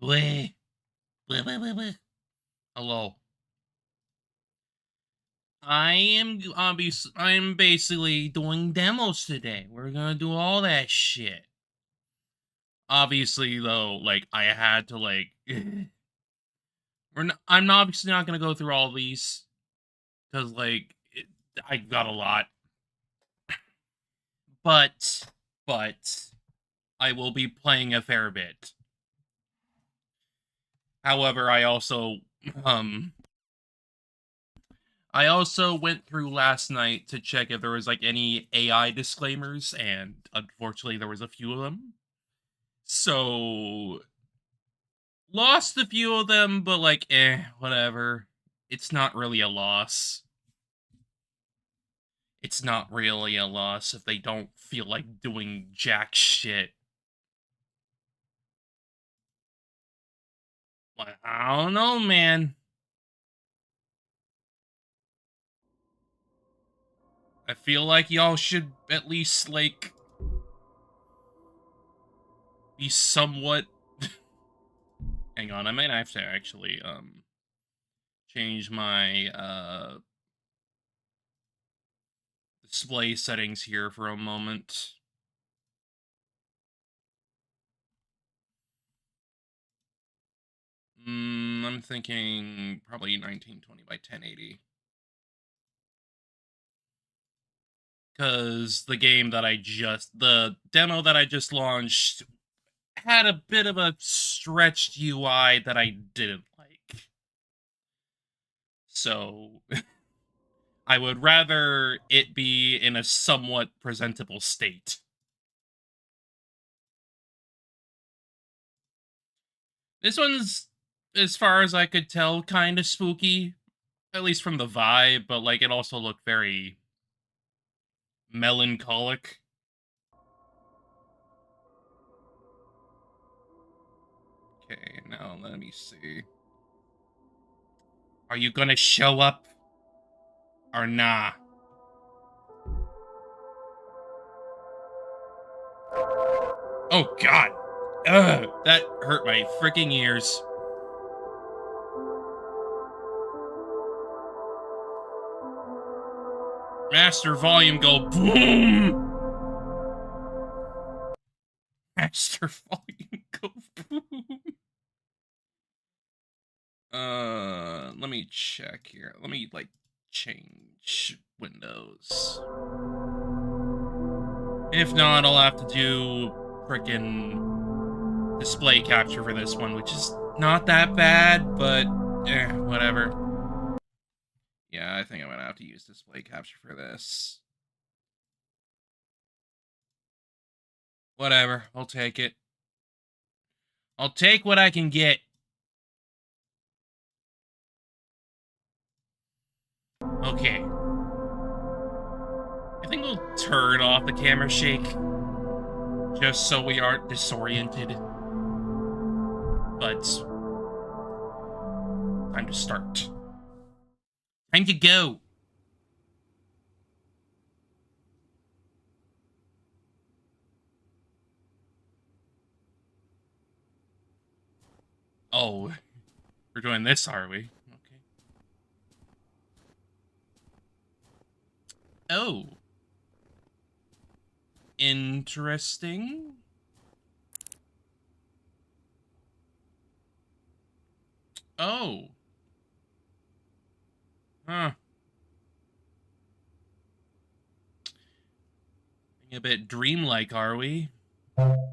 Bleh. Bleh, bleh, bleh, bleh. Hello. I'm basically doing demos today. We're gonna do all that shit. Obviously, though, like I had to I'm obviously not gonna go through all these because I got a lot, but but I will be playing a fair bit. However, um I also went through last night to check if there was like any AI disclaimers, and unfortunately there was a few of them. So lost a few of them, but whatever. It's not really a loss. It's not really a loss if they don't feel like doing jack shit. Like, I don't know, man. I feel like y'all should at least be somewhat. Hang on, I might have to actually change my display settings here for a moment. I'm thinking probably 1920 by 1080. Because the demo that I just launched had a bit of a stretched UI that I didn't like. So I would rather it be in a somewhat presentable state. This one's, as far as I could tell, kind of spooky, at least from the vibe, but it also looked very melancholic. Okay, now let me see. Are you gonna show up or nah? Oh god. Ugh, that hurt my freaking ears. Master volume go boom. Master volume go boom. Let me check here. Let me change windows. If not, I'll have to do frickin' display capture for this one, which is not that bad, but whatever. Yeah, I think I'm gonna have to use display capture for this. Whatever, I'll take it. I'll take what I can get. Okay. I think we'll turn off the camera shake just so we aren't disoriented. But time to start. Time to go. Oh, we're doing this, are we? Okay. Oh. Interesting. Oh. Huh. Being a bit dreamlike, are we? Oh!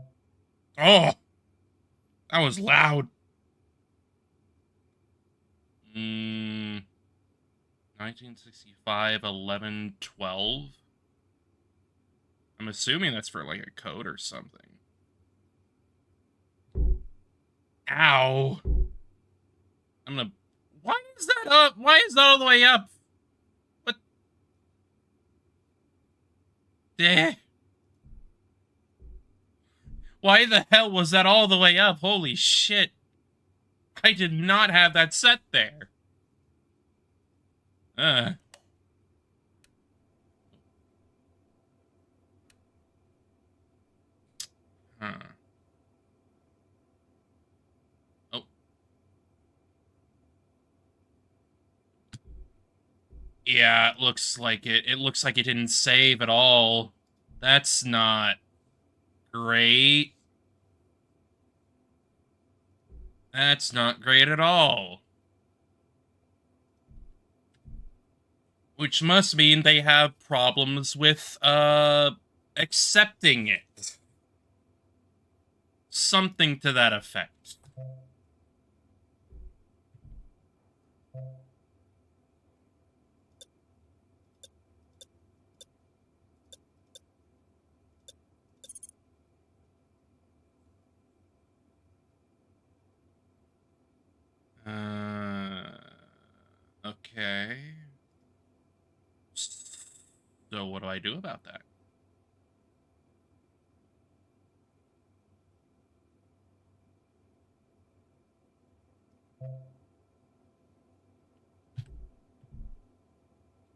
That was loud. 1965, 11, 12. I'm assuming that's for a code or something. Ow. I'm gonna... Why is that up? Why is that all the way up? What? Eh. Why the hell was that all the way up? Holy shit. I did not have that set there. Huh. Yeah, it looks like it. It looks like it didn't save at all. That's not great. That's not great at all. Which must mean they have problems with, accepting it. Something to that effect. Uh, okay. So what do I do about that?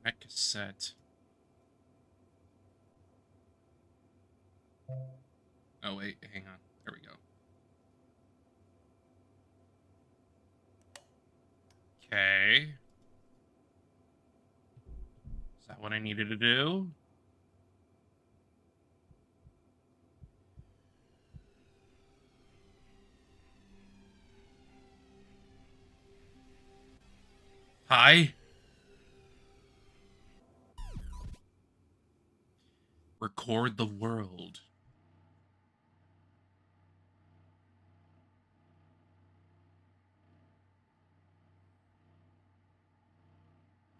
That cassette. Oh wait, hang on. There we go. Okay. Is that what I needed to do? Hi? Record the world.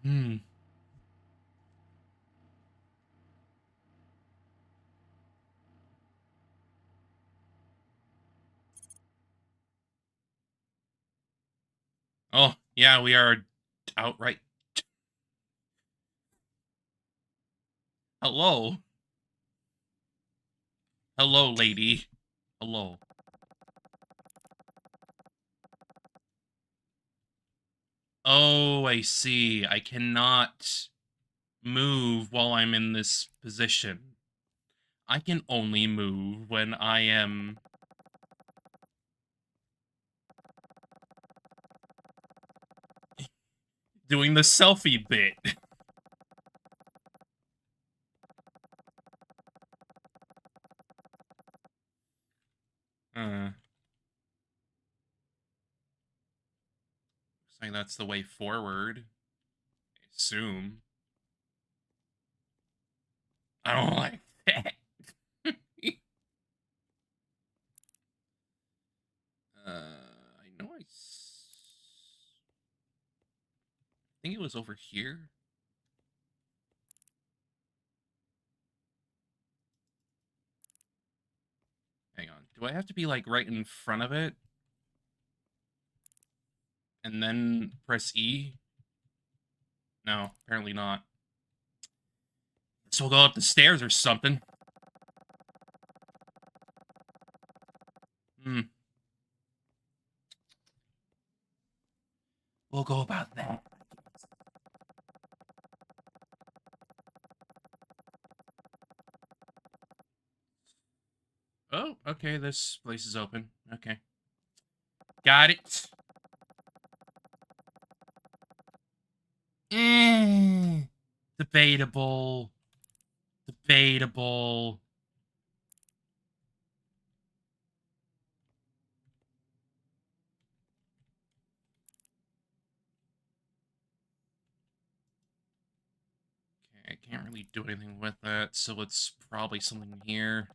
Hmm. Oh, yeah, we are outright. Hello? Hello, lady. Hello. Oh, I see. I cannot move while I'm in this position. I can only move when I am doing the selfie bit. Looks like that's the way forward. I assume. I don't like that. I know think it was over here. Hang on. Do I have to be like right in front of it? And then press E? No, apparently not. So we'll go up the stairs or something. Hmm. We'll go about that. Oh, okay, this place is open. Okay. Got it. Eh, debatable. Debatable. Okay, I can't really do anything with that, so it's probably something here.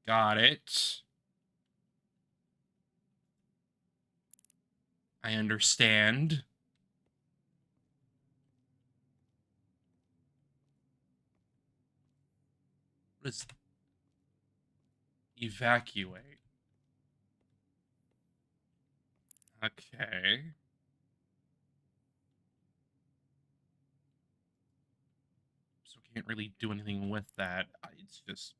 Got it. I understand. What is evacuate? Okay. So can't really do anything with that. It's just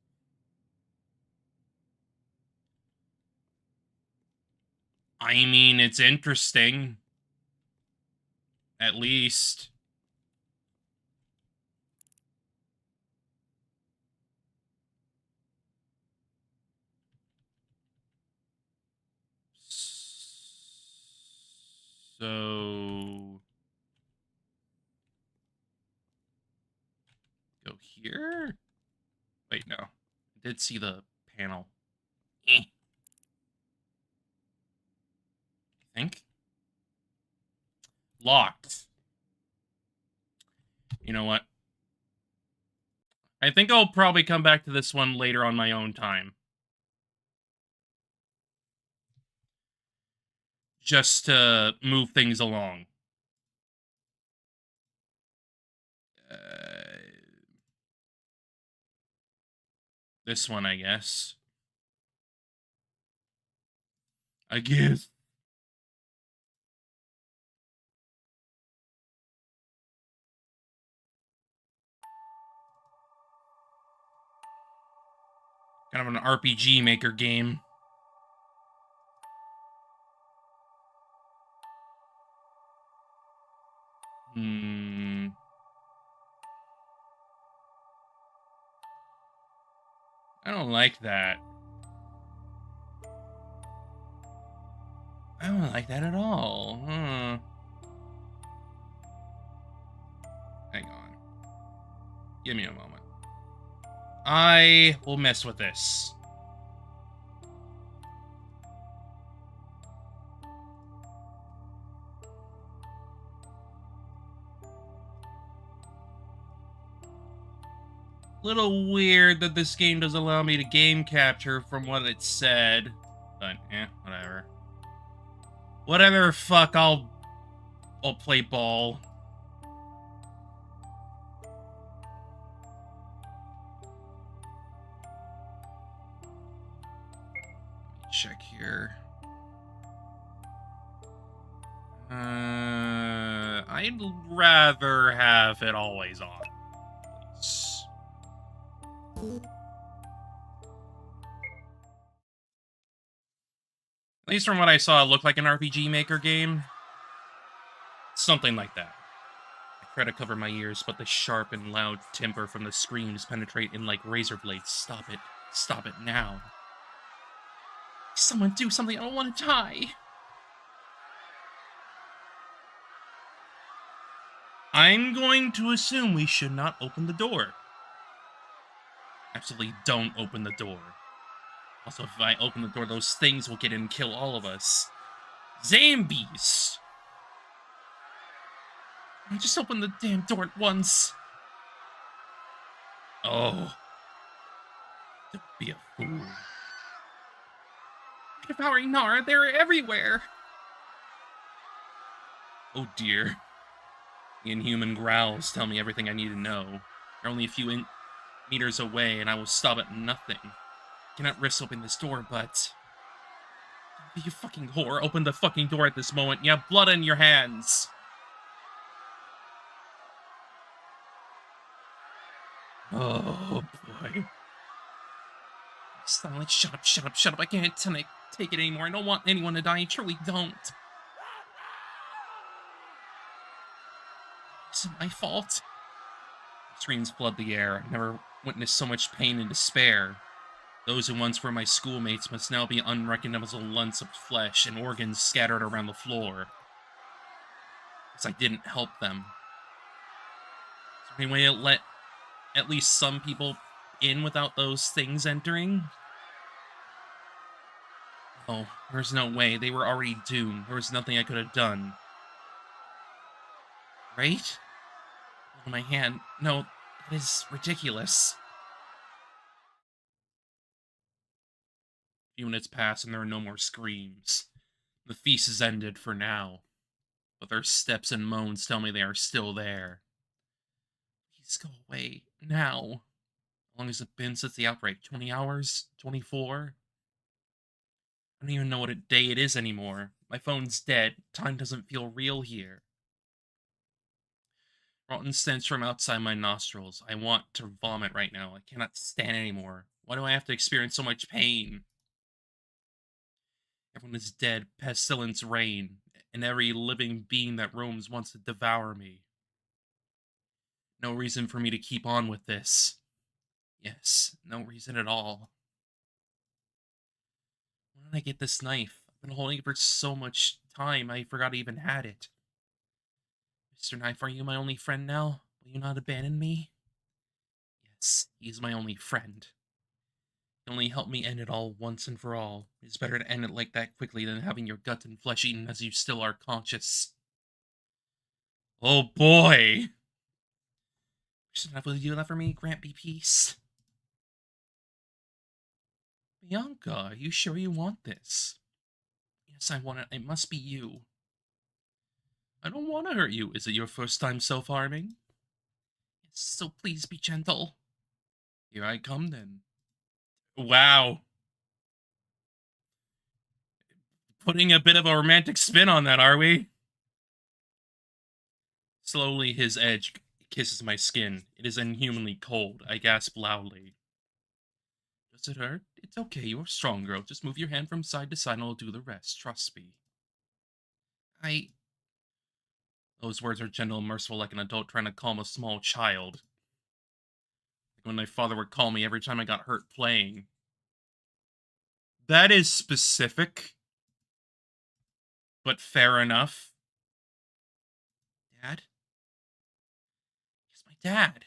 I mean, it's interesting. At least. So go here. Wait, no. I did see the panel. I think. Locked. You know what? I think I'll probably come back to this one later on my own time. Just to move things along. This one, I guess. I guess. Kind of an RPG maker game. I don't like that. I don't like that at all. Hang on. Give me a moment. I will mess with this. Little weird that this game doesn't allow me to game capture from what it said. But, whatever. Whatever, fuck, I'll play ball. Let me check here. I'd rather have it always on. At least from what I saw, it looked like an RPG Maker game. Something like that. I try to cover my ears, but the sharp and loud timbre from the screams penetrate in like razor blades. Stop it. Stop it now. Someone do something, I don't want to die. I'm going to assume we should not open the door. Absolutely don't open the door. Also, if I open the door, those things will get in and kill all of us. Zombies! Just open the damn door at once. Oh. Don't be a fool. Devouring Nar, they're everywhere. Oh dear. The inhuman growls tell me everything I need to know. They're only a few meters away, and I will stop at nothing. I cannot risk opening this door, but... You fucking whore, open the fucking door at this moment. You have blood in your hands. Oh, boy. Silence, shut up, shut up, shut up. I can't take it anymore. I don't want anyone to die. I truly don't. Is it my fault? Screams flood the air. I never witnessed so much pain and despair. Those who once were my schoolmates must now be unrecognizable lumps of flesh and organs scattered around the floor. Because I didn't help them. Is there any way to let at least some people in without those things entering? Oh, there's no way. They were already doomed. There was nothing I could have done. Right? Hold my hand. No, that is ridiculous. A few minutes pass and there are no more screams. The feast is ended for now. But their steps and moans tell me they are still there. Please go away. Now. How long has it been since the outbreak? 20 hours? 24? I don't even know what day it is anymore. My phone's dead. Time doesn't feel real here. Rotten stench from outside my nostrils. I want to vomit right now. I cannot stand anymore. Why do I have to experience so much pain? Everyone is dead. Pestilence reign. And every living being that roams wants to devour me. No reason for me to keep on with this. Yes, no reason at all. Why did I get this knife? I've been holding it for so much time, I forgot I even had it. Mr. Knife, are you my only friend now? Will you not abandon me? Yes, he's my only friend. He only helped me end it all once and for all. It's better to end it like that quickly than having your gut and flesh eaten as you still are conscious. Oh boy! Mr. Knife, will you do that for me? Grant me peace. Bianca, are you sure you want this? Yes, I want it. It must be you. I don't want to hurt you. Is it your first time self-harming? Yes, so please be gentle. Here I come, then. Wow. Putting a bit of a romantic spin on that, are we? Slowly, his edge kisses my skin. It is inhumanly cold. I gasp loudly. Does it hurt? It's okay. You're strong, girl. Just move your hand from side to side and I'll do the rest. Trust me. I... Those words are gentle and merciful like an adult trying to calm a small child. Like when my father would call me every time I got hurt playing. That is specific. But fair enough. Dad? He's my dad.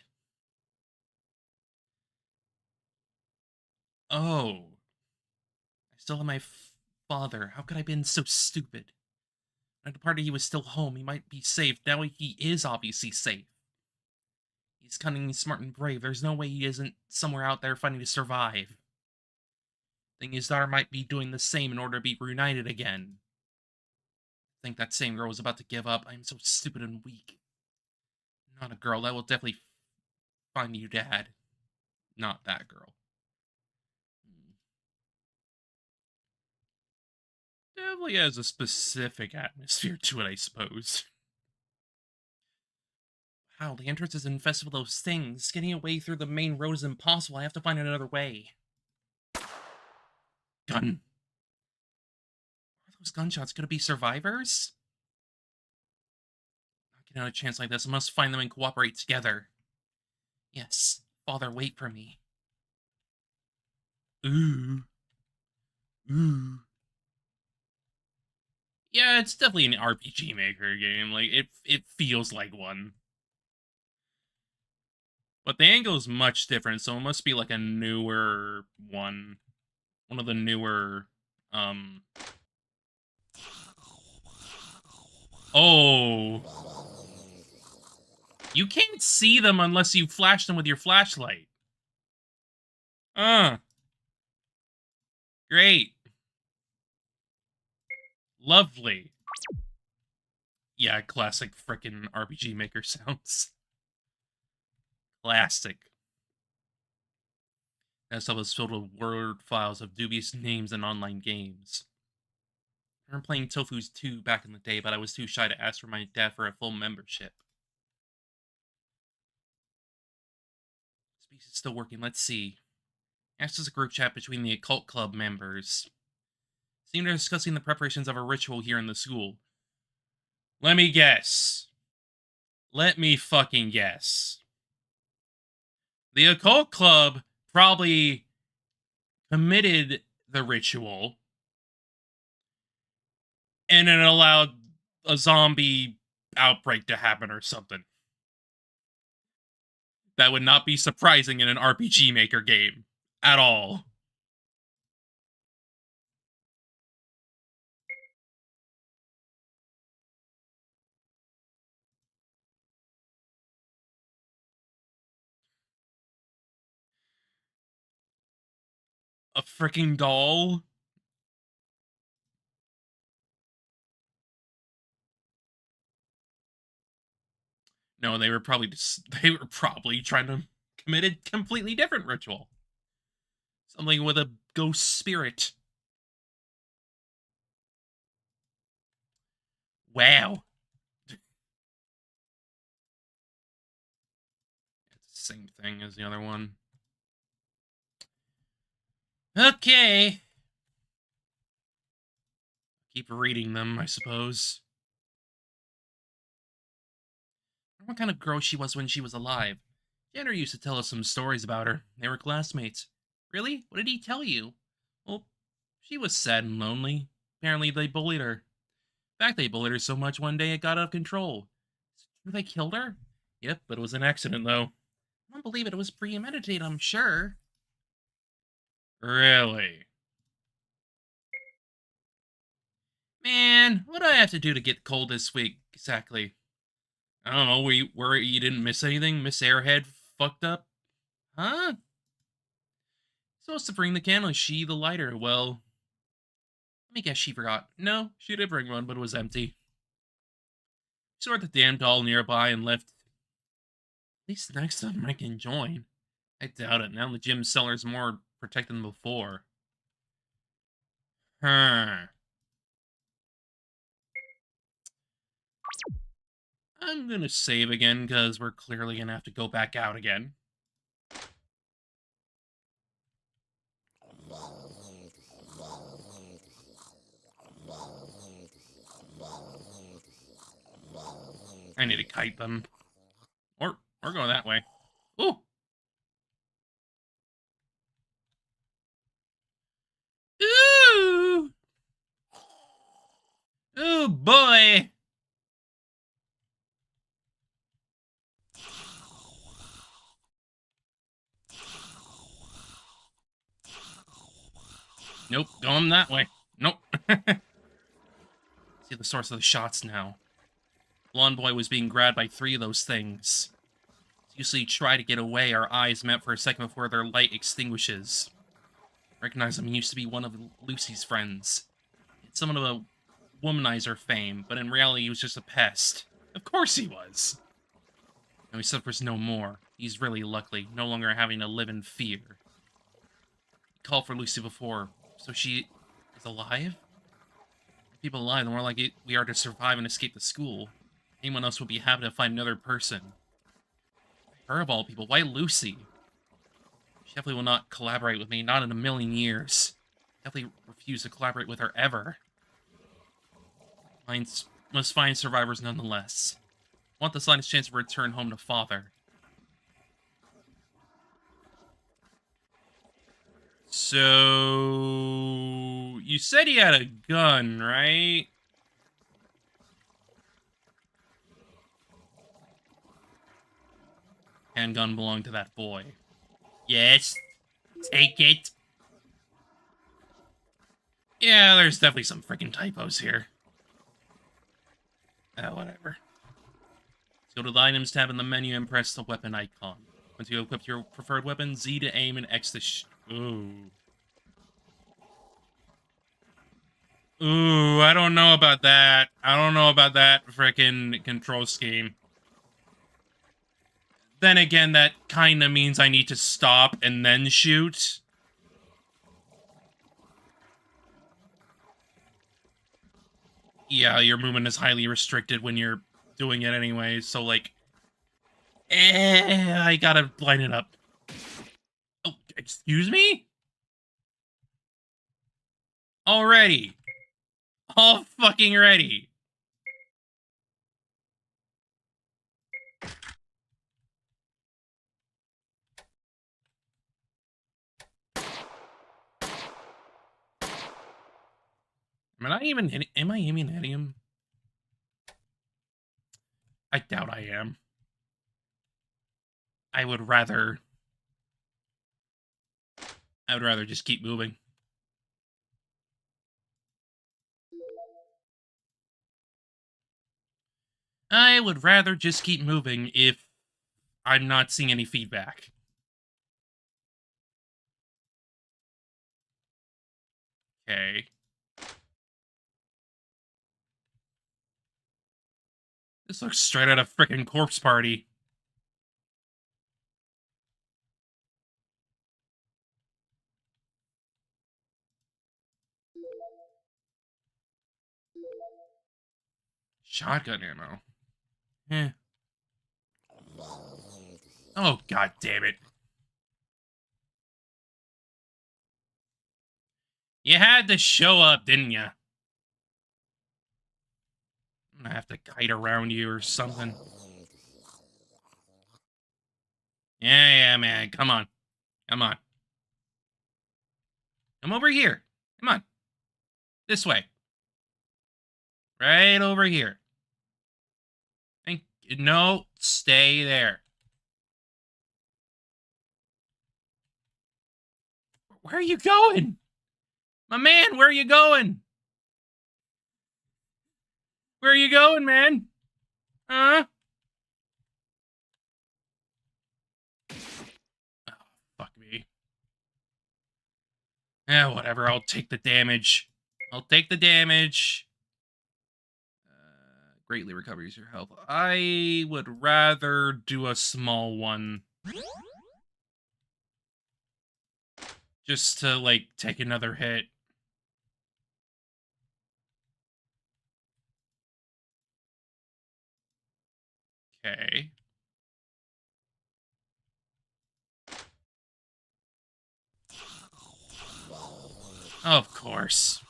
Oh. I still have my father. How could I have been so stupid? When I departed, he was still home. He might be safe. Now he is obviously safe. He's cunning, smart, and brave. There's no way he isn't somewhere out there fighting to survive. I think his daughter might be doing the same in order to be reunited again. I think that same girl was about to give up. I am so stupid and weak. Not a girl. That will definitely find you, Dad. Not that girl. Definitely has a specific atmosphere to it, I suppose. Wow, the entrance is infested with those things. Getting away through the main road is impossible. I have to find another way. Gun. Are those gunshots gonna be survivors? Not getting out a chance like this. I must find them and cooperate together. Yes. Father, wait for me. Ooh. Ooh. Yeah, it's definitely an RPG Maker game. Like, it feels like one. But the angle is much different, so it must be like a newer one. One of the newer, Oh. You can't see them unless you flash them with your flashlight. Great. Lovely. Yeah, classic frickin' RPG Maker sounds. Classic. That stuff was filled with word files of dubious names and online games. I remember playing Tofu's 2 back in the day, but I was too shy to ask for my dad for a full membership. Speaks is still working. Let's see. Asked as a group chat between the occult club members. Seemed to be discussing the preparations of a ritual here in the school. Let me guess. Let me fucking guess. The occult club probably committed the ritual and it allowed a zombie outbreak to happen or something. That would not be surprising in an RPG Maker game at all. A freaking doll? No, they were probably trying to commit a completely different ritual. Something with a ghost spirit. Wow. It's the same thing as the other one. Okay. Keep reading them, I suppose. I wonder what kind of girl she was when she was alive. Jenner used to tell us some stories about her. They were classmates. Really? What did he tell you? Well, she was sad and lonely. Apparently they bullied her. In fact, they bullied her so much one day it got out of control. They killed her? Yep, but it was an accident, though. I don't believe it. It was premeditated, I'm sure. Really? Man, what do I have to do to get cold this week, exactly? I don't know, where you didn't miss anything? Miss Airhead fucked up? Huh? Supposed to bring the candle, she the lighter. Well, let me guess she forgot. No, she did bring one, but it was empty. She saw the damn doll nearby and left. At least next time I can join. I doubt it. Now the gym cellar's more protected than before. Huh. I'm gonna save again, because we're clearly gonna have to go back out again. I need to kite them. Or go that way. Ooh! Ooh! Ooh, boy! Nope, going that way. Nope. See the source of the shots now. Blonde boy was being grabbed by 3 of those things. Usually try to get away, our eyes met for a second before their light extinguishes. Recognize him, he used to be one of Lucy's friends. It's someone of a womanizer fame, but in reality he was just a pest. Of course he was! Now he suffers no more. He's really lucky, no longer having to live in fear. He called for Lucy before, so she is alive? People alive, the more likely we are to survive and escape the school. Anyone else would be happy to find another person. Her of all people, why Lucy? She definitely will not collaborate with me, not in a million years. Definitely refuse to collaborate with her ever. Must find survivors nonetheless. Want the slightest chance of return home to father. So... you said he had a gun, right? Handgun belonged to that boy. Yes. Take it. Yeah, there's definitely some freaking typos here. Whatever. Let's go to the items tab in the menu and press the weapon icon. Once you equip your preferred weapon, Z to aim and X to ooh. Ooh, I don't know about that. I don't know about that freaking control scheme. Then again, that kinda means I need to stop and then shoot. Yeah, your movement is highly restricted when you're doing it anyway, so like... I gotta line it up. Oh, excuse me? Already. All fucking ready. Am I aiming at him? I doubt I am. I would rather just keep moving. I would rather just keep moving if I'm not seeing any feedback. Okay. This looks straight out of frickin' Corpse Party. Shotgun ammo. Eh. Oh, god damn it. You had to show up, didn't you? I'm gonna have to kite around you or something. Yeah, man. Come on. Come on. Come over here. Come on. This way. Right over here. No, stay there. Where are you going? My man, where are you going? Where are you going, man? Huh? Oh, fuck me. Yeah, whatever. I'll take the damage. I'll take the damage. Greatly recovers your health. I would rather do a small one. Just to, like, take another hit. Okay. Of course.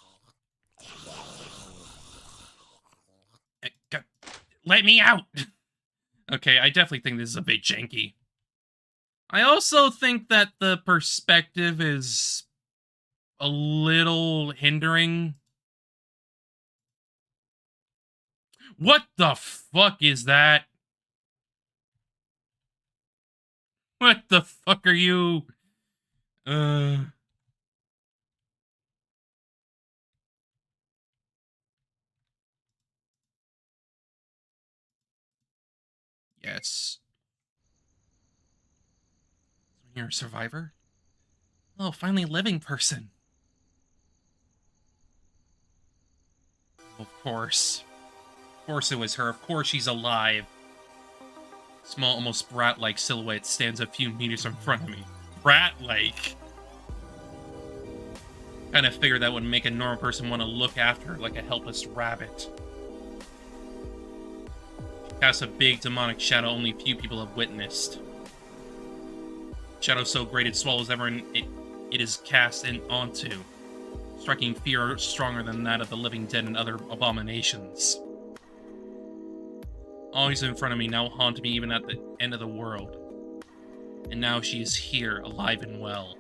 Let me out! Okay, I definitely think this is a bit janky. I also think that the perspective is a little hindering. What the fuck is that? What the fuck are you? Yes. You're a survivor? Oh, finally a living person. Of course. Of course it was her. Of course she's alive. Small, almost brat-like silhouette stands a few meters in front of me. Brat-like? Kind of figured that would make a normal person want to look after her like a helpless rabbit. She casts a big demonic shadow only few people have witnessed. Shadow so great it swallows everyone it is cast onto, striking fear stronger than that of the living dead and other abominations. Always in front of me, now haunting me even at the end of the world. And now she is here, alive and well.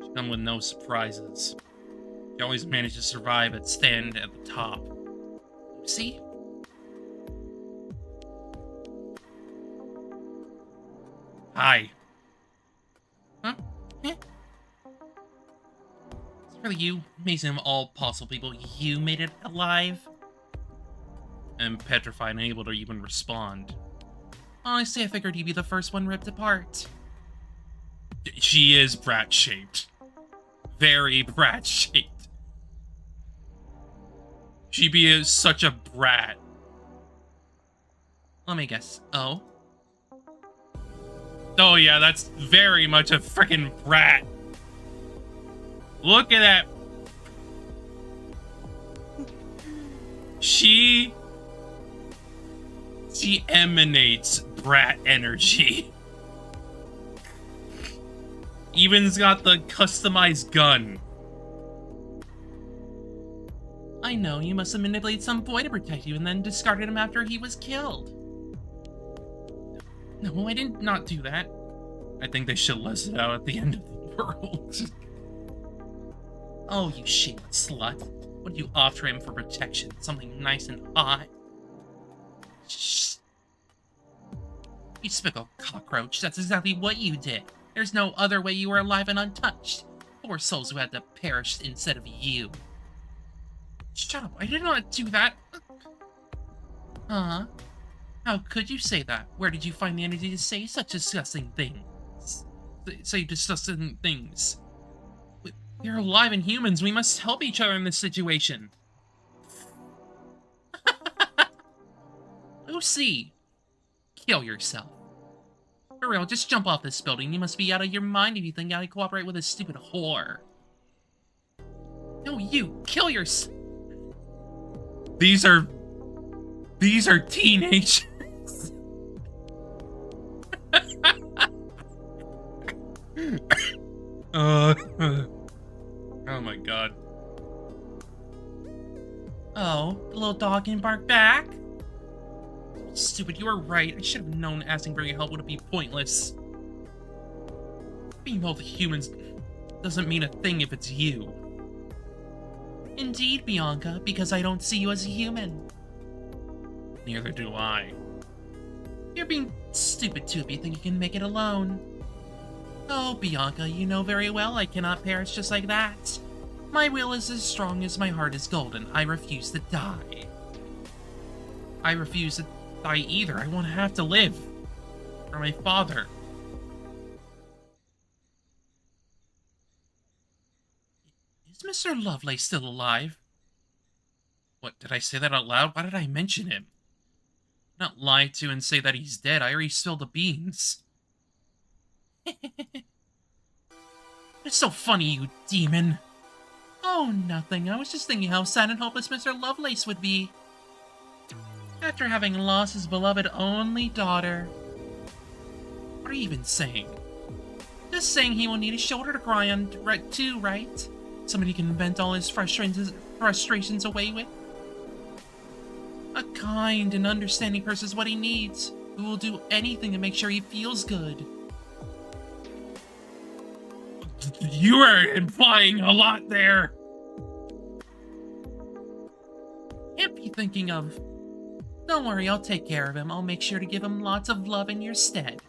She comes with no surprises. She always manages to survive and stand at the top. See? Hi. Huh? Eh? It's really you? Amazing of all possible people, you made it alive? I'm petrified and unable to even respond. Honestly, I figured you'd be the first one ripped apart. She is brat-shaped. Very brat-shaped. She be such a brat. Let me guess. Oh? Oh yeah, that's very much a freaking brat. Look at that. She emanates brat energy. Even's got the customized gun. I know, you must have manipulated some boy to protect you and then discarded him after he was killed. No, I did not do that. I think they should let it out at the end of the world. Oh, you shameless slut. What did you offer him for protection? Something nice and hot? Shh. You speckled cockroach, that's exactly what you did. There's no other way you were alive and untouched. Poor souls who had to perish instead of you. Shut up, I did not do that. Huh? How could you say that? Where did you find the energy to say such disgusting things? Say disgusting things. We're alive and humans, we must help each other in this situation. Lucy! Kill yourself. For real, just jump off this building. You must be out of your mind if you think I cooperate with a stupid whore. No, you! Kill yourself! These are teenagers. Oh my god. Oh, the little dog can bark back? Stupid, you were right. I should have known asking for your help would be pointless. Being both humans doesn't mean a thing if it's you. Indeed, Bianca, because I don't see you as a human. Neither do I. You're being stupid too if you think you can make it alone. Oh, Bianca, you know very well I cannot perish just like that. My will is as strong as my heart is golden. I refuse to die. I refuse to die either. I won't have to live. For my father. Is Mr. Lovelace still alive? What, did I say that out loud? Why did I mention him? Not lie to and say that he's dead. I already spilled the beans. It's so funny, you demon. Oh, nothing. I was just thinking how sad and hopeless Mr. Lovelace would be. After having lost his beloved only daughter. What are you even saying? Just saying he will need a shoulder to cry on too, right? Somebody he can vent all his frustrations away with. A kind and understanding person is what he needs, who will do anything to make sure he feels good. You are implying a lot there. Can't be thinking of. Don't worry, I'll take care of him. I'll make sure to give him lots of love in your stead.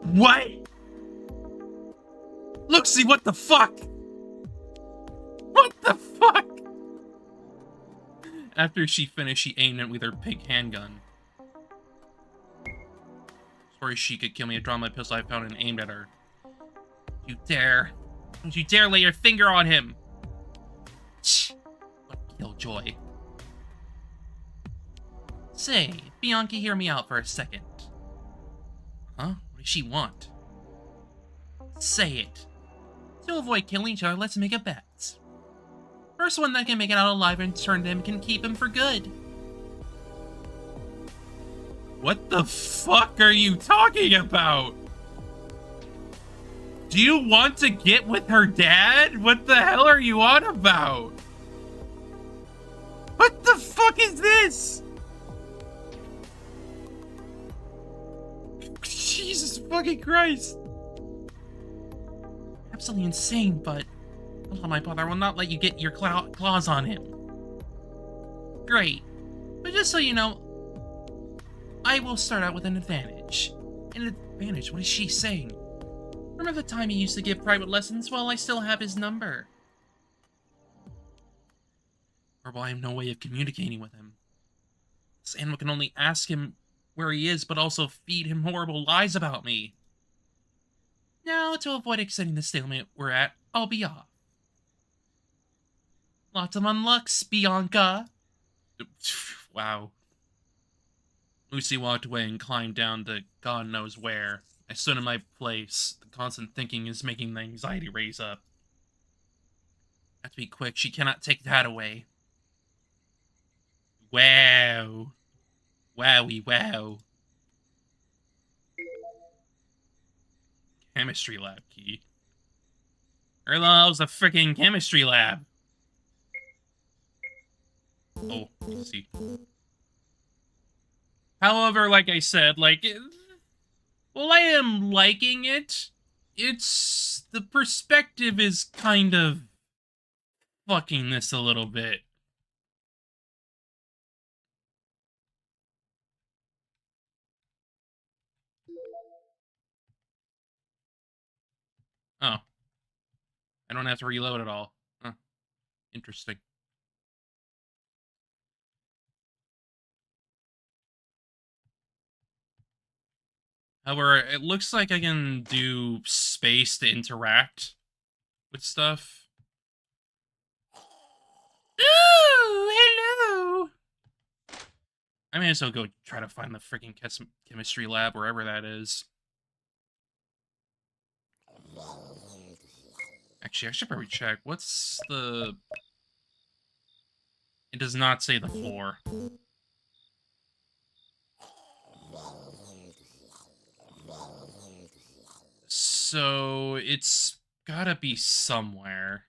What? Looksy, what the fuck? What the fuck? After she finished, she aimed it with her pink handgun. Before she could kill me, I drawn my pistol I found and aimed at her. You dare. Don't you dare lay your finger on him! What killjoy. Say, Bianca, hear me out for a second. Huh? What does she want? Say it. To avoid killing each other, let's make a bet. First one that can make it out alive and turn to him can keep him for good. What the fuck are you talking about? Do you want to get with her dad? What the hell are you on about? What the fuck is this? Jesus fucking Christ. Absolutely insane, but my father will not let you get your claws on him. Great. But just so you know, I will start out with an advantage. An advantage? What is she saying? Remember the time he used to give private lessons? Well, I still have his number. Or well, I have no way of communicating with him. This animal can only ask him where he is, but also feed him horrible lies about me. Now, to avoid extending the stalemate we're at, I'll be off. Lots of unlucks, Bianca. Wow. Lucy walked away and climbed down to God knows where. I stood in my place. The constant thinking is making the anxiety raise up. I have to be quick. She cannot take that away. Wow. Wowie wow. Chemistry lab key. Where the hell's the freaking chemistry lab? Oh, let's see. However, like I said, well, I am liking it. It's the perspective is kind of fucking this a little bit. Oh. I don't have to reload at all. Huh. Interesting. However, it looks like I can do space to interact with stuff. Ooh, hello! I may as well go try to find the freaking chemistry lab, wherever that is. Actually, I should probably check. What's the... It does not say the floor. So, it's gotta be somewhere.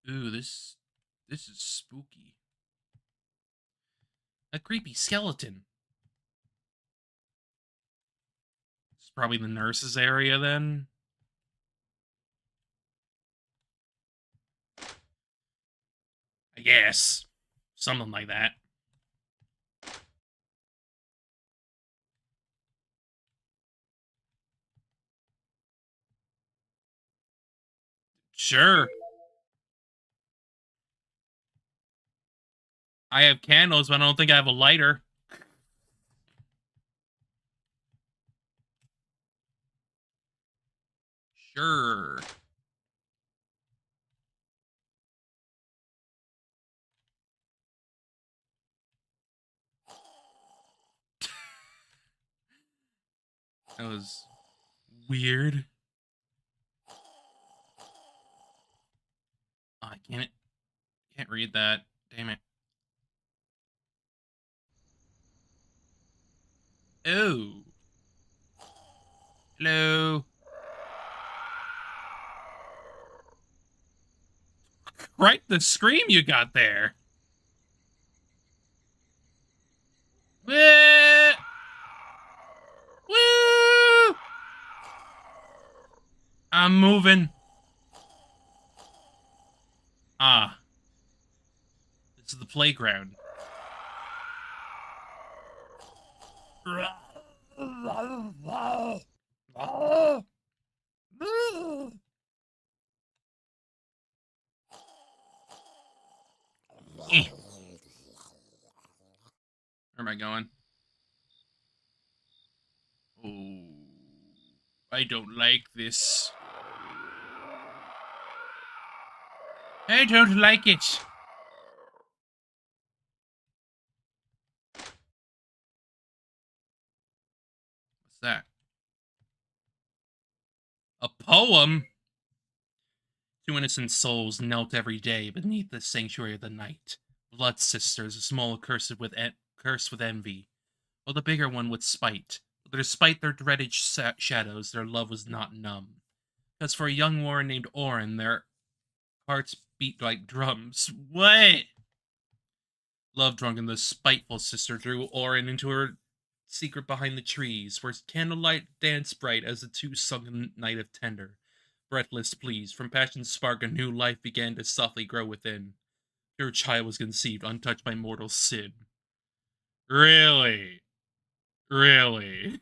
Ooh, this is spooky. A creepy skeleton. Probably the nurse's area then. I guess. Something like that. Sure. I have candles, but I don't think I have a lighter. Sure. That was weird. Oh, I can't read that. Damn it. Oh. Hello. Right, the scream you got there. Woo! I'm moving. Ah, this is the playground. Where am I going? Oh, I don't like this. I don't like it. What's that? A poem? Two innocent souls knelt every day beneath the sanctuary of the night. Blood sisters, a small cursed with envy, while the bigger one with spite. But despite their dreaded shadows, their love was not numb. Because for a young warrior named Orin, their hearts beat like drums. What? Love-drunken, the spiteful sister drew Orin into her secret behind the trees, where candlelight danced bright as the two sunk in the night of tender, breathless pleas. From passion's spark, a new life began to softly grow within. Pure child was conceived, untouched by mortal sin. Really? Really?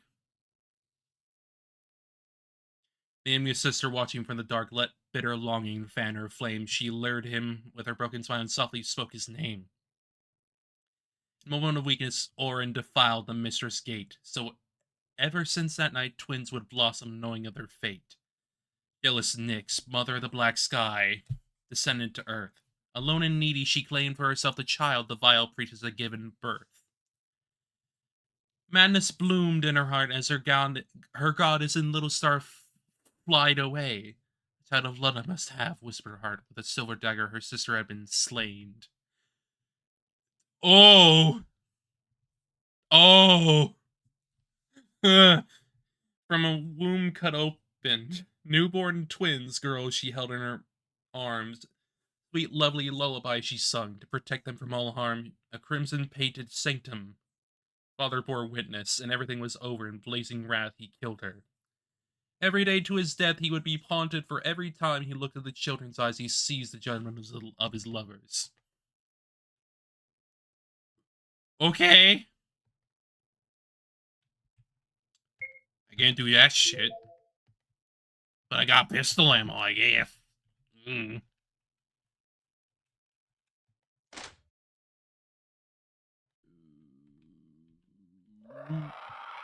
The envious sister, watching from the dark, let bitter longing fan her flame. She lured him with her broken smile and softly spoke his name. In a moment of weakness, Orin defiled the mistress gate. So ever since that night, twins would blossom, knowing of their fate. Jealous Nyx, mother of the black sky, descended to earth. Alone and needy, she claimed for herself the child the vile priestess had given birth. Madness bloomed in her heart as her goddess and little star flied away. The child of blood I must have, whispered her heart. With a silver dagger, her sister had been slain. Oh! Oh! From a womb cut open, newborn twins, girls she held in her arms. Sweet, lovely lullaby she sung to protect them from all harm. A crimson painted sanctum. Father bore witness, and everything was over. In blazing wrath, he killed her. Every day to his death, he would be haunted, for every time he looked at the children's eyes, he sees the judgment of his lovers. Okay. I can't do that shit. But I got pistol ammo, I guess. Mm.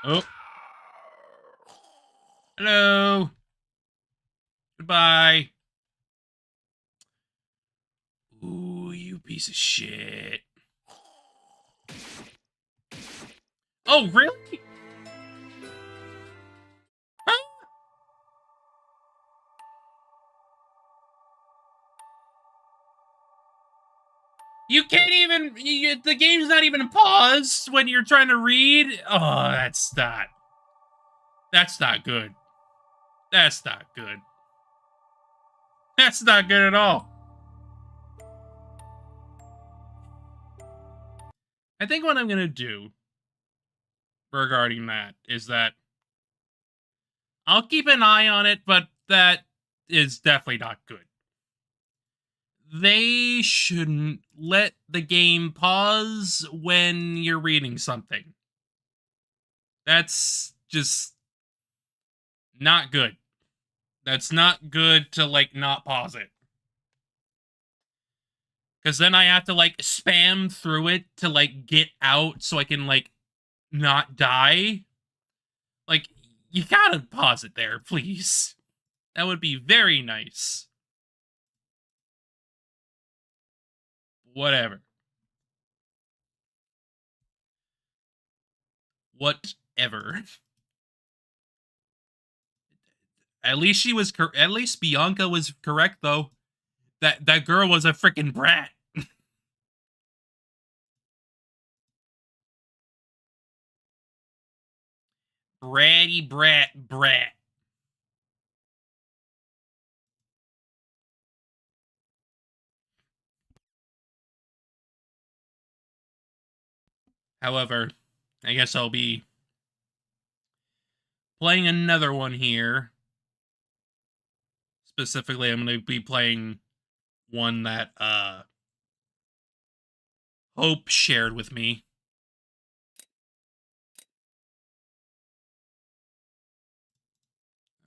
Oh. Hello. Goodbye. Ooh, you piece of shit. Oh, really? Huh? You can't even. The game's not even paused when you're trying to read. Oh, that's not. That's not good. That's not good. That's not good at all. I think what I'm gonna do regarding that is that I'll keep an eye on it, but that is definitely not good. They shouldn't let the game pause when you're reading something. That's just not good. That's not good to, like, not pause it. Because then I have to, like, spam through it to, like, get out so I can, like, not die. Like, you gotta pause it there, please. That would be very nice. Whatever. Whatever. At least she was. At least Bianca was correct, though. That girl was a freaking brat. Bratty brat. However, I guess I'll be playing another one here. Specifically, I'm going to be playing one that Hope shared with me.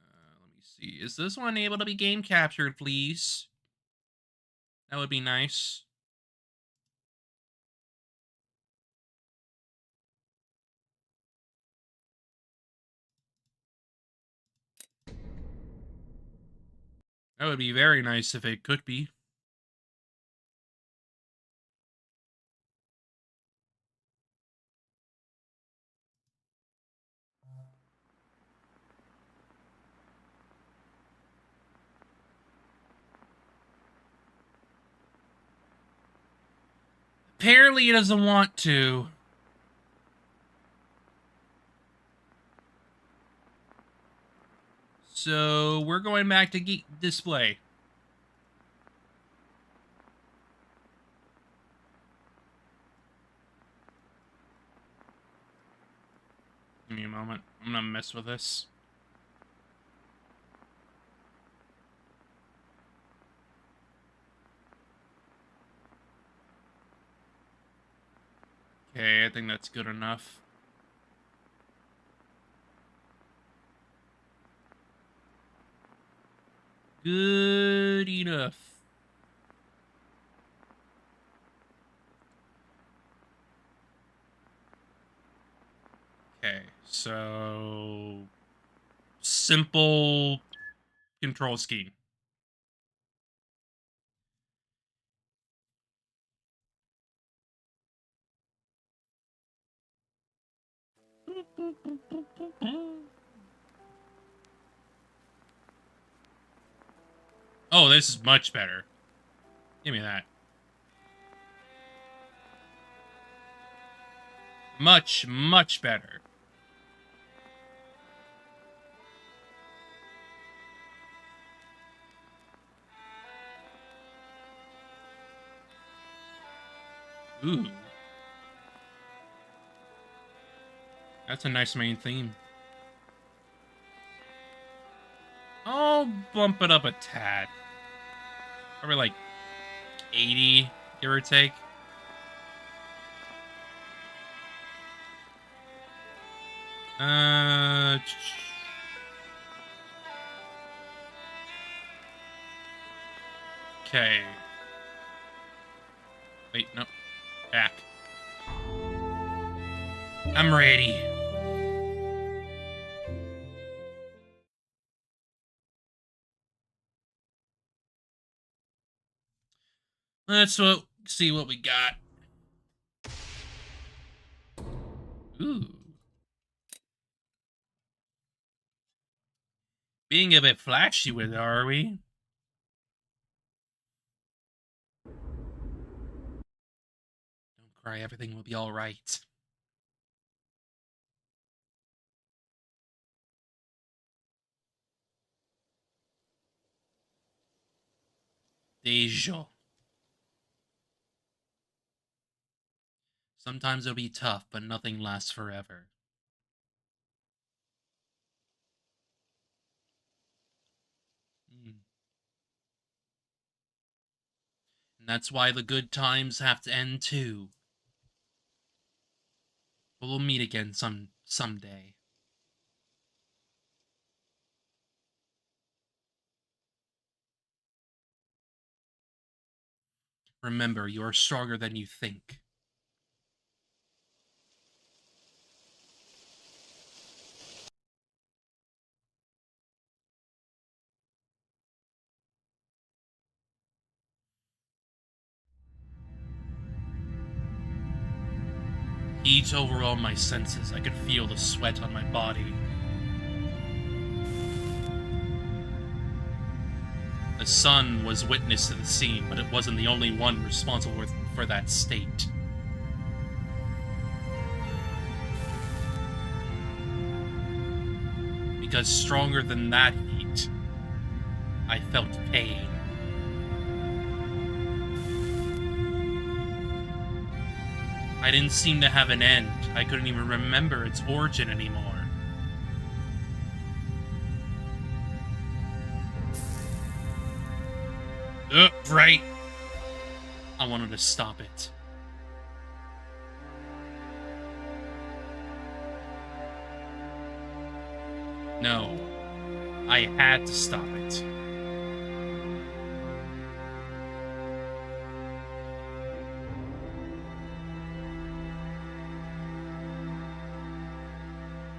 Let me see. Is this one able to be game captured, please? That would be nice. That would be very nice if it could be. Apparently, he doesn't want to. So, we're going back to display. Give me a moment. I'm gonna mess with this. Okay, I think that's good enough. Good enough. Okay, so simple control scheme. Oh, this is much better. Give me that. Much, much better. Ooh. That's a nice main theme. I'll bump it up a tad. Probably like 80, give or take. Uh... Okay. Wait, no. Back. I'm ready. Let's see what we got. Ooh. Being a bit flashy with it, are we? Don't cry, everything will be alright. Deja. Sometimes it'll be tough, but nothing lasts forever. And that's why the good times have to end too. But we'll meet again someday. Remember, you are stronger than you think. Heat overwhelmed my senses. I could feel the sweat on my body. The sun was witness to the scene, but it wasn't the only one responsible for that state. Because stronger than that heat, I felt pain. I didn't seem to have an end. I couldn't even remember its origin anymore. Right. I wanted to stop it. No, I had to stop it.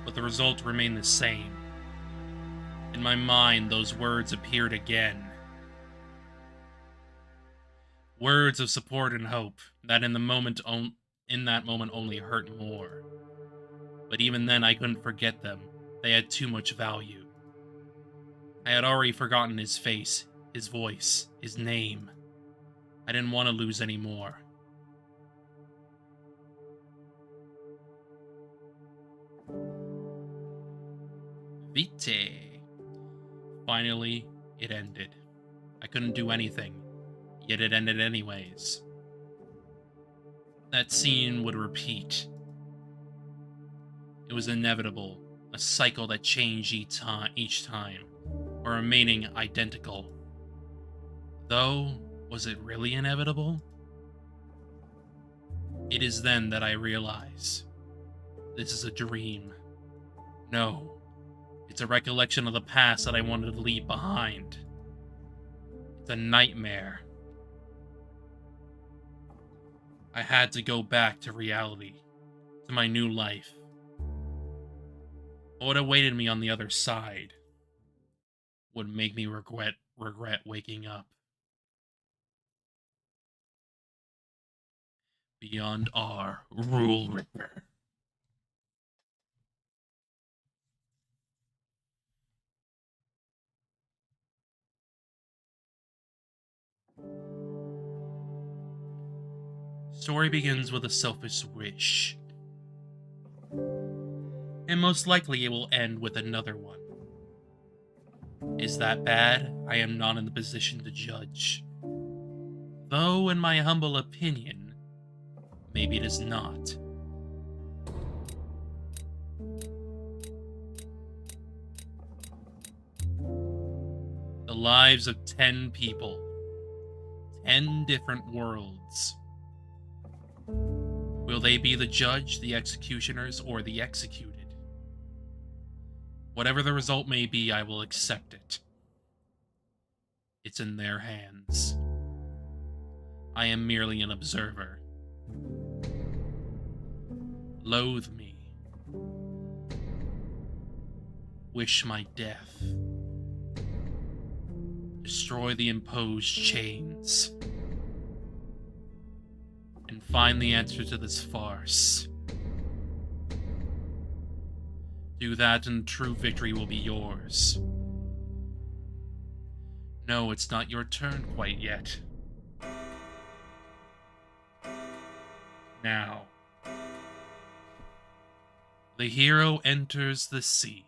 But the result remained the same. In my mind, those words appeared again. Words of support and hope that in that moment only hurt more. But even then, I couldn't forget them. They had too much value. I had already forgotten his face, his voice, his name. I didn't want to lose any more. Vite. Finally, it ended. I couldn't do anything, yet it ended anyways. That scene would repeat. It was inevitable, a cycle that changed each time, or remaining identical. Though, was it really inevitable? It is then that I realize this is a dream. No, it's a recollection of the past that I wanted to leave behind. It's a nightmare. I had to go back to reality, to my new life. What awaited me on the other side would make me regret waking up. Beyond our Rule Ripper. Story begins with a selfish wish. And most likely it will end with another one. Is that bad? I am not in the position to judge. Though, in my humble opinion, maybe it is not. The lives of 10 people. 10 different worlds. Will they be the judge, the executioners, or the executed? Whatever the result may be, I will accept it. It's in their hands. I am merely an observer. Loathe me. Wish my death. Destroy the imposed chains. And find the answer to this farce. Do that and true victory will be yours. No, it's not your turn quite yet. Now. The hero enters the scene.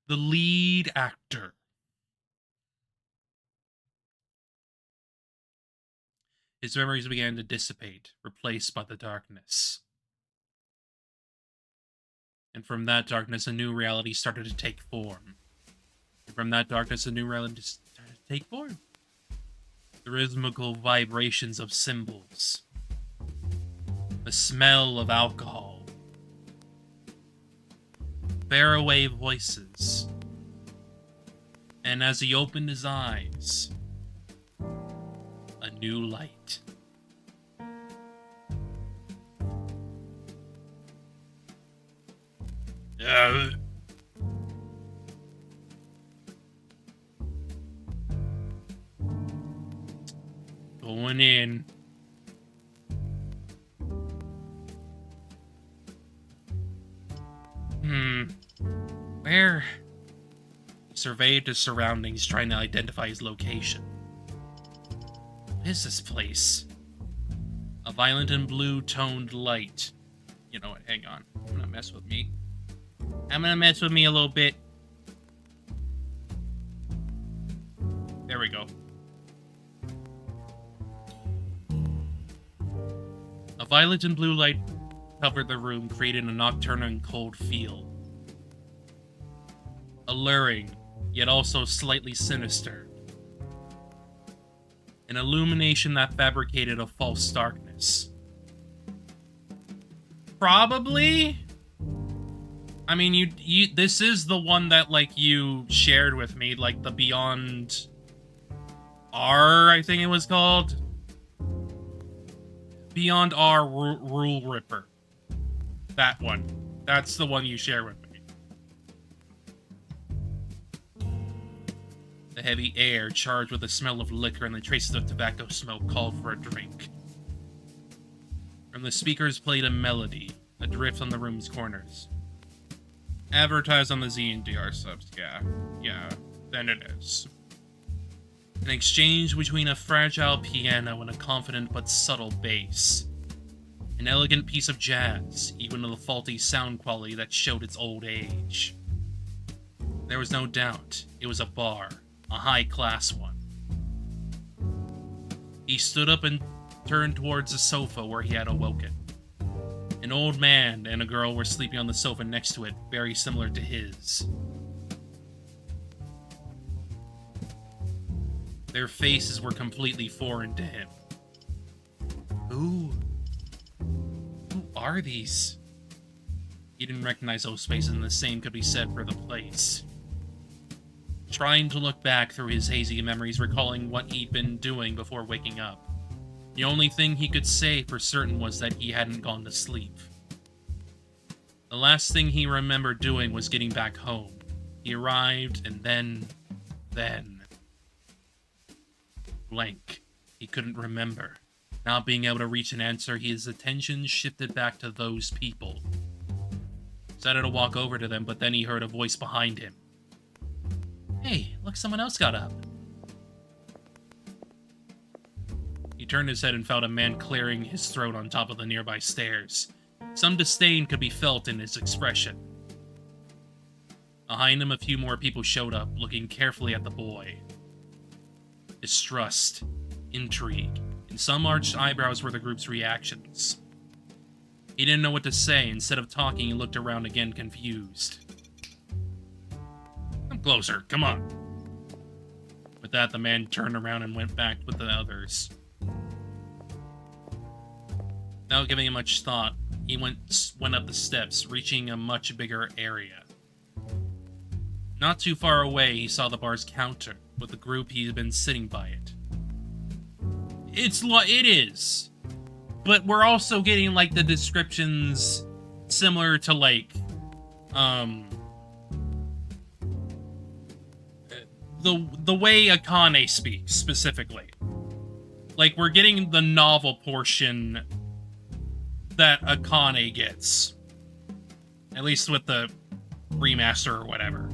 The lead actor. His memories began to dissipate, replaced by the darkness. And from that darkness, a new reality started to take form. And from that darkness, a new reality started to take form. The rhythmical vibrations of symbols. The smell of alcohol. Faraway voices. And as he opened his eyes, a new light. Going in. Where? He surveyed his surroundings, trying to identify his location. What is this place? A violent and blue-toned light. You know what? Hang on. I'm gonna mess with me. I'm gonna mess with me a little bit. There we go. A violet and blue light covered the room, creating a nocturnal and cold feel. Alluring, yet also slightly sinister. An illumination that fabricated a false darkness. Probably? I mean, you this is the one that, like, you shared with me, like, the Beyond R, I think it was called. Beyond R Rule Ripper. That one. That's the one you share with me. The heavy air, charged with the smell of liquor and the traces of tobacco smoke, called for a drink. From the speakers played a melody, adrift on the room's corners. Advertised on the Z and DR subs, yeah, then it is. An exchange between a fragile piano and a confident but subtle bass. An elegant piece of jazz, even with a faulty sound quality that showed its old age. There was no doubt, it was a bar, a high-class one. He stood up and turned towards the sofa where he had awoken. An old man and a girl were sleeping on the sofa next to it, very similar to his. Their faces were completely foreign to him. Who are these? He didn't recognize those faces, and the same could be said for the place. Trying to look back through his hazy memories, recalling what he'd been doing before waking up. The only thing he could say for certain was that he hadn't gone to sleep. The last thing he remembered doing was getting back home. He arrived, and then... blank. He couldn't remember. Not being able to reach an answer, his attention shifted back to those people. Decided to walk over to them, but then he heard a voice behind him. Hey, look, someone else got up. He turned his head and found a man clearing his throat on top of the nearby stairs. Some disdain could be felt in his expression. Behind him, a few more people showed up, looking carefully at the boy. Distrust, intrigue, and some arched eyebrows were the group's reactions. He didn't know what to say. Instead of talking, he looked around again, confused. Come closer, come on. With that, the man turned around and went back with the others. Without giving it much thought, he went up the steps, reaching a much bigger area. Not too far away, he saw the bar's counter, with the group he had been sitting by it. It is. But we're also getting, like, the descriptions similar to, like, the way Akane speaks, specifically. Like, we're getting the novel portion that Akane gets. At least with the remaster or whatever.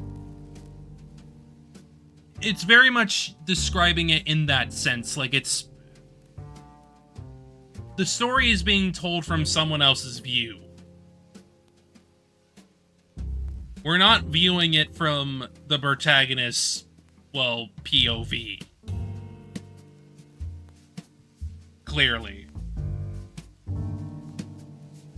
It's very much describing it in that sense. Like, it's... the story is being told from someone else's view. We're not viewing it from the protagonist's, well, POV. Clearly.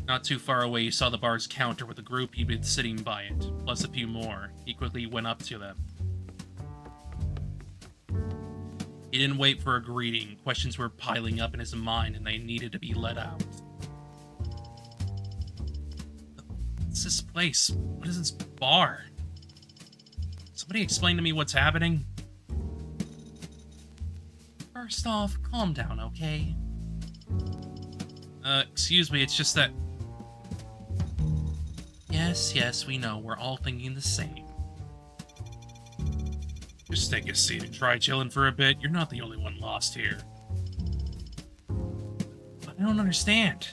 Not too far away, he saw the bar's counter with a group he'd been sitting by it, plus a few more. He quickly went up to them. He didn't wait for a greeting. Questions were piling up in his mind, and they needed to be let out. What's this place? What is this bar? Somebody explain to me what's happening? First off, calm down, okay? Excuse me, it's just that... Yes, we know. We're all thinking the same. Just take a seat and try chilling for a bit. You're not the only one lost here. But I don't understand.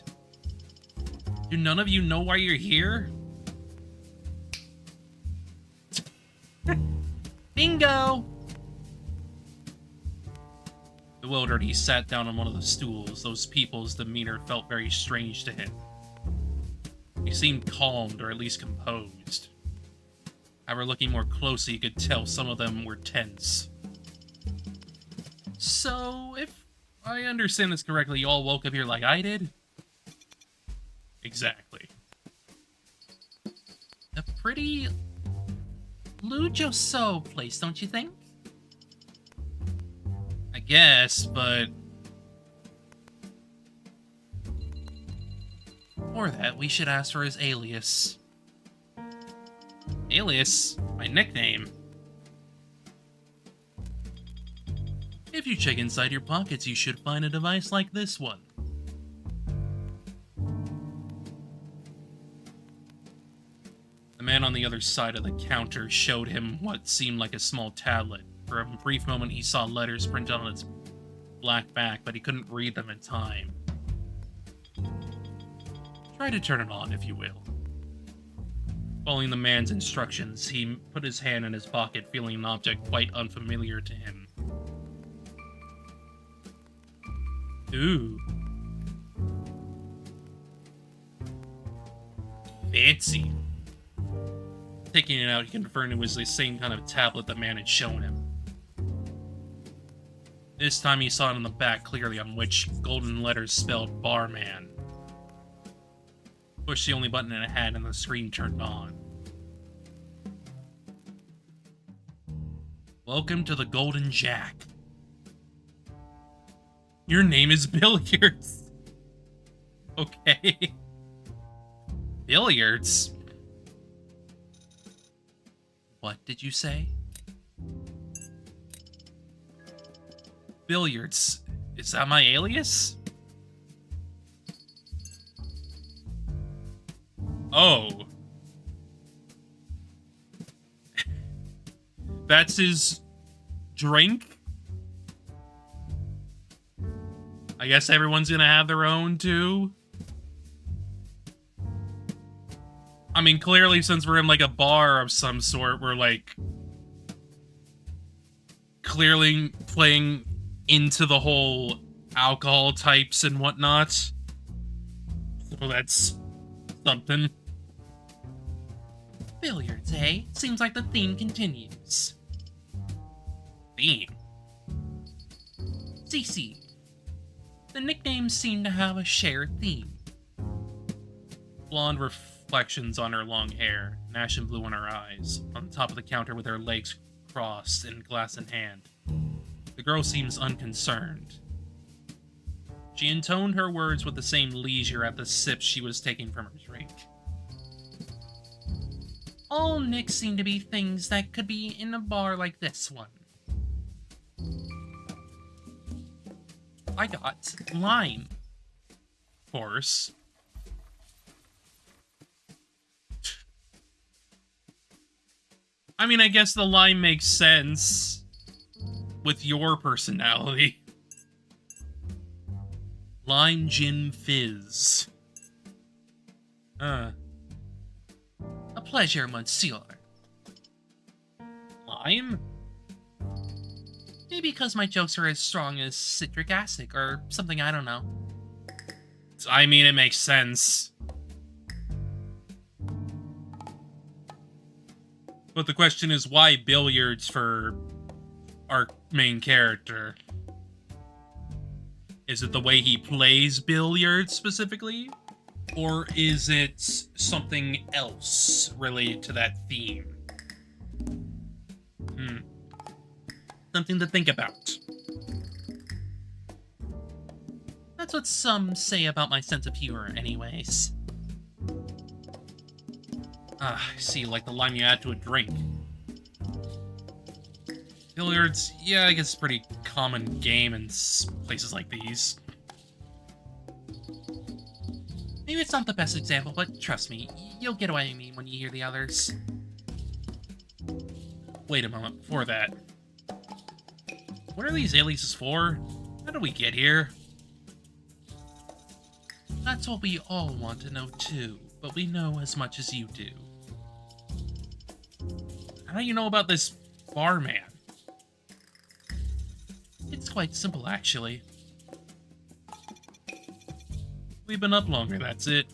Do none of you know why you're here? Bingo! Bewildered, he sat down on one of the stools. Those people's demeanor felt very strange to him. He seemed calmed, or at least composed. However, looking more closely, you could tell some of them were tense. So, if I understand this correctly, you all woke up here like I did? Exactly. A pretty Lujoso place, don't you think? I guess, but... For that, we should ask for his alias. Alias? My nickname? If you check inside your pockets, you should find a device like this one. The man on the other side of the counter showed him what seemed like a small tablet. For a brief moment, he saw letters printed on its black back, but he couldn't read them in time. Try to turn it on, if you will. Following the man's instructions, he put his hand in his pocket, feeling an object quite unfamiliar to him. Ooh. Fancy. Taking it out, he confirmed it was the same kind of tablet the man had shown him. This time he saw it on the back clearly, on which golden letters spelled Barman. Pushed the only button it had and the screen turned on. Welcome to the Golden Jack. Your name is Billiards. Okay. Billiards? What did you say? Billiards. Is that my alias? Oh. That's his drink? I guess everyone's gonna have their own, too? I mean, clearly, since we're in, like, a bar of some sort, we're, like, clearly playing into the whole alcohol types and whatnot. So that's something. Billiards, eh? Seems like the theme continues. Theme? CC. The nicknames seem to have a shared theme. Blonde reflections on her long hair, an ashen blue in her eyes, on top of the counter with her legs crossed and glass in hand. The girl seems unconcerned. She intoned her words with the same leisure at the sips she was taking from her drink. All nicks seem to be things that could be in a bar like this one. I got lime. Of course. I mean, I guess the line makes sense with your personality. Lime Gin Fizz. A pleasure, monsieur. Lime? Maybe because my jokes are as strong as citric acid or something, I don't know. I mean, it makes sense. But the question is, why billiards for our main character? Is it the way he plays billiards specifically? Or is it something else related to that theme? Something to think about. what some say about my sense of humor, anyways. I see, like the lime you add to a drink. Billiards, yeah, I guess it's a pretty common game in places like these. Maybe it's not the best example, but trust me, you'll get what I mean when you hear the others. Wait a moment, before that. What are these aliases for? How did we get here? That's what we all want to know too, but we know as much as you do. How do you know about this barman? It's quite simple, actually. We've been up longer, that's it.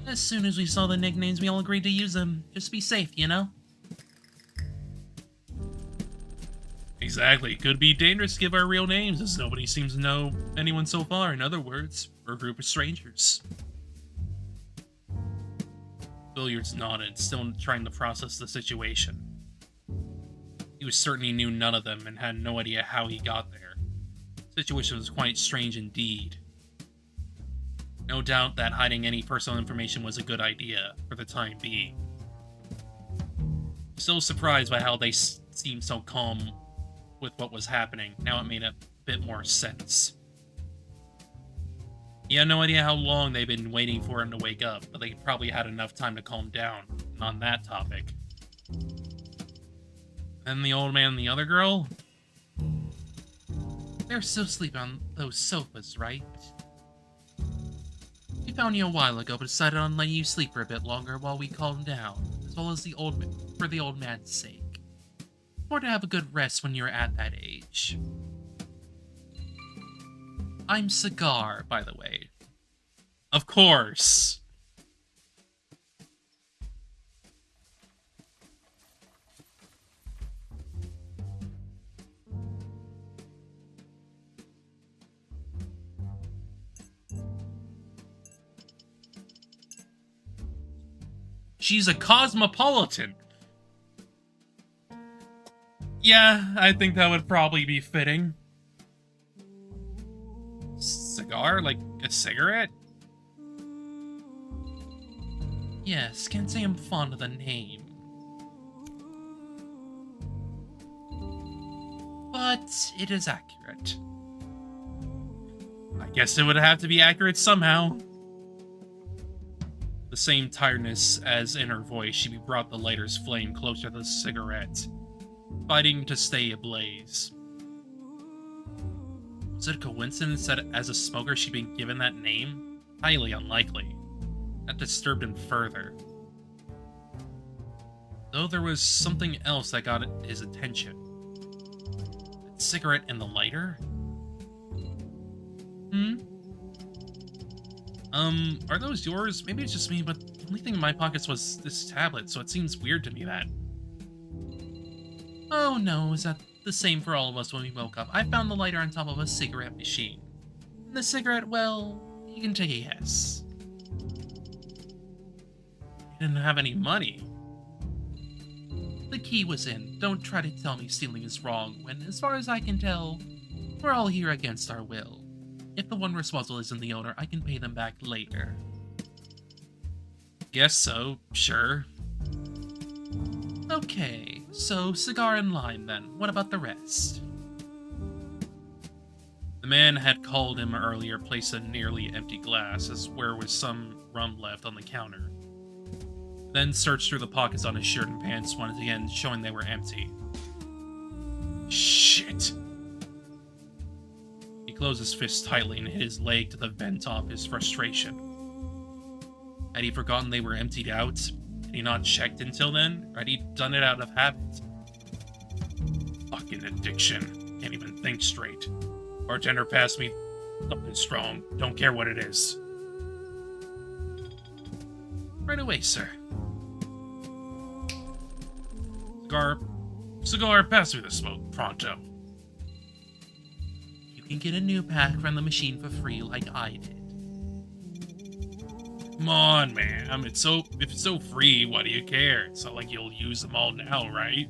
As soon as we saw the nicknames, we all agreed to use them. Just be safe, you know? Exactly. Could be dangerous to give our real names, as nobody seems to know anyone so far. In other words, we're a group of strangers. Billiards nodded, still trying to process the situation. He was certain he knew none of them and had no idea how he got there. The situation was quite strange indeed. No doubt that hiding any personal information was a good idea, for the time being. Still surprised by how they seemed so calm with what was happening. Now it made a bit more sense. He had no idea how long they'd been waiting for him to wake up, but they probably had enough time to calm down on that topic. And the old man and the other girl? They're still sleeping on those sofas, right? We found you a while ago, but decided on letting you sleep for a bit longer while we calm down, as well as for the old man's sake. Or to have a good rest when you're at that age. I'm Cigar, by the way. Of course. She's a cosmopolitan. Yeah, I think that would probably be fitting. Cigar? Like a cigarette? Yes, can't say I'm fond of the name. But it is accurate. I guess it would have to be accurate somehow. The same tiredness as in her voice, she brought the lighter's flame closer to the cigarette, fighting to stay ablaze. Was it a coincidence that as a smoker she'd been given that name? Highly unlikely. That disturbed him further. Though there was something else that got his attention. That cigarette and the lighter? Are those yours? Maybe it's just me, but the only thing in my pockets was this tablet, so it seems weird to me that... Oh no, is that the same for all of us when we woke up? I found the lighter on top of a cigarette machine. And the cigarette, well, you can take a guess. You didn't have any money. The key was in. Don't try to tell me stealing is wrong, when, as far as I can tell, we're all here against our will. If the one responsible isn't the owner, I can pay them back later. Guess so, sure. Okay, so cigar and lime then. What about the rest? The man had called him earlier placed a nearly empty glass as where was some rum left on the counter. Then searched through the pockets on his shirt and pants once again, showing they were empty. Shit! He closed his fist tightly and hit his leg to vent off his frustration. Had he forgotten they were emptied out? Had he not checked until then? Or had he done it out of habit? Fucking addiction. Can't even think straight. Bartender, pass me something strong. Don't care what it is. Right away, sir. Cigar, pass me the smoke, pronto. You can get a new pack from the machine for free like I did. Come on, ma'am. If it's so free, why do you care? It's not like you'll use them all now, right?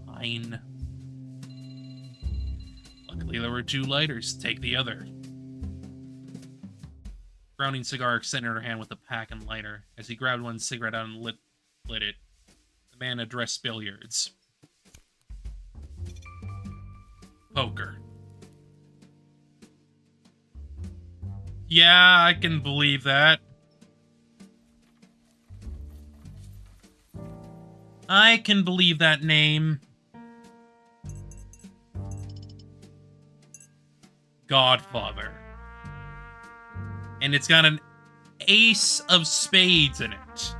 Fine. Luckily, there were 2 lighters. Take the other. Browning cigar extended her hand with the pack and lighter. As he grabbed one cigarette out and lit it, the man addressed billiards. Poker. Yeah, I can believe that. I can believe that name. Godfather. And it's got an ace of spades in it.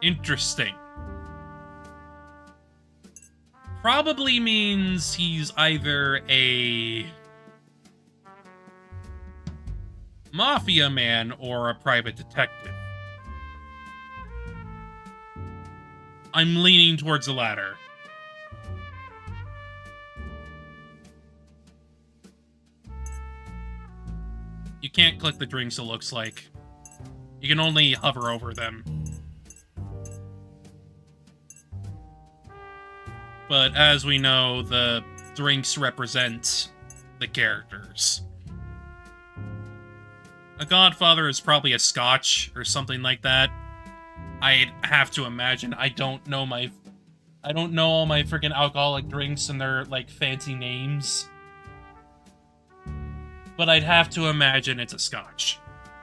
Interesting. Probably means he's either a mafia man or a private detective. I'm leaning towards the latter. You can't click the drinks, it looks like. You can only hover over them. But as we know, the drinks represent the characters. A Godfather is probably a scotch or something like that. I'd have to imagine. I don't know all my freaking alcoholic drinks and their, like, fancy names. But I'd have to imagine it's a scotch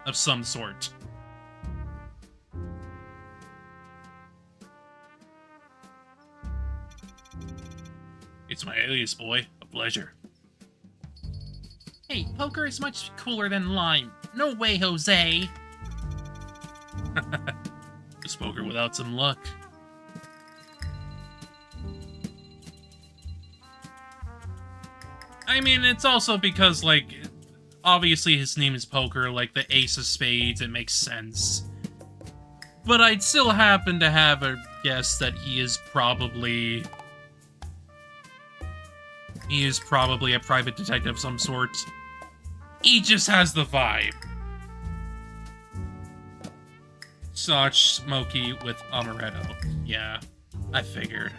of some sort. It's my alias, boy. A pleasure. Hey, poker is much cooler than lime. No way, Jose. Just poker without some luck. I mean, it's also because, like, obviously his name is Poker, like the ace of spades, it makes sense. But I'd still happen to have a guess that he is probably a private detective of some sort. He just has the vibe. Such smoky with amaretto. Yeah, I figured.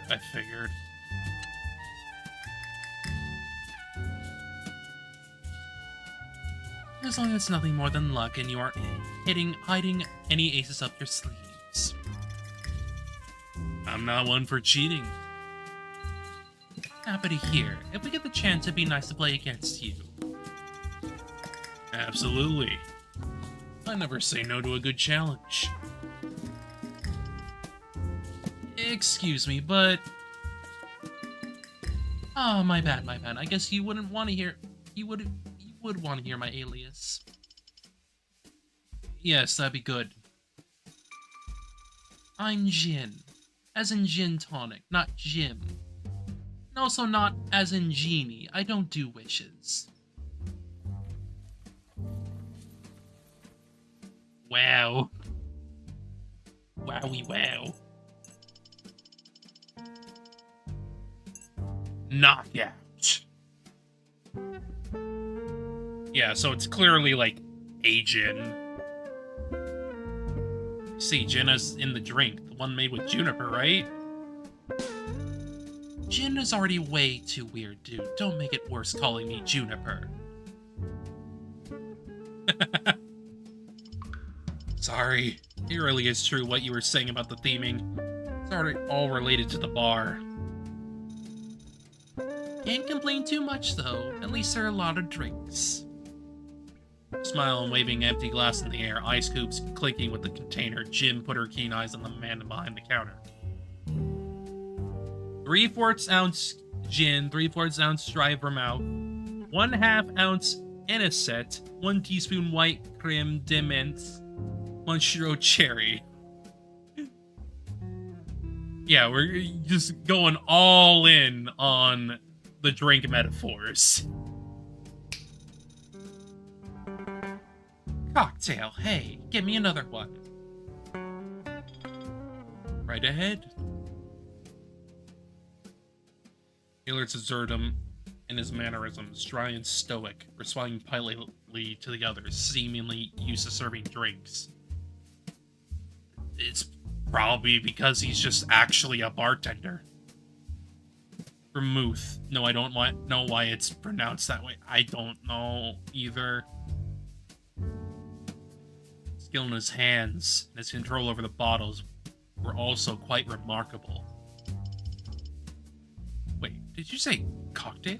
As long as it's nothing more than luck and you aren't hiding any aces up your sleeves. I'm not one for cheating. Happy to hear. If we get the chance, it'd be nice to play against you. Absolutely. I never say no to a good challenge. Excuse me, but... Oh, my bad. I guess you wouldn't want to hear... You would want to hear my alias. Yes, that'd be good. I'm Gin. As in gin tonic, not Jim. And also not as in genie. I don't do wishes. Wow. Wowie wow. Knockout. Yeah, so it's clearly like a gin. See, gin is in the drink. The one made with juniper, right? Gin is already way too weird, dude. Don't make it worse calling me Juniper. Sorry. It really is true what you were saying about the theming. It's already all related to the bar. Can't complain too much, though. At least there are a lot of drinks. Smile and waving an empty glass in the air, ice cubes clinking with the container, Jim put her keen eyes on the man behind the counter. 3/4 ounce gin, 3/4 ounce dry vermouth, 1/2 ounce anisette, 1 teaspoon white creme de menthe, 1 churro cherry. Yeah, we're just going all in on the drink metaphors. Cocktail, hey, give me another one. Right ahead. Hilliard observed him in his mannerisms, dry and stoic, responding politely to the others, seemingly used to serving drinks. It's probably because he's just actually a bartender. Vermouth. No, I don't know why it's pronounced that way. I don't know either. Skill in his hands and his control over the bottles were also quite remarkable. Wait, did you say cocktail?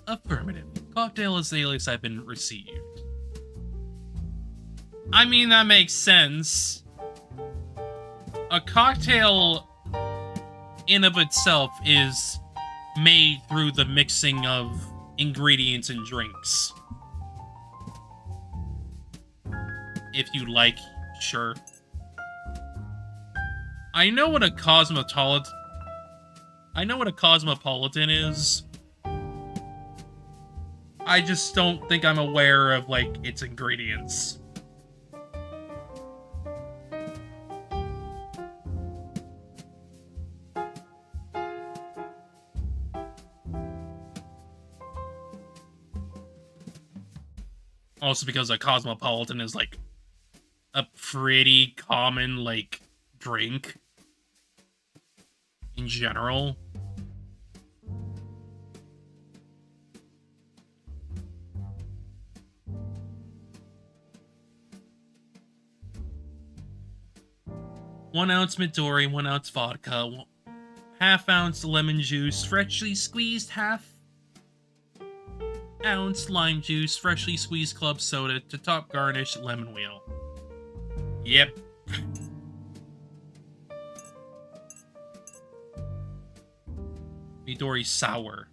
Affirmative. Cocktail is the alias I've been received. I mean, that makes sense. A cocktail in of itself is made through the mixing of ingredients and drinks. If you like, sure. I know what a cosmopolitan is. I just don't think I'm aware of, like, its ingredients. Also because a cosmopolitan is, like, a pretty common, like, drink in general. One ounce Midori, 1 ounce vodka, half ounce lemon juice, freshly squeezed half ounce lime juice, freshly squeezed club soda, to top garnish, lemon wheel. Yep. Midori sour.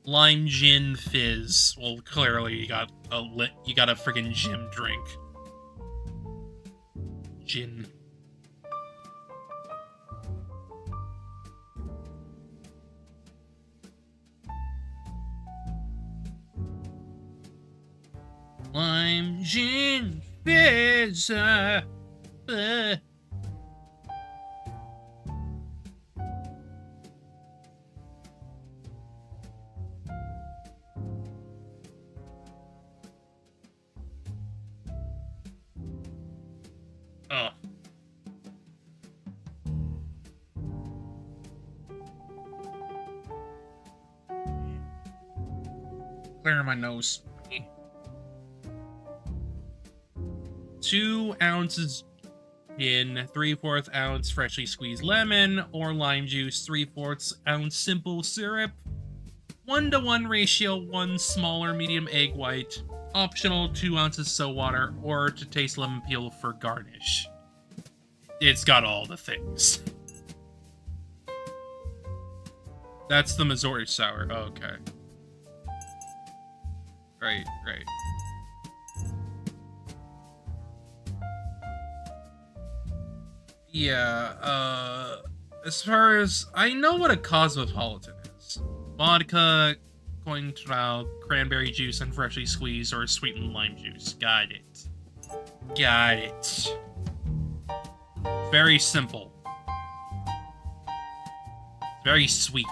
Lime gin fizz. Well, clearly you got a friggin' gym drink. Gin. Lime gin fizz. Oh. Clearing my nose. 2 ounces gin, 3/4 ounce freshly squeezed lemon or lime juice, 3/4 ounce simple syrup, 1:1 ratio, 1 smaller medium egg white, optional 2 ounces soda water, or to taste lemon peel for garnish. It's got all the things. That's the Missouri sour. Oh, okay. Right. Yeah, as far as I know what a cosmopolitan is. Vodka, Cointreau, cranberry juice, and freshly squeezed or sweetened lime juice. Got it. Very simple. Very sweet.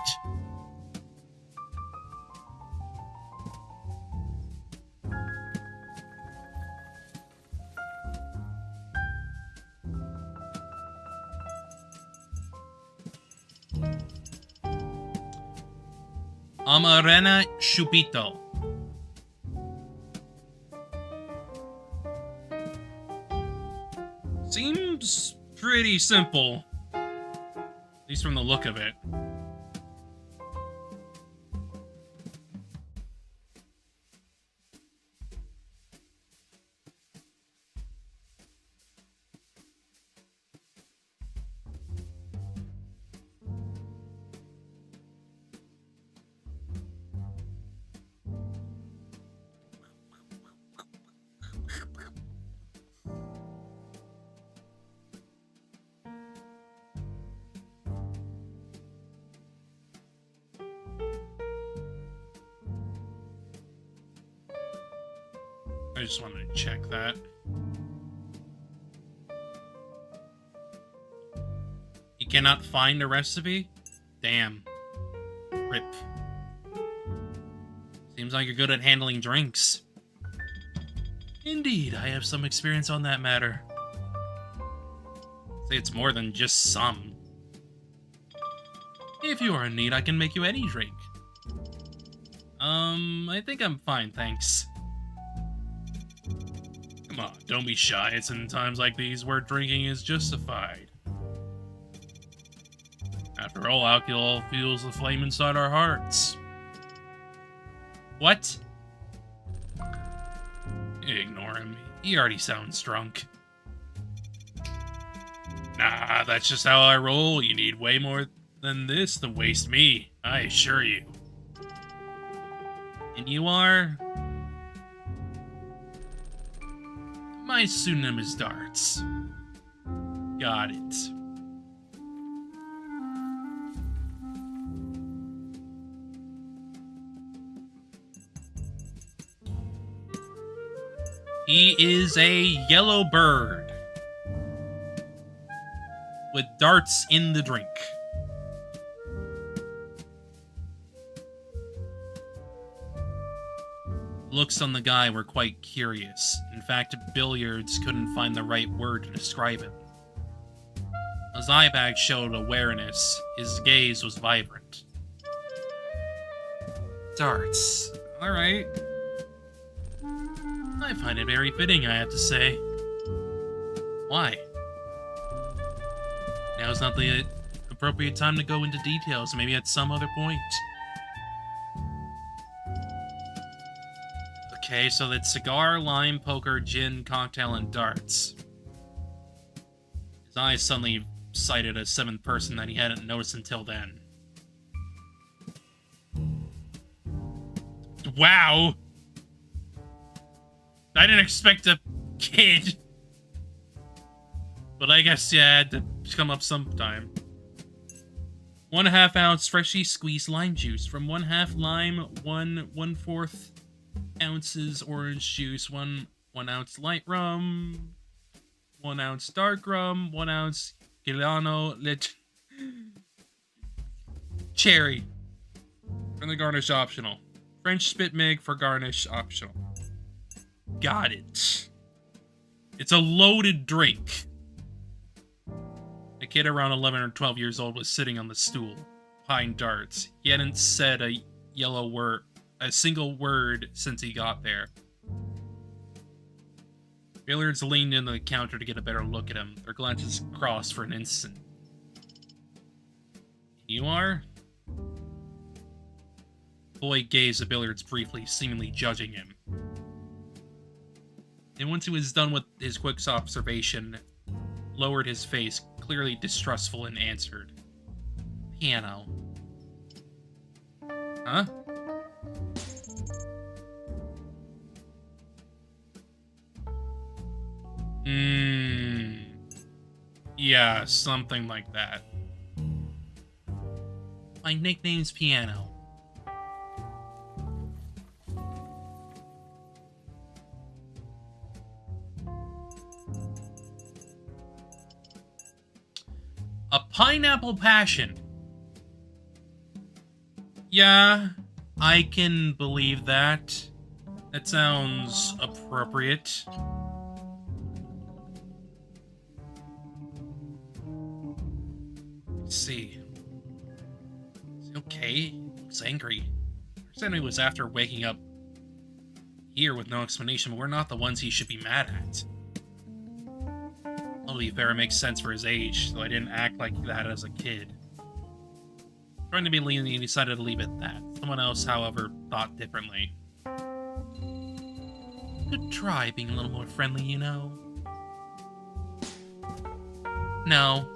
Amarena Chupito. Seems pretty simple. At least from the look of it. I just wanted to check that. You cannot find a recipe? Damn. Rip. Seems like you're good at handling drinks. Indeed, I have some experience on that matter. Say it's more than just some. If you are in need, I can make you any drink. I think I'm fine, thanks. Come on, don't be shy. It's in times like these where drinking is justified. After all, alcohol fuels the flame inside our hearts. What? Ignore him. He already sounds drunk. Nah, that's just how I roll. You need way more than this to waste me, I assure you. And you are? My pseudonym is Darts. Got it. He is a yellow bird with darts in the drink. Looks on the guy were quite curious. In fact, Billiards couldn't find the right word to describe him. His eye bag showed awareness. His gaze was vibrant. Darts. Alright. I find it very fitting, I have to say. Why? Now's not the appropriate time to go into details, maybe at some other point. Okay, so that's cigar, lime, poker, gin, cocktail, and darts. His eyes suddenly sighted a seventh person that he hadn't noticed until then. Wow! I didn't expect a kid. But I guess, yeah, it had to come up sometime. 1/2 ounce freshly squeezed lime juice. From 1/2 lime, 1/4 ounces orange juice, 1 ounce light rum, 1 ounce dark rum, 1 ounce Gilano lit cherry. And the garnish optional. French spit mig for garnish optional. Got it. It's a loaded drink. A kid around 11 or 12 years old was sitting on the stool, behind darts. He hadn't said a single word since he got there. Billiards leaned into the counter to get a better look at him. Their glances crossed for an instant. You are? The boy gazed at Billiards briefly, seemingly judging him. And once he was done with his quick observation, lowered his face, clearly distrustful, and answered. Piano. Huh? Yeah, something like that. My nickname's Piano. A pineapple passion. Yeah, I can believe that. That sounds appropriate. Let's see. Is he okay? He looks angry. Certainly was after waking up here with no explanation, but we're not the ones he should be mad at. To be fair, it makes sense for his age, though I didn't act like that as a kid. Trying to be lenient, he decided to leave it at that. Someone else, however, thought differently. Could try being a little more friendly, you know. No.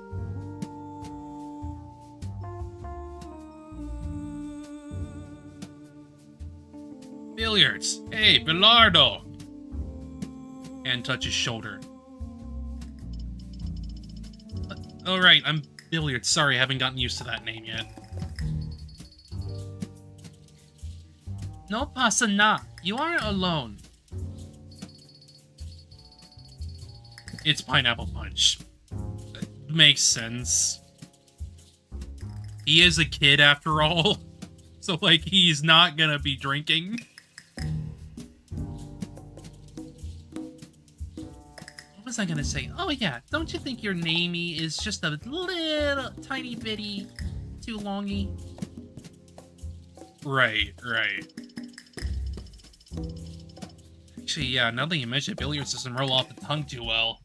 Billiards! Hey, Bilardo! Hand touches shoulder. Alright, I'm Billiards. Sorry, I haven't gotten used to that name yet. No pasa na. You aren't alone. It's Pineapple Punch. Makes sense. He is a kid after all. So, like, he's not gonna be drinking. was I gonna say? Oh yeah, don't you think your namey is just a little tiny bitty too longy? Right, right. Actually, yeah, now that you mention it, billiards doesn't roll off the tongue too well.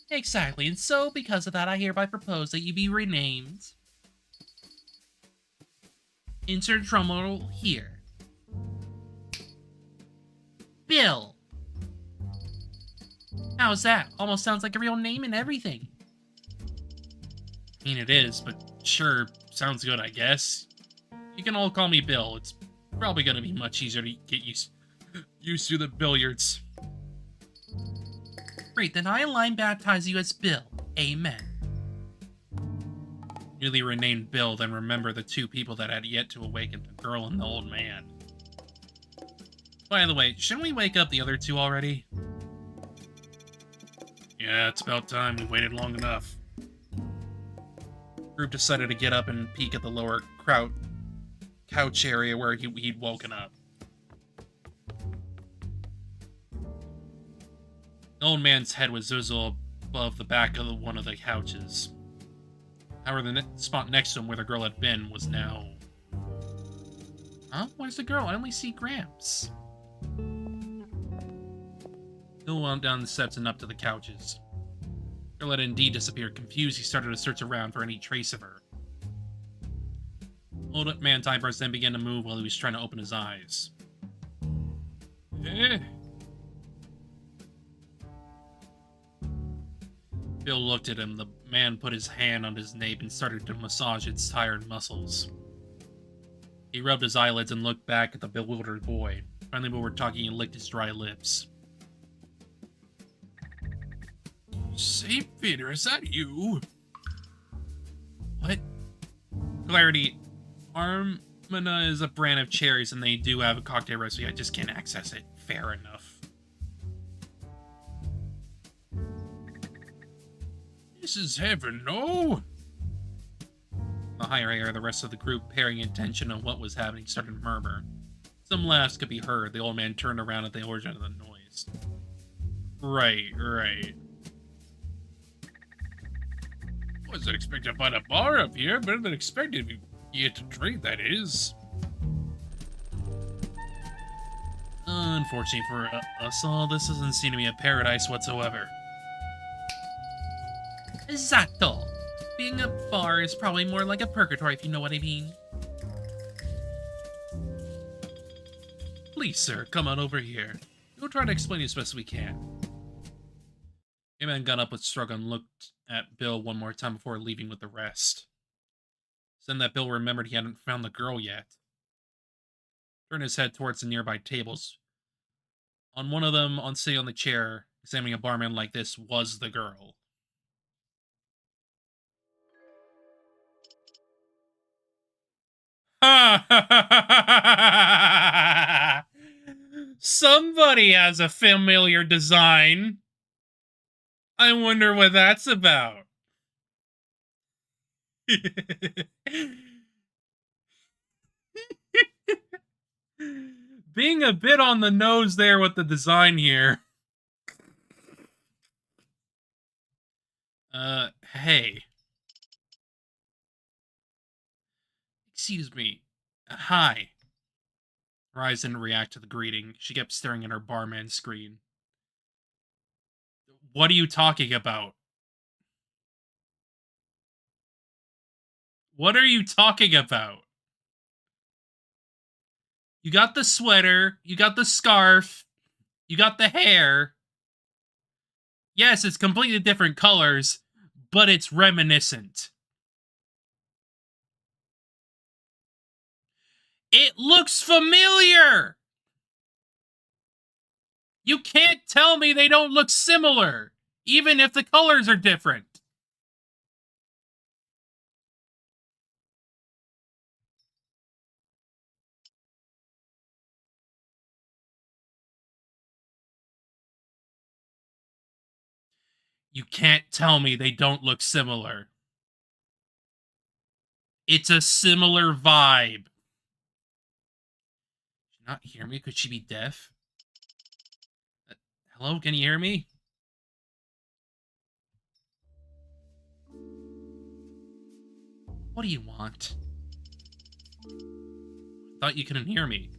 Exactly, and so because of that, I hereby propose that you be renamed. Insert drumroll here. Bill. How's that? Almost sounds like a real name and everything. I mean, it is, but sure, sounds good, I guess. You can all call me Bill. It's probably gonna be much easier to get used to the billiards. Great, then I line baptize you as Bill. Amen. Newly renamed Bill then remember the two people that had yet to awaken, the girl and the old man. By the way, shouldn't we wake up the other two already? Yeah, it's about time. We waited long enough. The group decided to get up and peek at the lower couch area where he'd woken up. The old man's head was visible above the back of one of the couches. However, the spot next to him where the girl had been was now... Huh? Where's the girl? I only see Gramps. Bill went down the steps and up to the couches. The girl had indeed disappeared. Confused, he started to search around for any trace of her. Old man Typers then began to move while he was trying to open his eyes. Bill looked at him. The man put his hand on his nape and started to massage its tired muscles. He rubbed his eyelids and looked back at the bewildered boy. Finally, we were talking and licked his dry lips. St. Peter, is that you? What? Clarity, Armana is a brand of cherries and they do have a cocktail recipe. I just can't access it. Fair enough. This is heaven, no? The higher air, the rest of the group, paying attention on what was happening, started to murmur. Some laughs could be heard. The old man turned around at the origin of the noise. Right. Wasn't expecting to find a bar up here. Better than expected if you get to drink, that is. Unfortunately for us all, this doesn't seem to be a paradise whatsoever. Esatto. Being a bar is probably more like a purgatory, if you know what I mean. Please, sir, come on over here. We'll try to explain it as best we can. The man got up with a struggle and looked at Bill one more time before leaving with the rest. Then that Bill remembered he hadn't found the girl yet. Turned his head towards the nearby tables. On one of them, sitting on the chair, examining a barman like this, was the girl. Somebody has a familiar design. I wonder what that's about. Being a bit on the nose there with the design here. Hey. Excuse me. Hi. Rise didn't react to the greeting. She kept staring at her barman screen. What are you talking about? What are you talking about? You got the sweater, you got the scarf, you got the hair. Yes, it's completely different colors, but it's reminiscent. It looks familiar! You can't tell me they don't look similar, even if the colors are different. You can't tell me they don't look similar. It's a similar vibe. Did she not hear me? Could she be deaf? Hello, can you hear me? What do you want? Thought you couldn't hear me.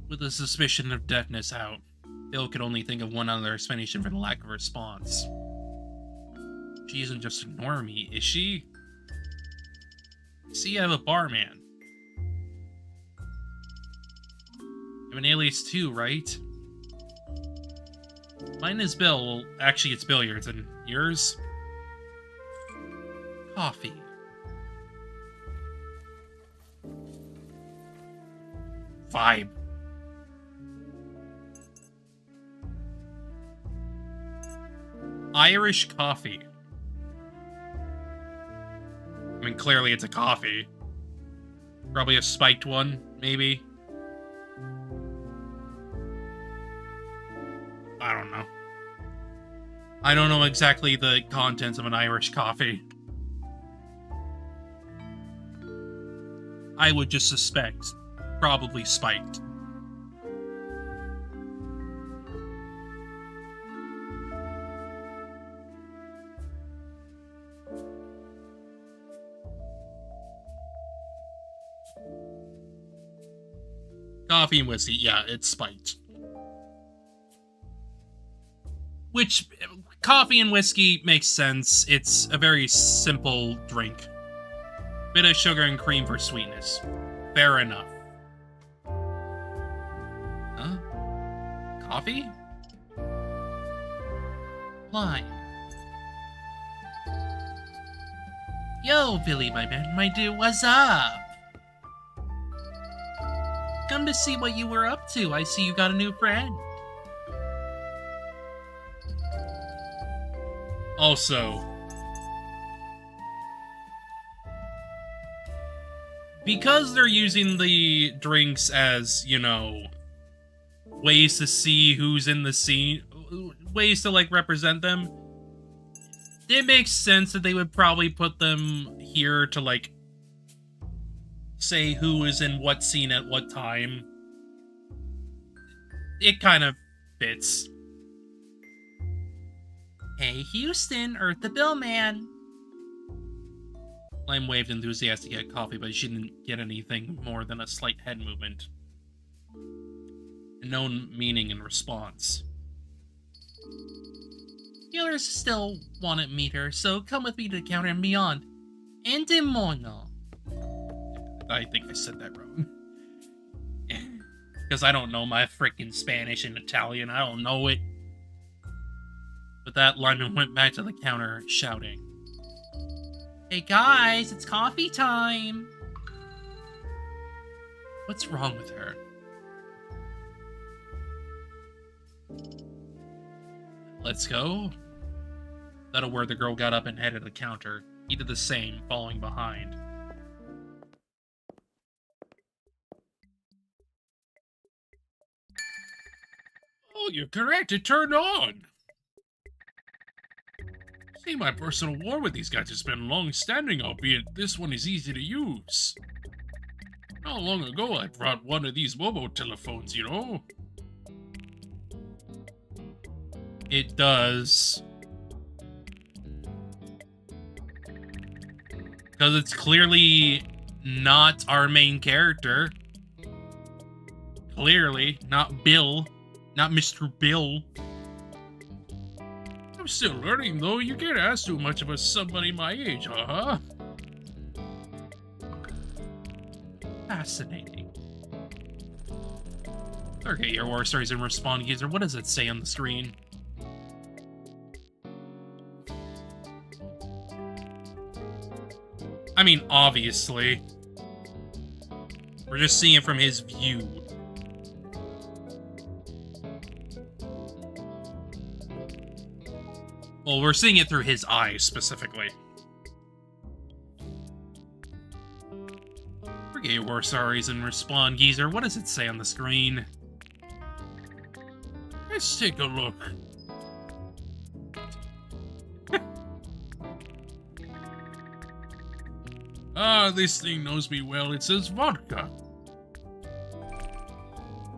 With a suspicion of deafness out, Bill could only think of one other explanation for the lack of response. She isn't just ignoring me, is she? See, I have a barman. I have an alias too, right? Mine is Bill. Well, actually, it's Billiards, and yours? Coffee. Vibe. Irish coffee. I mean, clearly it's a coffee. Probably a spiked one, maybe. I don't know. I don't know exactly the contents of an Irish coffee. I would just suspect. Probably spiked. Coffee and whiskey, yeah, it's spiked. Which, coffee and whiskey makes sense. It's a very simple drink. Bit of sugar and cream for sweetness. Fair enough. Huh? Coffee? Lime. Yo, Billy, my man, my dude, what's up? Come to see what you were up to. I see you got a new friend. Also, because they're using the drinks as, you know, ways to see who's in the scene, ways to, like, represent them, it makes sense that they would probably put them here to, like, say who is in what scene at what time. It kind of fits. Hey, Houston, Earth the Bill Man. Lime waved enthusiastically at coffee, but she didn't get anything more than a slight head movement. No meaning in response. Healers still want to meet her, so come with me to the counter and beyond. And demonio. I think I said that wrong. Because I don't know my freaking Spanish and Italian. I don't know it. With that, Lyman went back to the counter, shouting, "Hey guys, it's coffee time!" What's wrong with her? Let's go. Without a word, the girl got up and headed to the counter. He did the same, following behind. Oh, you're correct. It turned on. See, my personal war with these guys has been long-standing, albeit this one is easy to use. Not long ago, I brought one of these mobile telephones, you know? It does. Because it's clearly not our main character. Clearly, not Bill. Not Mr. Bill. I'm still learning, though. You can't ask too much of somebody my age, huh? Fascinating. Okay, your war stories and respond user. What does it say on the screen? I mean, obviously. We're just seeing it from his view. Well, we're seeing it through his eyes, specifically. Forget your war stories and respond, geezer. What does it say on the screen? Let's take a look. Ah, this thing knows me well. It says vodka.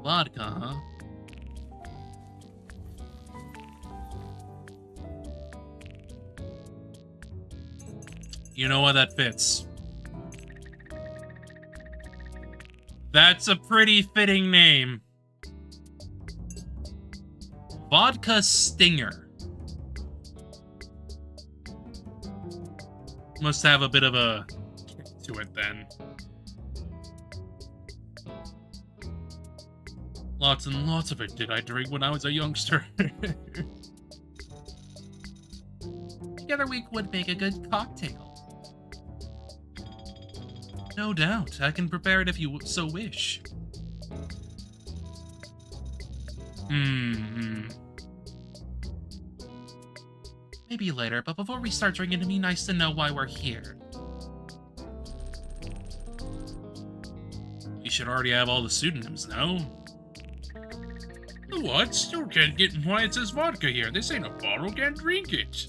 Vodka, huh? You know what? That fits. That's a pretty fitting name. Vodka Stinger. Must have a bit of a kick to it then. Lots and lots of it did I drink when I was a youngster. Together we would make a good cocktail. No doubt. I can prepare it if you so wish. Maybe later, but before we start drinking, it'd be nice to know why we're here. You should already have all the pseudonyms, no? What? Still can't get why it says vodka here. This ain't a bottle, can't drink it.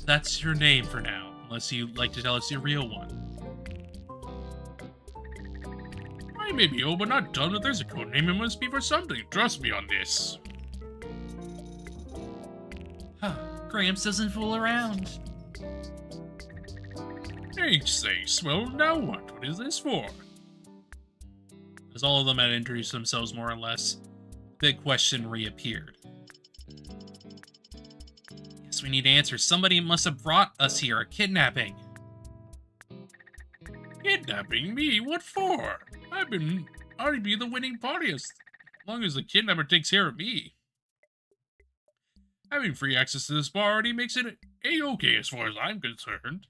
That's your name for now, unless you'd like to tell us your real one. I may be old, but not done. If there's a code name, it must be for something. Trust me on this. Huh. Gramps doesn't fool around. Thanks. Well, now what? What is this for? As all of them had introduced themselves more or less, the big question reappeared. Yes, we need answers. Somebody must have brought us here. A kidnapping. Kidnapping me? What for? I'd be the winning party as long as the kidnapper takes care of me. Having free access to this bar already makes it a-okay as far as I'm concerned.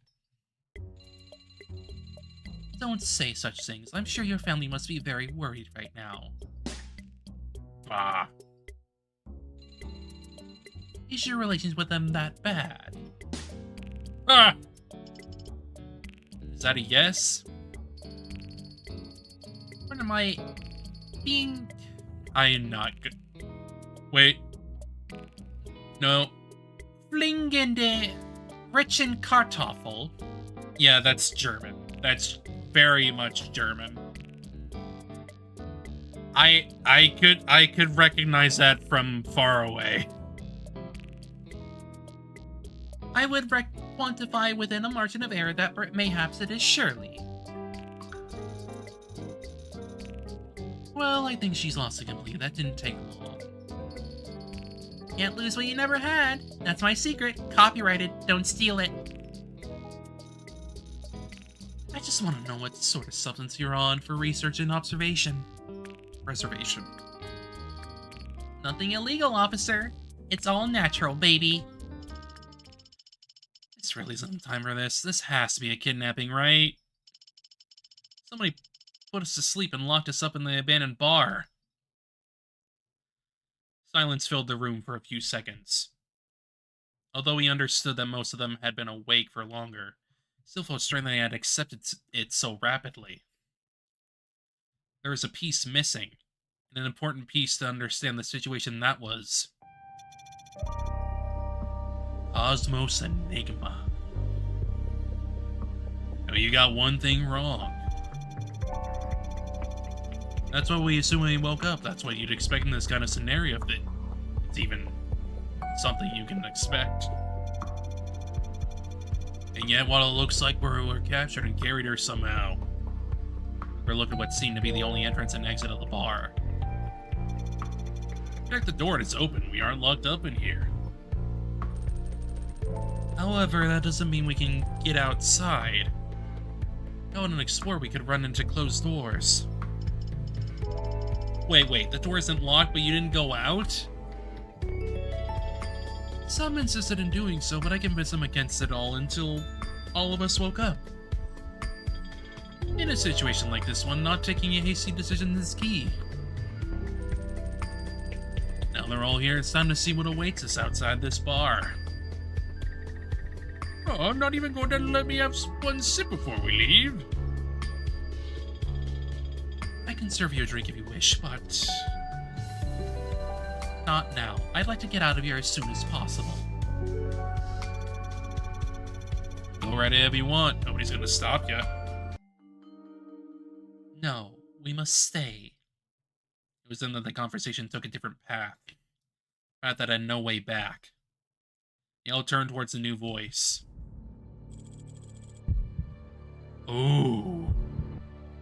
Don't say such things. I'm sure your family must be very worried right now. Bah. Is your relations with them that bad? Ah! Is that a yes? What am I being... I am not good. Wait. No. Flingende Richen Kartoffel. Yeah, that's German. That's very much German. I could recognize that from far away. I would quantify within a margin of error that mayhaps it is Shirley. Well, I think she's lost it completely. That didn't take long. Can't lose what you never had. That's my secret. Copyrighted. Don't steal it. I just want to know what sort of substance you're on for research and observation. Reservation. Nothing illegal, officer. It's all natural, baby. This really isn't time for this. This has to be a kidnapping, right? Somebody put us to sleep and locked us up in the abandoned bar. Silence filled the room for a few seconds. Although he understood that most of them had been awake for longer, he still felt strange that they had accepted it so rapidly. There was a piece missing, and an important piece to understand the situation that was. Cosmos Enigma. Now you got one thing wrong. That's what we assume when we woke up. That's what you'd expect in this kind of scenario, if it's even something you can expect. And yet, while it looks like we were captured and carried here somehow, we're looking at what seemed to be the only entrance and exit of the bar. Check the door, it's open. We aren't locked up in here. However, that doesn't mean we can get outside. Go out and explore, we could run into closed doors. Wait, the door isn't locked, but you didn't go out? Some insisted in doing so, but I convinced them against it all until all of us woke up. In a situation like this one, not taking a hasty decision is key. Now they're all here, it's time to see what awaits us outside this bar. Oh, I'm not even going to let me have one sip before we leave. I can serve you a drink if you wish, but not now. I'd like to get out of here as soon as possible. Go right ahead if you want. Nobody's gonna stop you. No, we must stay. It was then that the conversation took a different path. A path that had no way back. They all turned towards the new voice. Oh.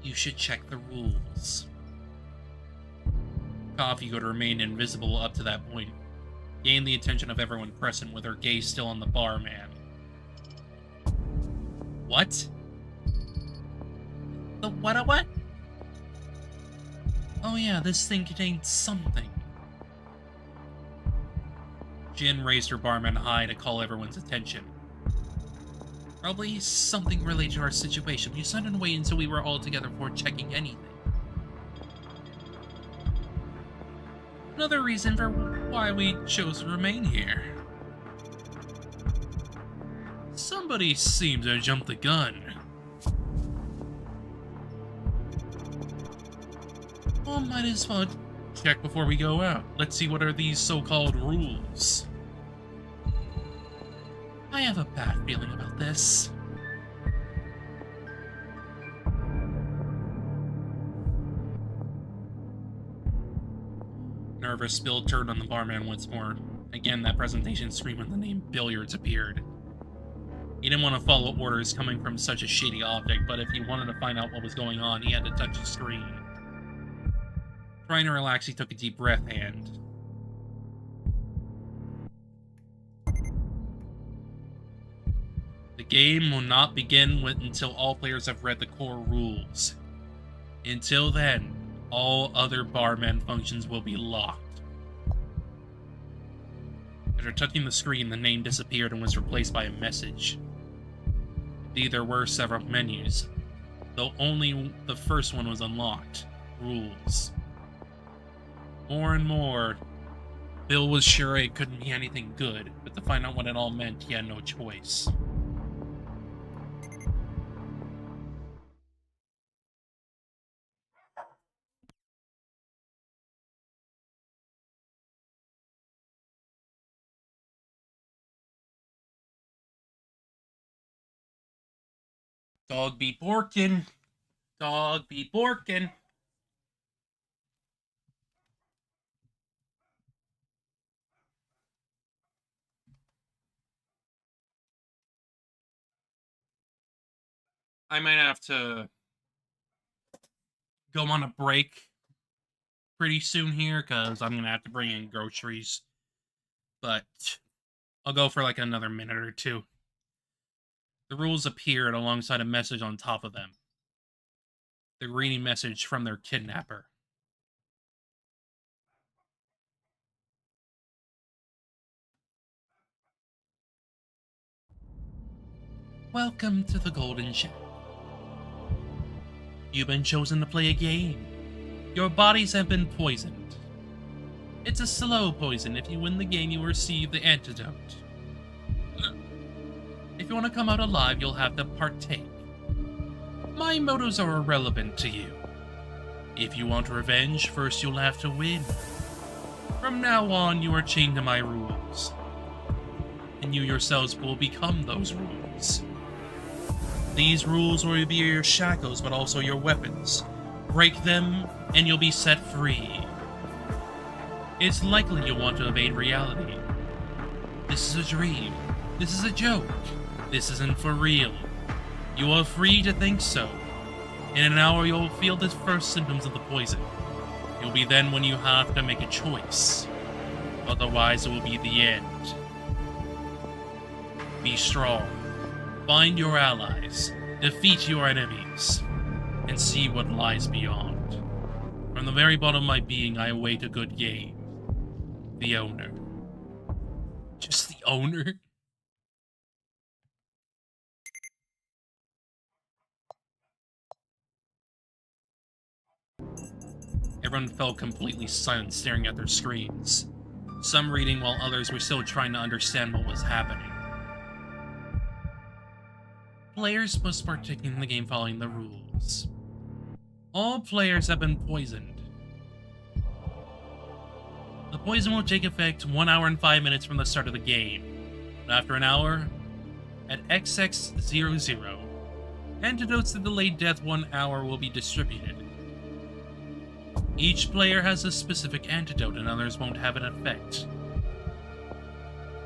You should check the rules. Coffee could remain invisible up to that point. Gain the attention of everyone present with her gaze still on the barman. What? The what? Oh yeah, this thing contains something. Jin raised her barman high to call everyone's attention. Probably something related to our situation. You sent it away until we were all together before checking anything. Another reason for why we chose to remain here. Somebody seems to have jumped the gun. Well, might as well Check before we go out. Let's see what are these so-called rules. I have a bad feeling about this. Nervous, Bill turned on the barman once more. Again, that presentation screen when the name Billiards appeared. He didn't want to follow orders coming from such a shady object, but if he wanted to find out what was going on, he had to touch the screen. Trying to relax, he took a deep breath and... The game will not begin until all players have read the core rules. Until then, all other barman functions will be locked. After touching the screen, the name disappeared and was replaced by a message. Indeed, there were several menus, though only the first one was unlocked. Rules. More and more, Bill was sure it couldn't be anything good, but to find out what it all meant, he had no choice. Dog be borkin'. Dog be borkin'. I might have to go on a break pretty soon here, because I'm going to have to bring in groceries. But I'll go for like another minute or two. The rules appeared alongside a message on top of them. The greeting message from their kidnapper. Welcome to the Golden Shack. You've been chosen to play a game. Your bodies have been poisoned. It's a slow poison. If you win the game, you receive the antidote. If you want to come out alive, you'll have to partake. My motives are irrelevant to you. If you want revenge, first you'll have to win. From now on, you are chained to my rules. And you yourselves will become those rules. These rules will be your shackles, but also your weapons. Break them, and you'll be set free. It's likely you'll want to evade reality. This is a dream. This is a joke. This isn't for real. You are free to think so. In an hour, you'll feel the first symptoms of the poison. It'll be then when you have to make a choice. Otherwise, it will be the end. Be strong. Find your allies. Defeat your enemies. And see what lies beyond. From the very bottom of my being, I await a good game. The owner. Just the owner? Everyone fell completely silent, staring at their screens. Some reading while others were still trying to understand what was happening. Players must partake in the game following the rules. All players have been poisoned. The poison will take effect 1 hour and 5 minutes from the start of the game. But after an hour, at XX00, antidotes to delay death 1 hour will be distributed. Each player has a specific antidote and others won't have an effect.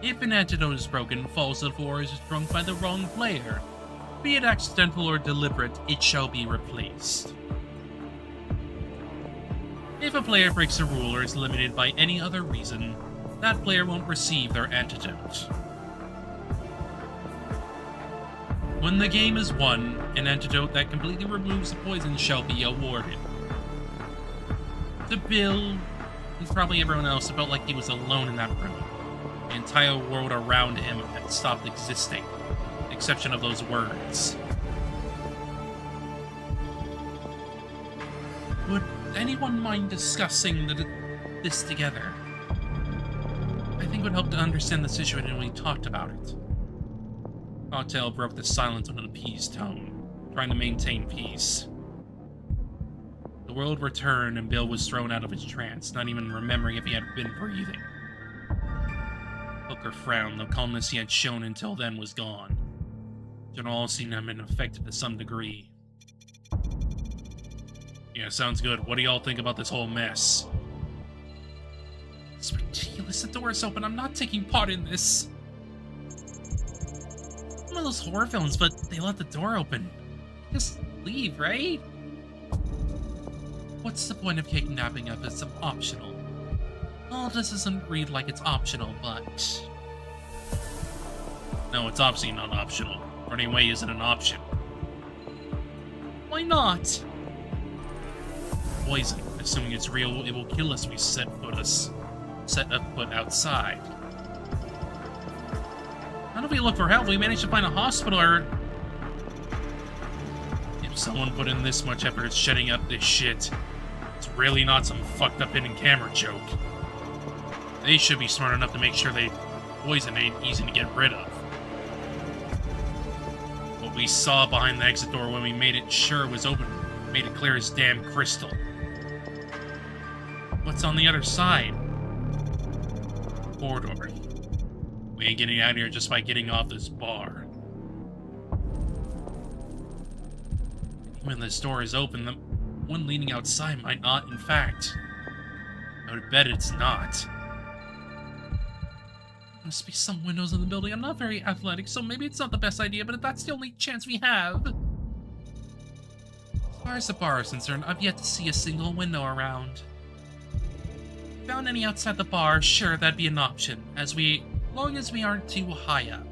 If an antidote is broken, falls to the floor, is drunk by the wrong player. Be it accidental or deliberate, it shall be replaced. If a player breaks a rule or is limited by any other reason, that player won't receive their antidote. When the game is won, an antidote that completely removes the poison shall be awarded. To Bill, and probably everyone else, it felt like he was alone in that room. The entire world around him had stopped existing, with the exception of those words. Would anyone mind discussing this together? I think it would help to understand the situation when we talked about it. Cocktail broke the silence on an appeased tone, trying to maintain peace. The world returned and Bill was thrown out of his trance, not even remembering if he had been breathing. Hooker frowned. The calmness he had shown until then was gone. General seemed to have been affected to some degree. Yeah, sounds good. What do y'all think about this whole mess? It's ridiculous. The door is open. I'm not taking part in this. One of those horror films, but they left the door open. Just leave, right? What's the point of kidnapping if it's optional? Well, this doesn't read like it's optional, but... No, it's obviously not optional. Running away isn't an option. Why not? Poison. Assuming it's real, it will kill us if we set a foot outside. How do we look for help? We managed to find a hospital or... If someone put in this much effort shutting up this shit, it's really not some fucked up hidden camera joke. They should be smart enough to make sure poison ain't easy to get rid of. What we saw behind the exit door when we made it sure it was open made it clear as damn crystal. What's on the other side? Corridor. We ain't getting out of here just by getting off this bar. When this door is open, the one leading outside might not, in fact. I would bet it's not. Must be some windows in the building. I'm not very athletic, so maybe it's not the best idea, but that's the only chance we have. As far as the bar is concerned, I've yet to see a single window around. Found any outside the bar, sure, that'd be an option, long as we aren't too high up.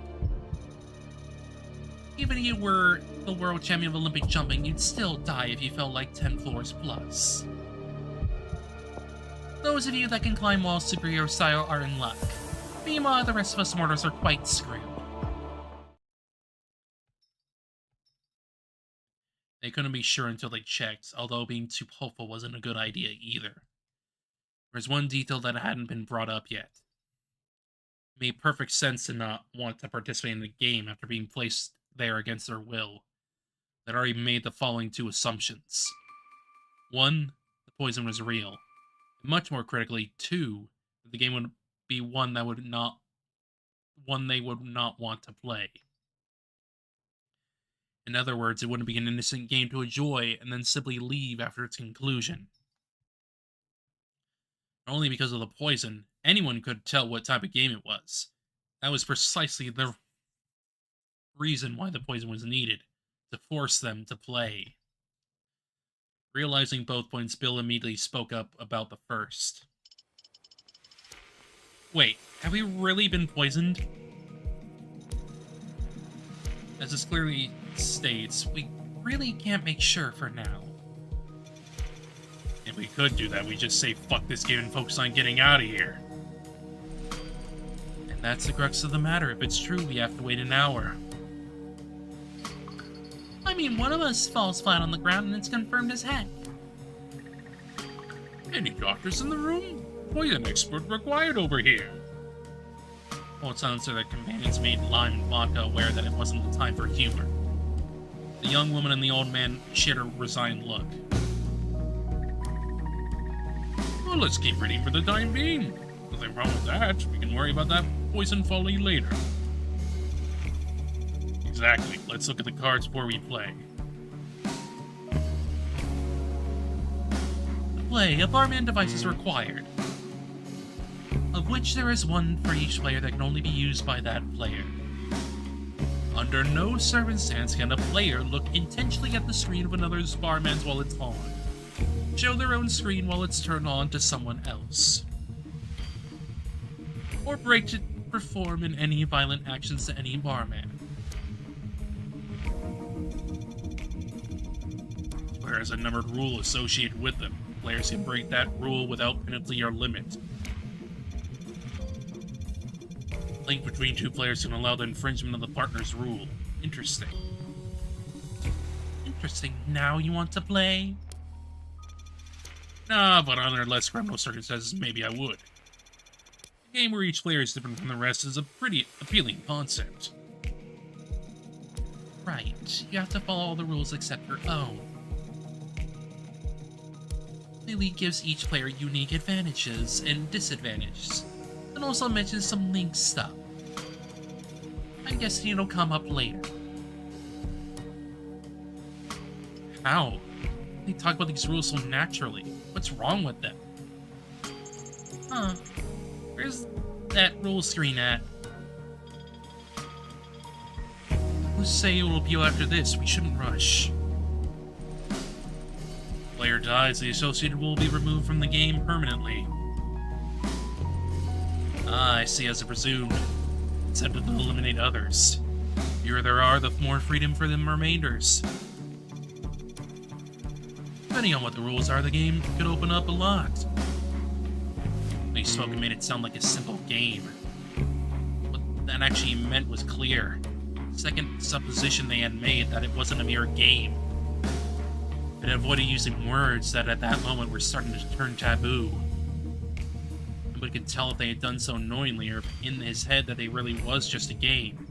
Even if you were the world champion of Olympic jumping, you'd still die if you fell like 10 floors plus. Those of you that can climb walls superhero style are in luck. Meanwhile, the rest of us mortals are quite screwed. They couldn't be sure until they checked, although being too hopeful wasn't a good idea either. There's one detail that hadn't been brought up yet. It made perfect sense to not want to participate in the game after being placed there against their will. They'd already made the following two assumptions. 1, the poison was real. And much more critically, 2, that the game would be one they would not want to play. In other words, it wouldn't be an innocent game to enjoy and then simply leave after its conclusion. Only because of the poison, anyone could tell what type of game it was. That was precisely the reason why the poison was needed, to force them to play. Realizing both points, Bill immediately spoke up about the first. Wait, have we really been poisoned? As this clearly states, we really can't make sure for now. If we could do that, we'd just say fuck this game and focus on getting out of here. And that's the crux of the matter. If it's true, we have to wait an hour. I mean, one of us falls flat on the ground and it's confirmed as heck. Any doctors in the room? Poison expert required over here. Old silencer their companions made lime and vodka aware that it wasn't the time for humor. The young woman and the old man shared a resigned look. Well, let's keep reading for the time being. Nothing wrong with that. We can worry about that poison folly later. Exactly. Let's look at the cards before we play. To play, a barman device is required, of which there is one for each player that can only be used by that player. Under no circumstance can a player look intentionally at the screen of another's barman's while it's on. Show their own screen while it's turned on to someone else. Or break to perform in any violent actions to any barman. Whereas a numbered rule associated with them. Players can break that rule without penalty or limit. Link between two players can allow the infringement of the partner's rule. Interesting. Interesting. Now you want to play? Nah, but under less criminal circumstances, maybe I would. A game where each player is different from the rest is a pretty appealing concept. Right. You have to follow all the rules except your own. The league gives each player unique advantages and disadvantages, and also mentions some Link stuff. I'm guessing it'll come up later. How? They talk about these rules so naturally. What's wrong with them? Huh. Where's that rule screen at? Let's say it will appeal after this. We shouldn't rush. Player dies, the associated will be removed from the game permanently. Ah, I see, as I presumed. It's tempted to eliminate others. The fewer there are, the more freedom for the remainders. Depending on what the rules are, the game could open up a lot. They spoke and made it sound like a simple game. What that actually meant was clear. Second supposition they had made that it wasn't a mere game. It avoided using words that at that moment were starting to turn taboo. Nobody could tell if they had done so knowingly or in his head that it really was just a game.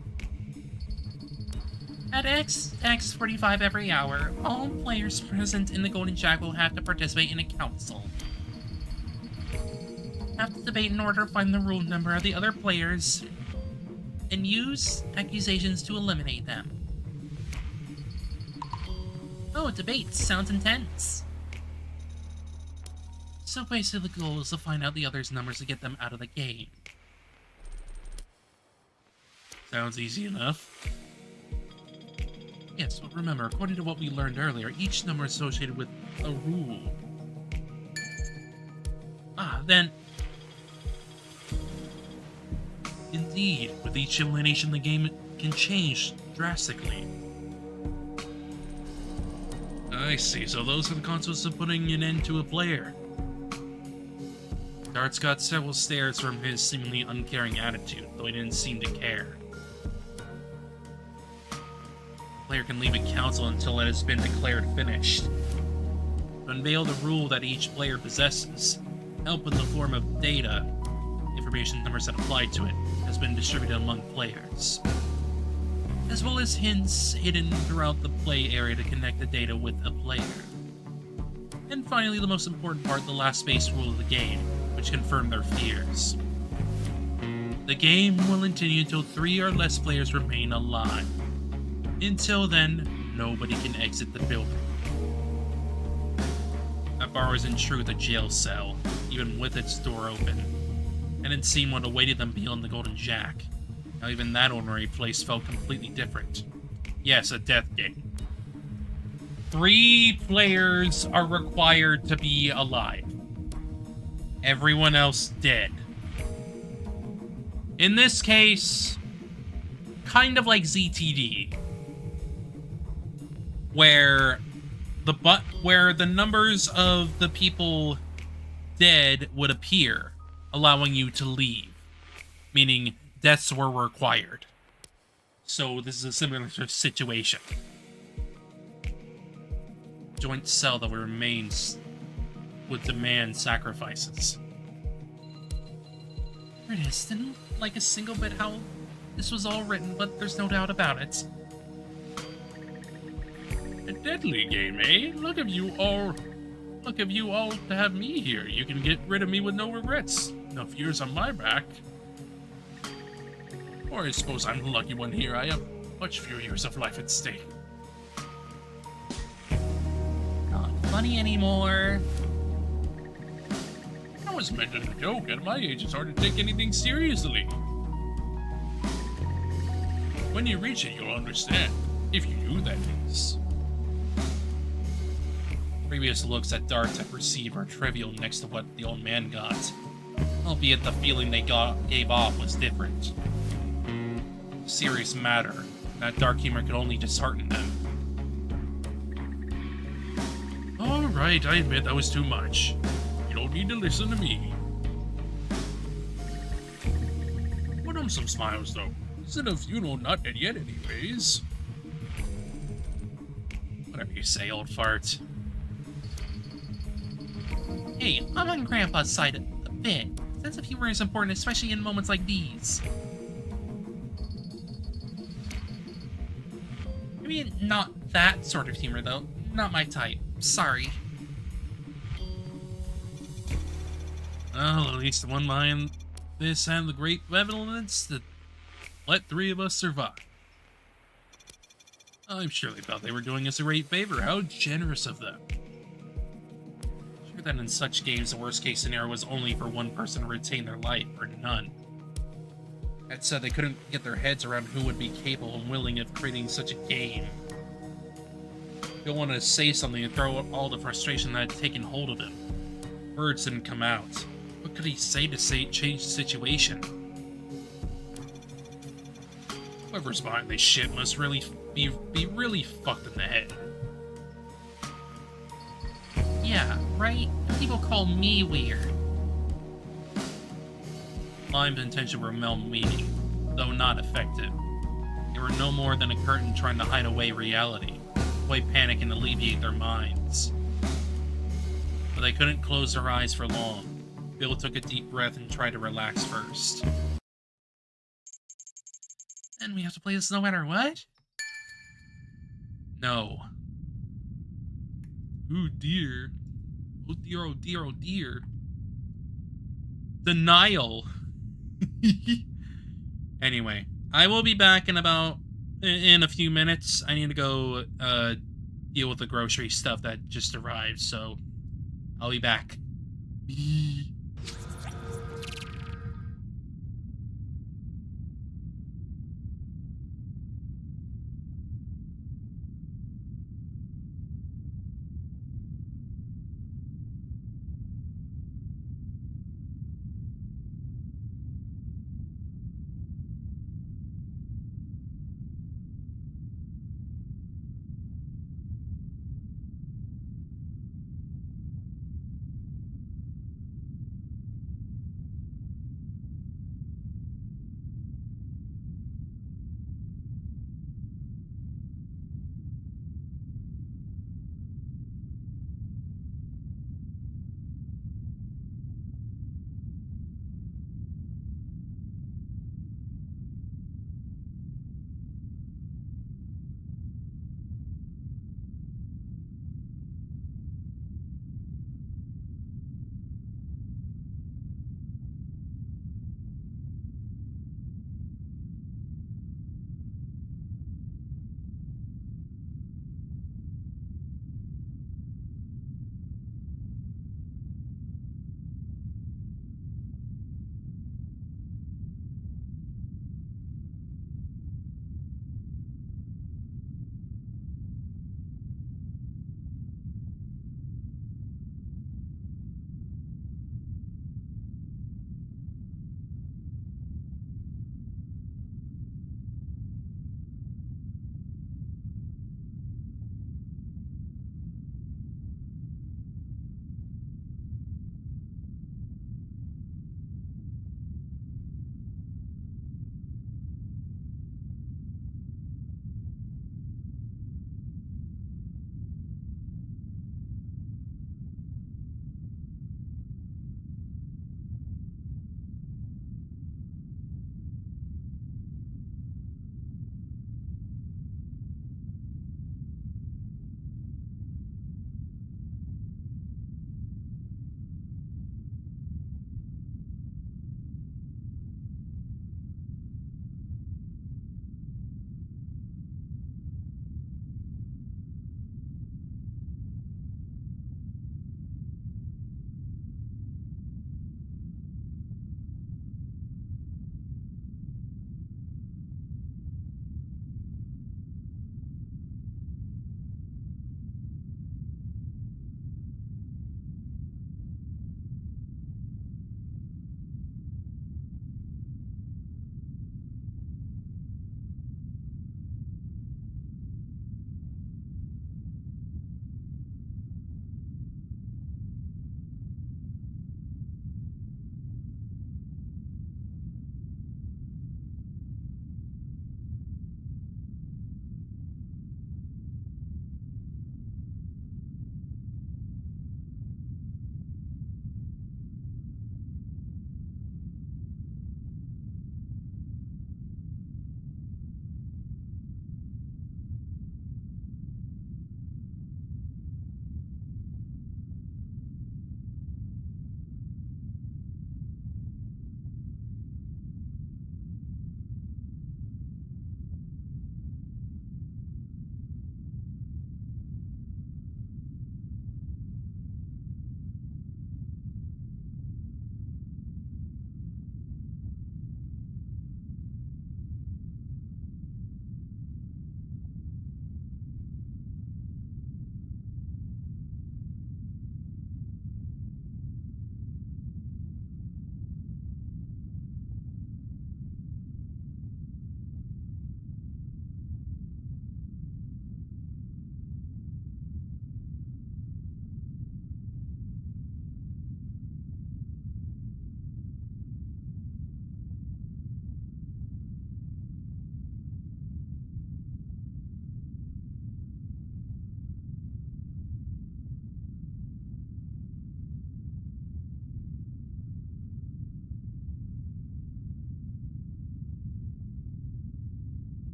At X45 every hour, all players present in the Golden Jack will have to participate in a council. Have to debate in order to find the rule number of the other players and use accusations to eliminate them. Oh, debate sounds intense. So basically the goal is to find out the other's numbers to get them out of the game. Sounds easy enough. Yes, but remember, according to what we learned earlier, each number is associated with a rule. Ah, then... Indeed, with each elimination the game can change drastically. I see, so those are the consequences of putting an end to a player. Darts got several stares from his seemingly uncaring attitude, though he didn't seem to care. The player can leave a council until it has been declared finished. To unveil the rule that each player possesses, help in the form of data, information numbers that apply to it, has been distributed among players, as well as hints hidden throughout the play area to connect the data with a player. And finally, the most important part, the last base rule of the game, which confirmed their fears. The game will continue until 3 or less players remain alive. Until then, nobody can exit the building. That bar was in truth a jail cell, even with its door open, and it seemed what awaited them beyond the Golden Jack. Now even that ordinary place felt completely different. Yes, a death game. 3 players are required to be alive. Everyone else dead. In this case, kind of like ZTD, where the numbers of the people dead would appear, allowing you to leave, meaning deaths were required. So this is a similar situation. Joint cell that remains would demand sacrifices. There it is. Didn't like a single bit how this was all written, but there's no doubt about it. A deadly game, eh? Look of you all to have me here. You can get rid of me with no regrets. No fears on my back. Or I suppose I'm the lucky one here. I have much fewer years of life at stake. Not funny anymore. I was meant as a joke. At my age, it's hard to take anything seriously. When you reach it, you'll understand. If you do, that is. Previous looks at darts I've received are trivial next to what the old man got. Albeit the feeling they gave off was different. Serious matter. That dark humor could only dishearten them. Alright, I admit that was too much. You don't need to listen to me. Put on some smiles, though. Isn't a funeral not dead yet, anyways? Whatever you say, old fart. Hey, I'm on Grandpa's side a bit. Sense of humor is important, especially in moments like these. I mean, not that sort of humor, though. Not my type. Sorry. Well, at least one line this had the great benevolence to let 3 of us survive. I'm sure they thought they were doing us a great favor. How generous of them. Sure that in such games, the worst case scenario was only for one person to retain their life, or none. That said, they couldn't get their heads around who would be capable and willing of creating such a game. He'll want to say something and throw out all the frustration that had taken hold of him. Words didn't come out. What could he say to change the situation? Whoever's behind this shit must really be really fucked in the head. Yeah, right? People call me weird. Lime's intentions were well-meaning, though not effective. They were no more than a curtain trying to hide away reality, avoid panic and alleviate their minds. But they couldn't close their eyes for long. Bill took a deep breath and tried to relax first. And we have to play this no matter what? No. Oh dear. Oh dear, oh dear, oh dear. Denial. Anyway, I will be back in a few minutes. I need to go deal with the grocery stuff that just arrived, so I'll be back.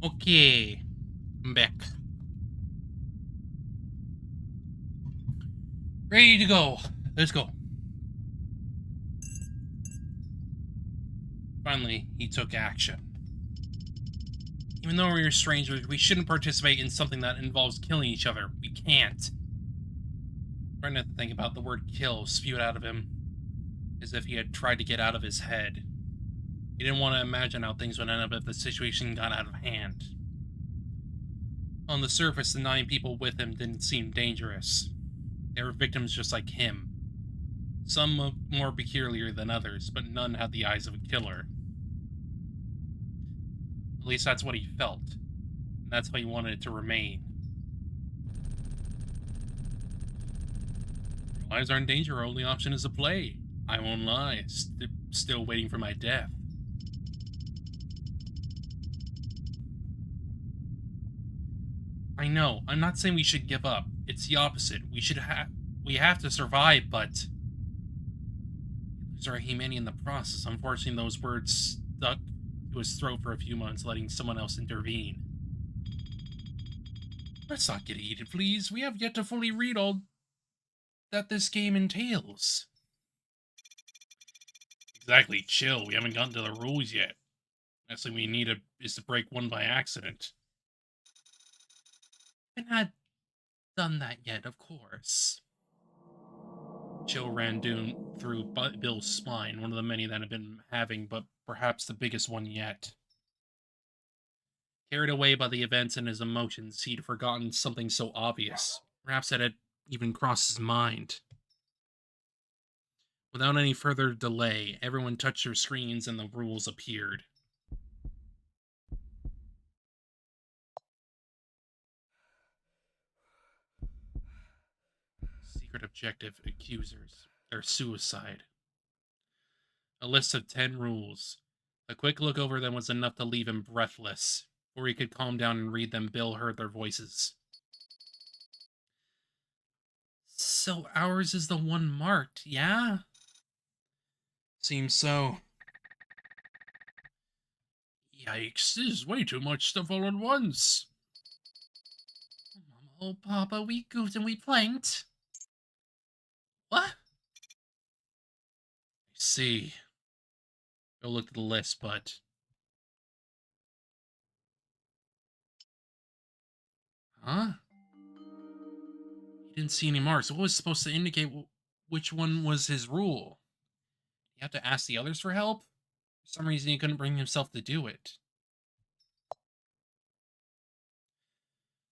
Okay. I'm back. Ready to go. Let's go. Finally, he took action. Even though we're strangers, we shouldn't participate in something that involves killing each other. We can't. I'm trying to think about the word kill spewed out of him, as if he had tried to get out of his head. He didn't want to imagine how things would end up if the situation got out of hand. On the surface, the 9 people with him didn't seem dangerous. They were victims just like him. Some more peculiar than others, but none had the eyes of a killer. At least that's what he felt. And that's how he wanted it to remain. Your lives are in danger. Our only option is to play. I won't lie. Still waiting for my death. I know. I'm not saying we should give up. It's the opposite. We have to survive, but lose our humanity in the process. Unfortunately, those words stuck to his throat for a few months, letting someone else intervene. Let's not get heated, please. We have yet to fully read all that this game entails. Exactly. Chill. We haven't gotten to the rules yet. Next thing we need is to break one by accident. I've not done that yet, of course. Chill ran through Bill's spine, one of the many that had been having, but perhaps the biggest one yet. Carried away by the events and his emotions, he'd forgotten something so obvious. Perhaps it had even crossed his mind. Without any further delay, everyone touched their screens and the rules appeared. Secret objective, accusers. Their suicide. A list of 10 rules. A quick look over them was enough to leave him breathless. Before he could calm down and read them, Bill heard their voices. So ours is the one marked, yeah? Seems so. Yikes, this is way too much stuff all at once. Oh, Papa, we goofed and we planked. What? I see. Bill looked at the list, but... Huh? He didn't see any marks. What was supposed to indicate which one was his rule? He had to ask the others for help? For some reason, he couldn't bring himself to do it.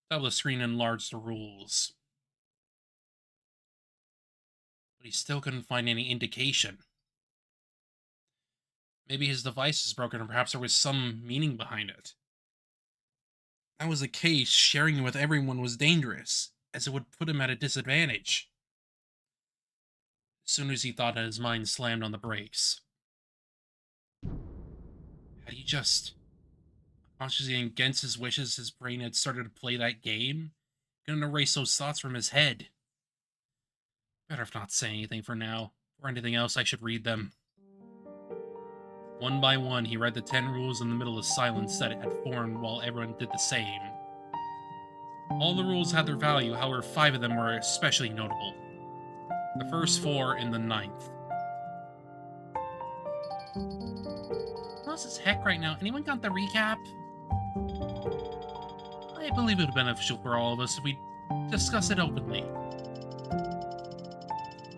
Tablet screen enlarged the rules. But he still couldn't find any indication. Maybe his device is broken, or perhaps there was some meaning behind it. If that was the case, sharing it with everyone was dangerous, as it would put him at a disadvantage. As soon as he thought it, his mind slammed on the brakes. Had he just... consciously against his wishes, his brain had started to play that game? Couldn't erase those thoughts from his head. Better if not say anything for now. Or anything else, I should read them. One by one, he read the 10 rules in the middle of silence that it had formed while everyone did the same. All the rules had their value, however 5 of them were especially notable. The first 4 and the 9th. Lost as heck right now. Anyone got the recap? I believe it would be beneficial for all of us if we discuss it openly.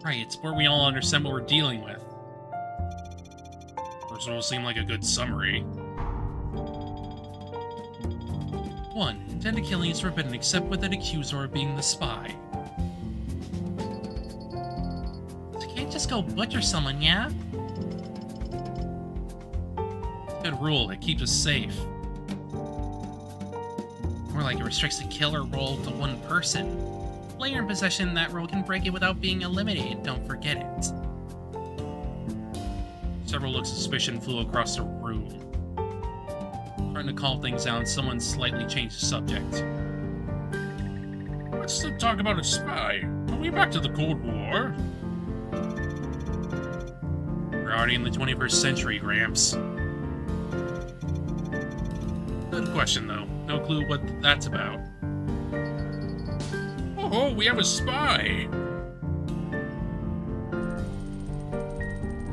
Right, it's where we all understand what we're dealing with. First of all, seemed like a good summary. 1. Intended killing is forbidden except with an accuser of being the spy. So you can't just go butcher someone, yeah? Good rule, it keeps us safe. More like it restricts the killer role to one person. Player in possession, that role can break it without being eliminated, don't forget it. Several looks of suspicion flew across the room. Trying to calm things down, someone slightly changed the subject. Let's talk about a spy. Are we back to the Cold War? We're already in the 21st century, Gramps. Good question, though. No clue what that's about. Oh, we have a spy!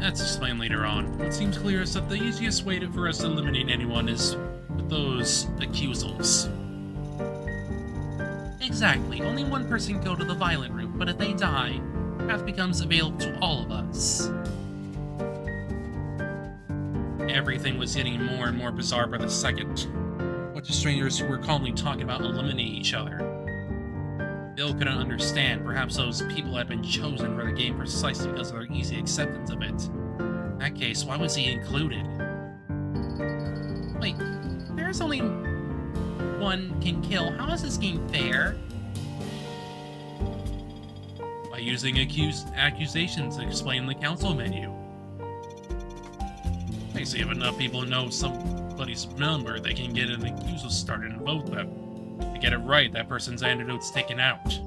That's explained later on. What seems clear is that the easiest way for us to eliminate anyone is with those accusals. Exactly. Only one person can go to the violent route, but if they die, path becomes available to all of us. Everything was getting more and more bizarre by the second. A bunch of strangers who were calmly talking about eliminating each other. Bill couldn't understand. Perhaps those people had been chosen for the game precisely because of their easy acceptance of it. In that case, why was he included? Wait, there's only one can kill. How is this game fair? By using accusations to explain the council menu. Basically, if enough people know somebody's number, they can get an accusal started and vote them. To get it right, that person's antidote's taken out.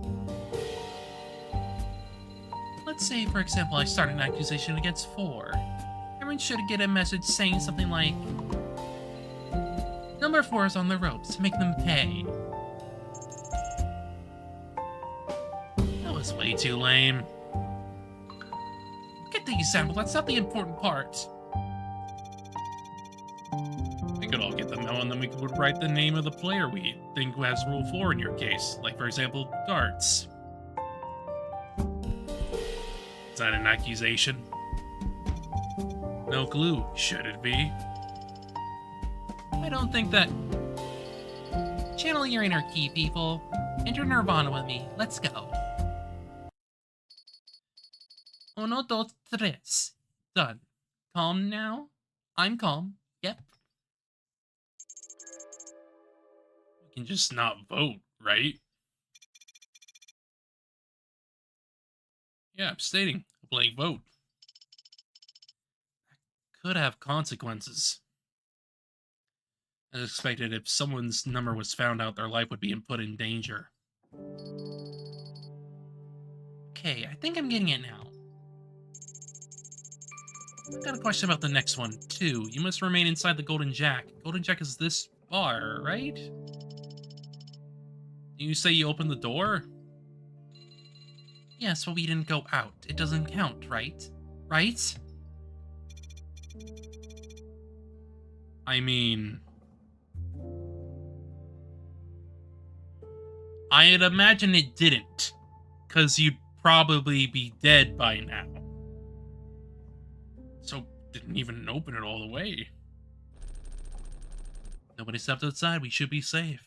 Let's say, for example, I start an accusation against 4. Everyone should get a message saying something like, "Number 4 is on the ropes. Make them pay." That was way too lame. Get the example. That's not the important part. We could all get the memo and then we could write the name of the player we think has Rule 4 in your case. Like, for example, darts. Is that an accusation? No clue. Should it be? I don't think that... Channel your inner key, people. Enter Nirvana with me. Let's go. Uno, dos, tres. Done. Calm now? I'm calm. Yep. We can just not vote, right? Yeah, abstaining. A blank vote. That could have consequences. As expected, if someone's number was found out, their life would be put in danger. Okay, I think I'm getting it now. I've got a question about the next one, too. You must remain inside the Golden Jack. Golden Jack is this bar, right? You say you opened the door? Yes, but we didn't go out. It doesn't count, right? Right? I mean... I'd imagine it didn't. Because you'd probably be dead by now. So, didn't even open it all the way. Nobody stepped outside. We should be safe.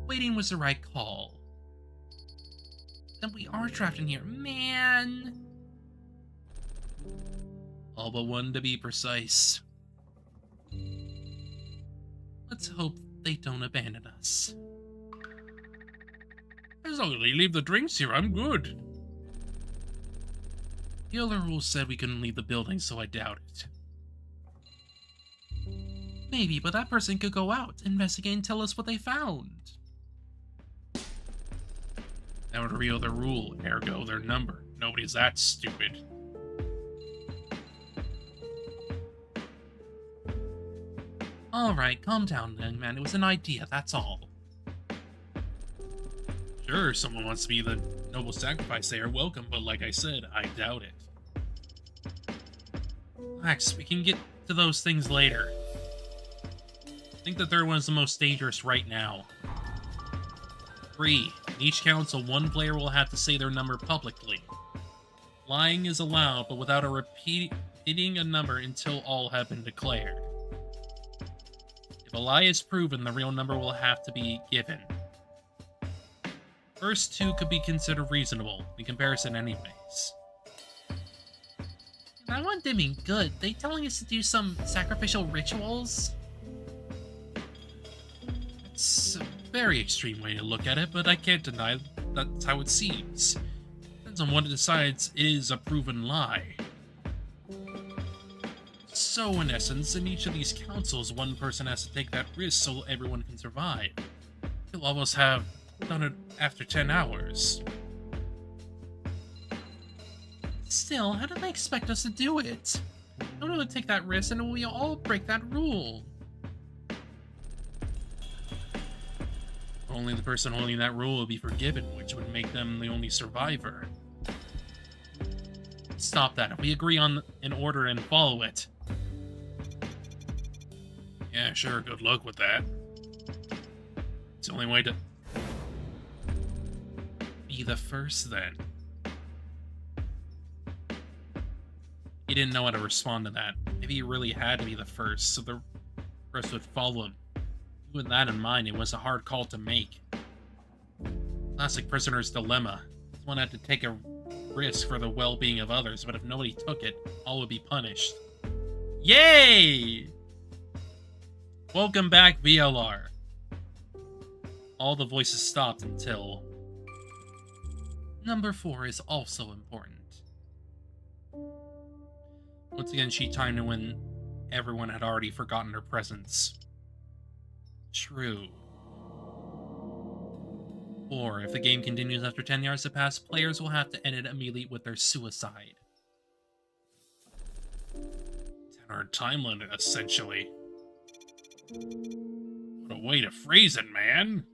Waiting was the right call. Then we are trapped in here. Man! All but one to be precise. Let's hope they don't abandon us. As long as they leave the drinks here, I'm good. The other rules said we couldn't leave the building, so I doubt it. Maybe, but that person could go out, investigate, and tell us what they found. That would reveal their rule, ergo their number. Nobody's that stupid. Alright, calm down, young man. It was an idea, that's all. Sure, if someone wants to be the noble sacrifice, they are welcome, but like I said, I doubt it. Relax, we can get to those things later. I think the third one is the most dangerous right now. 3. In each council, one player will have to say their number publicly. Lying is allowed, but without repeating a number until all have been declared. If a lie is proven, the real number will have to be given. First 2 could be considered reasonable, in comparison anyways. I want them being good. They telling us to do some sacrificial rituals? It's a very extreme way to look at it, but I can't deny that's how it seems. Depends on what it decides is a proven lie. So, in essence, in each of these councils, one person has to take that risk so everyone can survive. You'll almost have done it after 10 hours. Still, how do they expect us to do it? No one would take that risk and we all break that rule. only the person holding that rule would be forgiven, which would make them the only survivor. Stop that. If we agree on an order and follow it. Yeah, sure, good luck with that. It's the only way to be the first, then. He didn't know how to respond to that. Maybe he really had to be the first, so the rest would follow him. With that in mind, it was a hard call to make. Classic prisoner's dilemma. One had to take a risk for the well-being of others, but if nobody took it, all would be punished. Yay! Welcome back, VLR. All the voices stopped until... Number 4 is also important. Once again, she timed it when everyone had already forgotten her presence. True. Or, if the game continues after 10 years have passed, players will have to end it immediately with their suicide. 10-hour time limit, essentially. What a way to phrase it, man!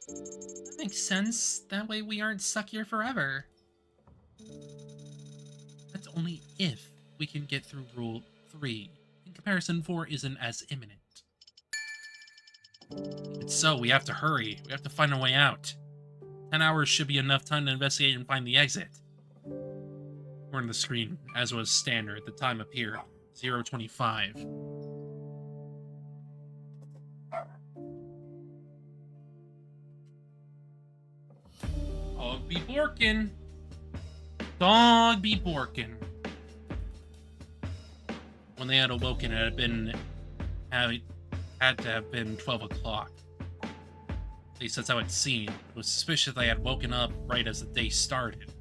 That makes sense. That way we aren't stuck here forever. That's only if we can get through Rule 3. In comparison, 4 isn't as imminent. So, we have to hurry. We have to find a way out. 10 hours should be enough time to investigate and find the exit. According to the screen, as was standard, the time appeared. 0:25. Dog be borkin'. Dog be borkin'. When they had awoken, it had to have been 12 o'clock. At least that's how it seemed. It was suspicious they had woken up right as the day started.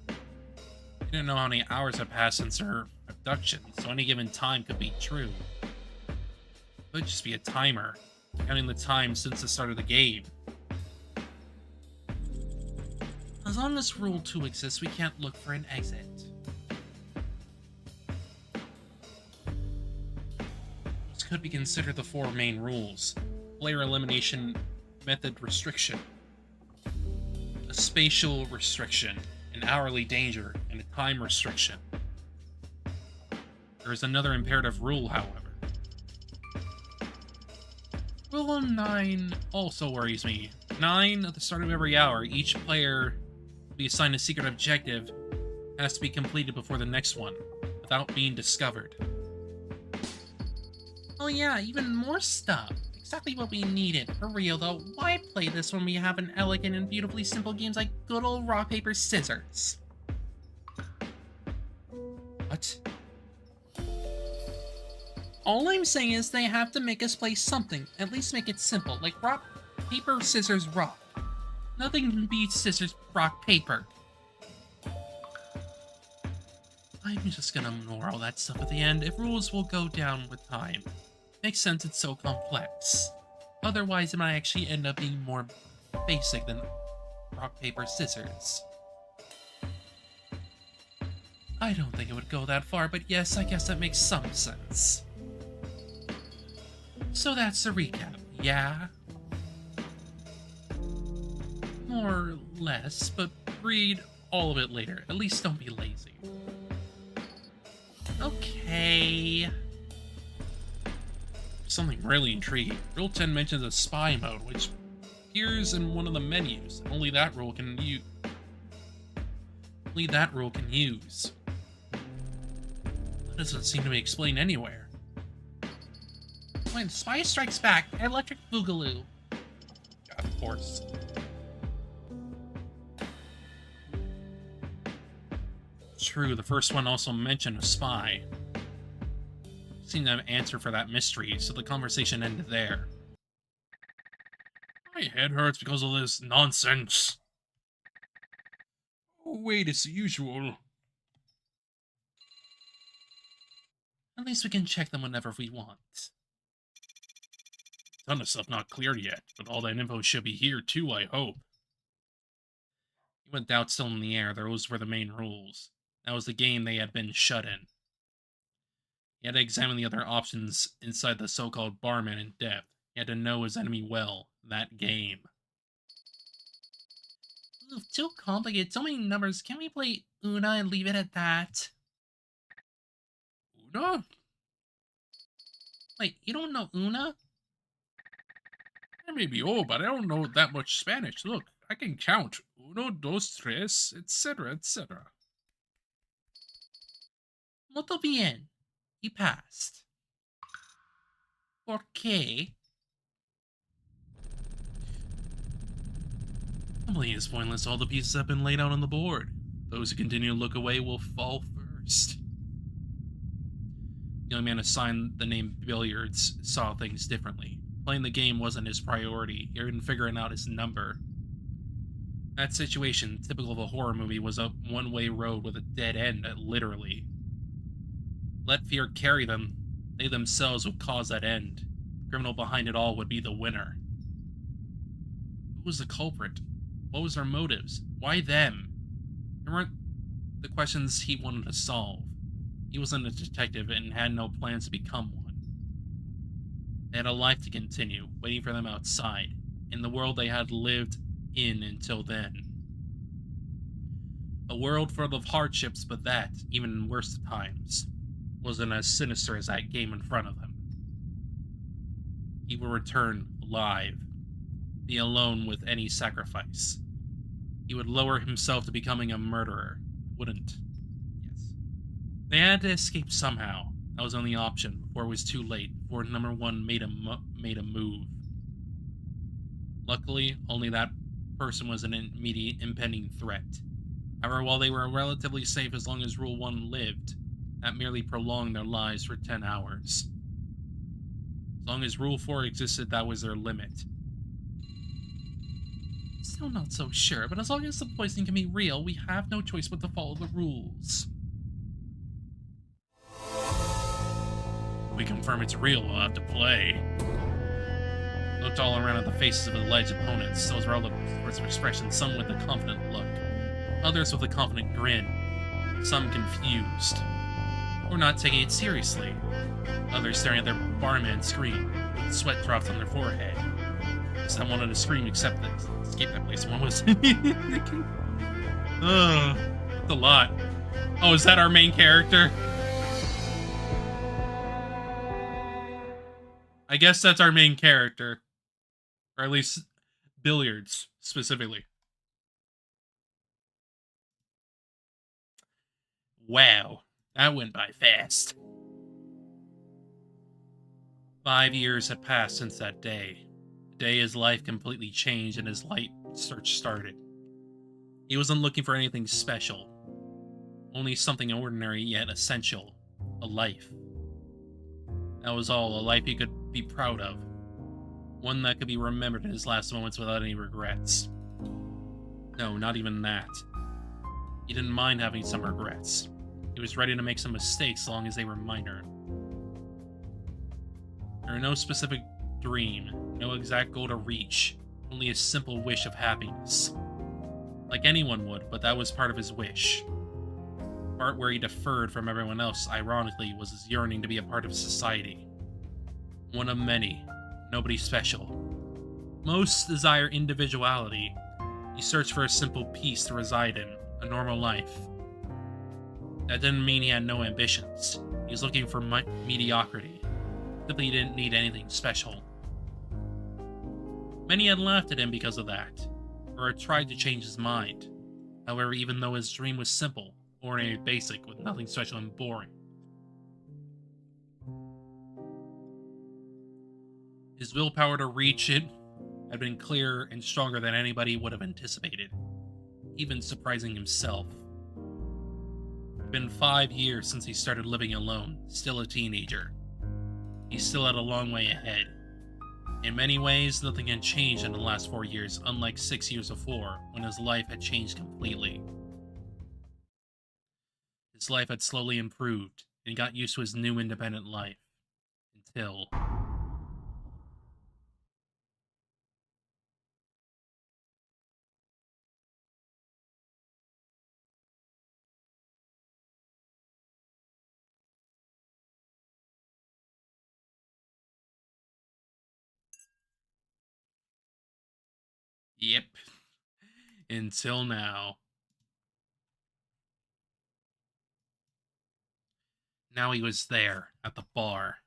They didn't know how many hours had passed since her abduction, so any given time could be true. It could just be a timer, counting the time since the start of the game. As long as Rule 2 exists, we can't look for an exit. This could be considered the 4 main rules. Player elimination method restriction, a spatial restriction, an hourly danger, and a time restriction. There is another imperative rule, however. Rule 9 also worries me. 9, at the start of every hour, each player will be assigned a secret objective. It has to be completed before the next one, without being discovered. Oh yeah, even more stuff. Exactly what we needed. For real though, why play this when we have an elegant and beautifully simple games like good old rock, paper, scissors? What? All I'm saying is they have to make us play something. At least make it simple, like rock, paper, scissors, rock. Nothing can beat scissors, rock, paper. I'm just gonna ignore all that stuff at the end. If rules will go down with time. Makes sense, it's so complex. Otherwise, it might actually end up being more basic than rock, paper, scissors. I don't think it would go that far, but yes, I guess that makes some sense. So that's the recap, yeah? More or less, but read all of it later. At least don't be lazy. Okay. Something really intriguing. Rule 10 mentions a spy mode, which appears in one of the menus. Only that rule can use. That doesn't seem to be explained anywhere. When Spy Strikes Back, Electric Boogaloo. Yeah, of course. True, the first one also mentioned a spy. Seemed to have an answer for that mystery, so the conversation ended there. My head hurts because of this nonsense. Oh, wait, it's the usual. At least we can check them whenever we want. Ton of stuff not cleared yet, but all that info should be here too, I hope. With doubt still in the air, those were the main rules. That was the game they had been shut in. He had to examine the other options inside the so-called barman in depth. He had to know his enemy well. that game. Oof, too complicated. So many numbers. Can we play Una and leave it at that? Una? Wait, you don't know Una? I may be old, but I don't know that much Spanish. Look, I can count. Uno, dos, tres, etc., etc. Molto bien. He passed. ¿Por qué? Completely is pointless. All the pieces have been laid out on the board. Those who continue to look away will fall first. The young man assigned the name Billiards saw things differently. Playing the game wasn't his priority, even figuring out his number. That situation, typical of a horror movie, was a one-way road with a dead end, literally. Let fear carry them. They themselves would cause that end. The criminal behind it all would be the winner. Who was the culprit? What was their motives? Why them? There weren't the questions he wanted to solve. He wasn't a detective and had no plans to become one. They had a life to continue, waiting for them outside, in the world they had lived in until then. A world full of hardships, but that, even in worse times, wasn't as sinister as that game in front of him. He will return alive, be alone with any sacrifice. He would lower himself to becoming a murderer, wouldn't? Yes. They had to escape somehow. That was the only option before it was too late, before number one made a move. Luckily, only that person was an immediate impending threat. However, while they were relatively safe as long as Rule 1 lived, that merely prolonged their lives for 10 hours. As long as Rule 4 existed, that was their limit. Still not so sure, but as long as the poisoning can be real, we have no choice but to follow the rules. If we confirm it's real, we'll have to play. Looked all around at the faces of his alleged opponents. Those were all the sorts of expressions, some with a confident look, others with a confident grin, some confused, or not taking it seriously, others staring at their barman screen, with sweat drops on their forehead. Some wanted to scream except that escape that place. One was thinking, ugh, that's a lot. Oh, is that our main character? I guess that's our main character. Or at least Billiards, specifically. Wow, that went by fast. 5 years had passed since that day. The day his life completely changed and his light search started. He wasn't looking for anything special. Only something ordinary yet essential. A life. That was all, a life he could be proud of. One that could be remembered in his last moments without any regrets. No, not even that. He didn't mind having some regrets. He was ready to make some mistakes as long as they were minor. There were no specific dream, no exact goal to reach, only a simple wish of happiness. Like anyone would, but that was part of his wish. The part where he deferred from everyone else, ironically, was his yearning to be a part of society. One of many, nobody special. Most desire individuality. He searched for a simple peace to reside in, a normal life. That didn't mean he had no ambitions. He was looking for mediocrity. Simply didn't need anything special. Many had laughed at him because of that, or had tried to change his mind. However, even though his dream was simple, ordinary, basic, with nothing special and boring, his willpower to reach it had been clearer and stronger than anybody would have anticipated, even surprising himself. It had been 5 years since he started living alone, still a teenager. He still had a long way ahead. In many ways, nothing had changed in the last 4 years, unlike 6 years before, when his life had changed completely. His life had slowly improved, and he got used to his new independent life. Until... Yep. Until now. Now he was there at the bar.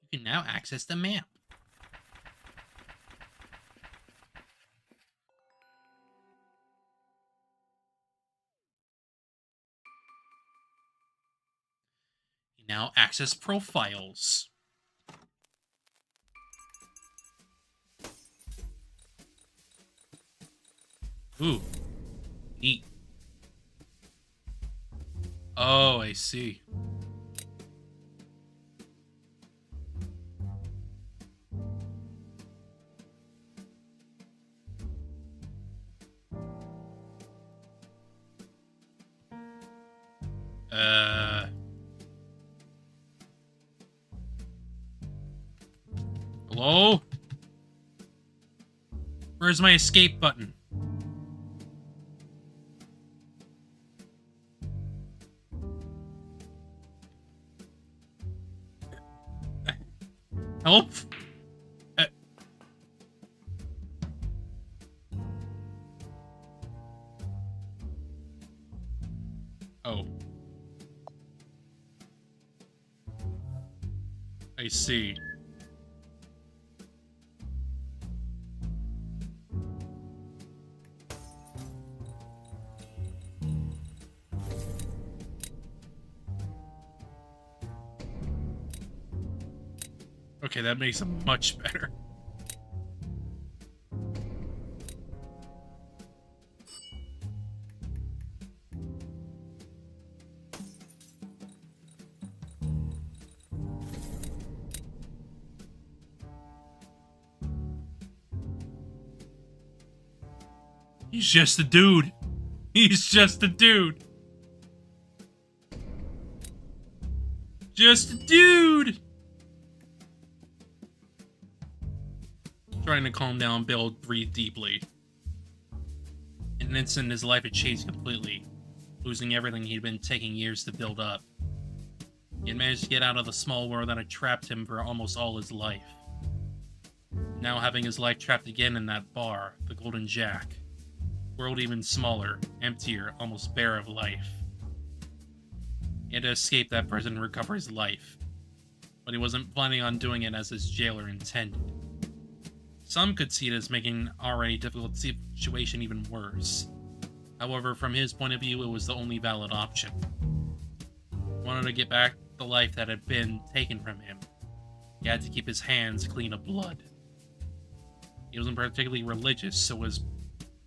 You can now access the map. You now access profiles. Ooh, neat. Oh, I see. Hello? Where's my escape button? Help? Oh. I see. Okay, that makes it much better. He's just a dude. He's just a dude. Just a dude. Trying to calm down, Bill breathed deeply. In an instant, his life had changed completely, losing everything he'd been taking years to build up. He had managed to get out of the small world that had trapped him for almost all his life. Now having his life trapped again in that bar, the Golden Jack. World even smaller, emptier, almost bare of life. He had to escape that prison and recover his life, but he wasn't planning on doing it as his jailer intended. Some could see it as making an already difficult situation even worse. However, from his point of view, it was the only valid option. He wanted to get back the life that had been taken from him. He had to keep his hands clean of blood. He wasn't particularly religious, so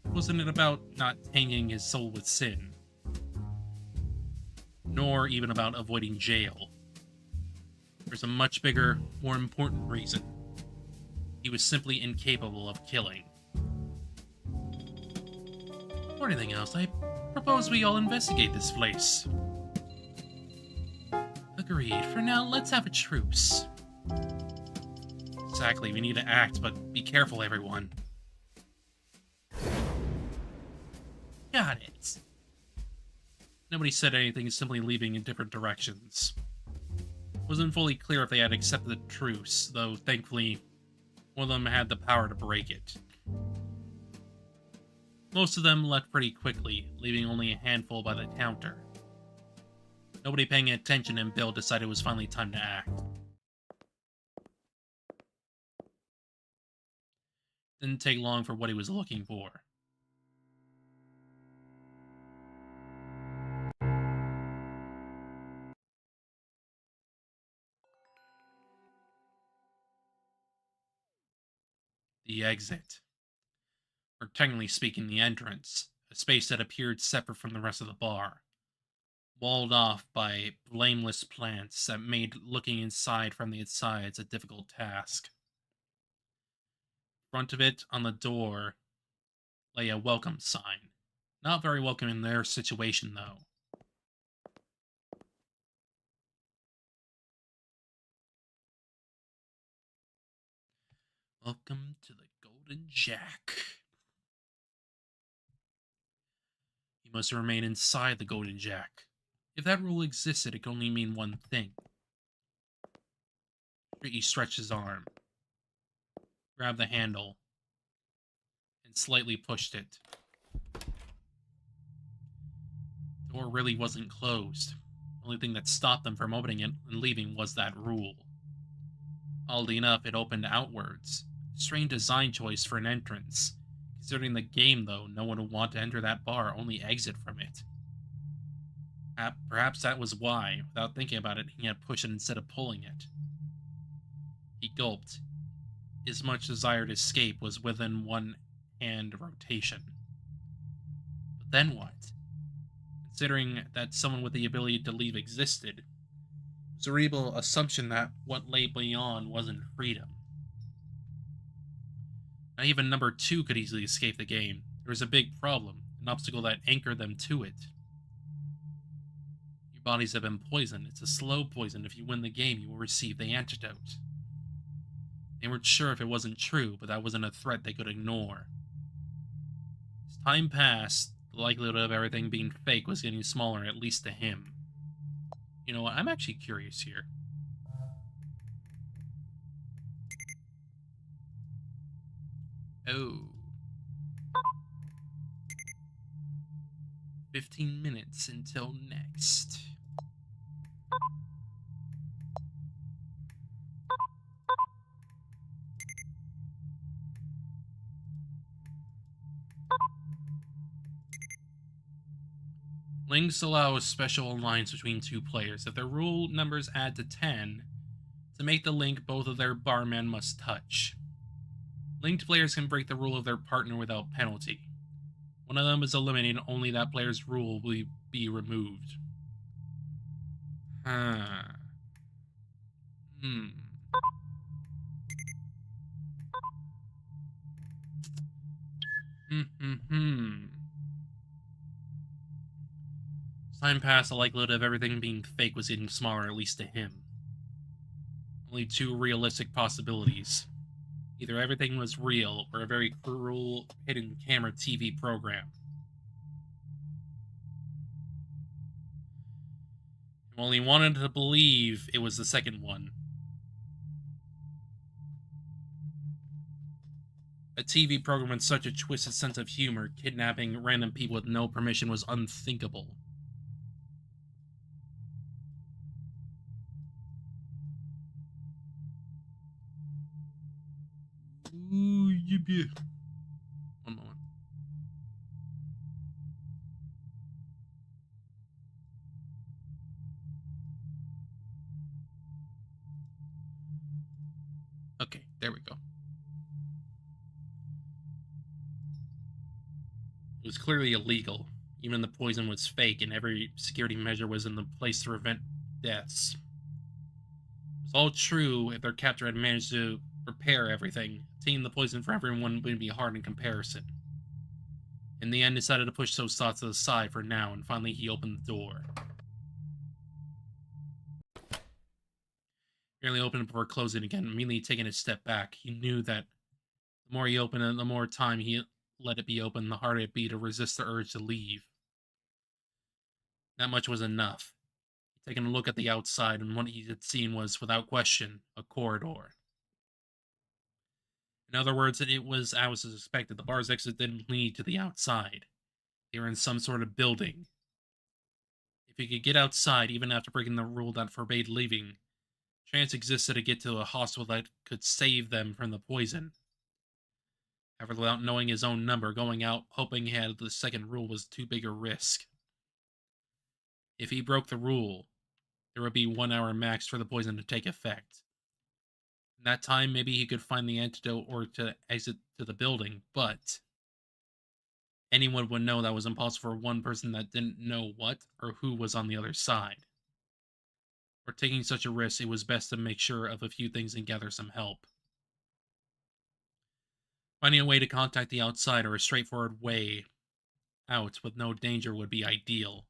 wasn't it about not tainting his soul with sin? Nor even about avoiding jail. There's a much bigger, more important reason. He was simply incapable of killing. Or anything else, I propose we all investigate this place. Agreed. For now, let's have a truce. Exactly, we need to act, but be careful, everyone. Got it. Nobody said anything, simply leaving in different directions. It wasn't fully clear if they had accepted the truce, though thankfully one of them had the power to break it. Most of them left pretty quickly, leaving only a handful by the counter. Nobody paying attention, and Bill decided it was finally time to act. Didn't take long for what he was looking for. The exit. Or technically speaking, the entrance. A space that appeared separate from the rest of the bar. Walled off by blameless plants that made looking inside from the insides a difficult task. In front of it, on the door, lay a welcome sign. Not very welcome in their situation, though. Welcome to the Golden Jack. You must remain inside the Golden Jack. If that rule existed, it could only mean one thing. He stretched his arm. grabbed the handle, and slightly pushed it. The door really wasn't closed. The only thing that stopped them from opening it and leaving was that rule. Oddly enough, it opened outwards. Strange design choice for an entrance. Considering the game, though, no one would want to enter that bar, only exit from it. Perhaps that was why, without thinking about it, he had pushed it instead of pulling it. He gulped. His much desired escape was within one hand rotation. But then what? Considering that someone with the ability to leave existed, it was a reasonable assumption that what lay beyond wasn't freedom. Not even number 2 could easily escape the game. There was a big problem, an obstacle that anchored them to it. Your bodies have been poisoned. It's a slow poison. If you win the game, you will receive the antidote. They weren't sure if it wasn't true, but that wasn't a threat they could ignore. As time passed, the likelihood of everything being fake was getting smaller, at least to him. You know what? I'm actually curious here. Oh. 15 minutes until next. Links allow a special alliance between two players. If their rule numbers add to 10, to make the link, both of their barmen must touch. Linked players can break the rule of their partner without penalty. One of them is eliminated, only that player's rule will be removed. As time passed, the likelihood of everything being fake was getting smaller, at least to him. Only 2 realistic possibilities. Either everything was real, or a very cruel hidden camera TV program. He only wanted to believe it was the second one. A TV program with such a twisted sense of humor, kidnapping random people with no permission was unthinkable. Ooh, yippee. One moment. Okay, there we go. It was clearly illegal. Even the poison was fake, and every security measure was in the place to prevent deaths. It was all true if their captor had managed to prepare everything. Obtaining the poison for everyone would be hard in comparison. In the end, decided to push those thoughts to the side for now, and finally he opened the door. Nearly opened it before closing again, immediately taking a step back. He knew that the more he opened it, the more time he let it be open, the harder it'd be to resist the urge to leave. That much was enough. Taking a look at the outside, and what he had seen was, without question, a corridor. In other words, it was as expected. The bar's exit didn't lead to the outside. They were in some sort of building. If he could get outside, even after breaking the rule that forbade leaving, chance existed to get to a hospital that could save them from the poison. However, without knowing his own number, going out hoping he had the second rule was too big a risk. If he broke the rule, there would be 1 hour max for the poison to take effect. In that time, maybe he could find the antidote or to exit to the building, but anyone would know that was impossible for one person that didn't know what or who was on the other side. For taking such a risk, it was best to make sure of a few things and gather some help. Finding a way to contact the outside or a straightforward way out with no danger would be ideal.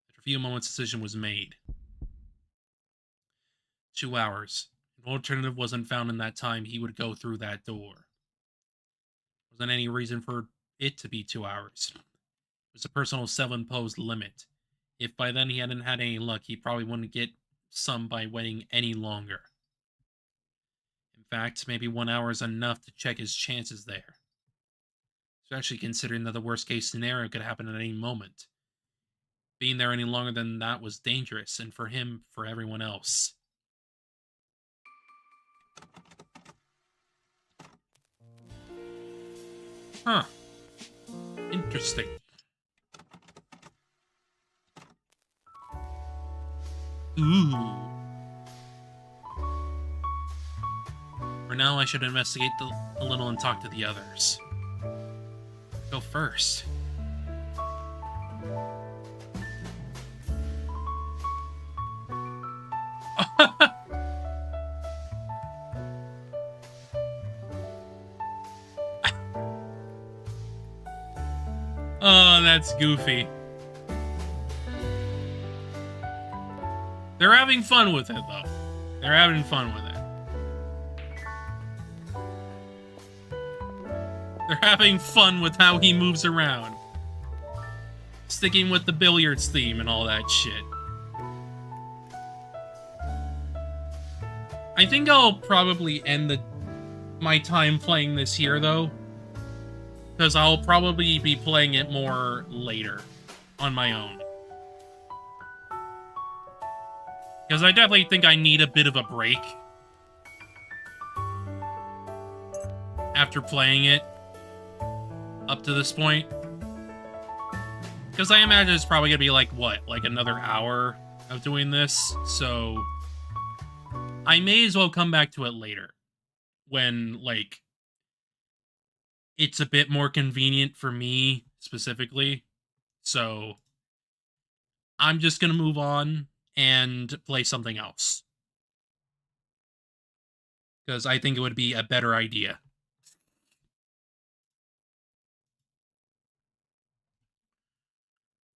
After a few moments, a decision was made. 2 hours. If an alternative wasn't found in that time, he would go through that door. There wasn't any reason for it to be 2 hours. It was a personal self-imposed limit. If by then he hadn't had any luck, he probably wouldn't get some by waiting any longer. In fact, maybe 1 hour is enough to check his chances there. Especially considering that the worst case scenario could happen at any moment. Being there any longer than that was dangerous, and for him, for everyone else. Huh. Interesting. Ooh. For now, I should investigate a little and talk to the others. Go first. Oh, that's goofy. They're having fun with it, though. They're having fun with it. They're having fun with how he moves around. Sticking with the billiards theme and all that shit. I think I'll probably end my time playing this here, though. Because I'll probably be playing it more later on my own. Because I definitely think I need a bit of a break after playing it up to this point. Because I imagine it's probably going to be like, what, like another hour of doing this? So I may as well come back to it later when, like, it's a bit more convenient for me specifically. So I'm just going to move on and play something else. Because I think it would be a better idea.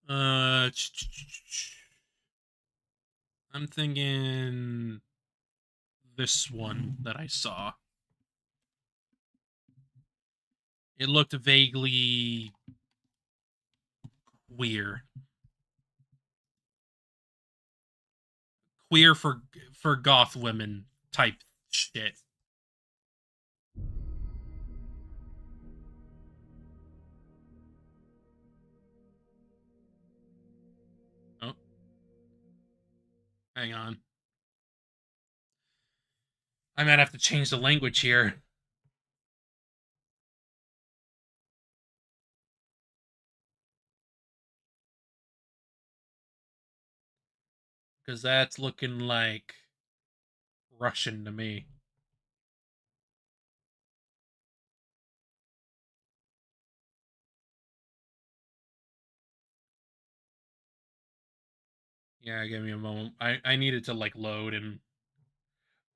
I'm thinking this one that I saw. It looked vaguely queer. Queer for goth women type shit. Oh. Hang on. I might have to change the language here. Because that's looking like Russian to me. Yeah, give me a moment. I needed to, like, load and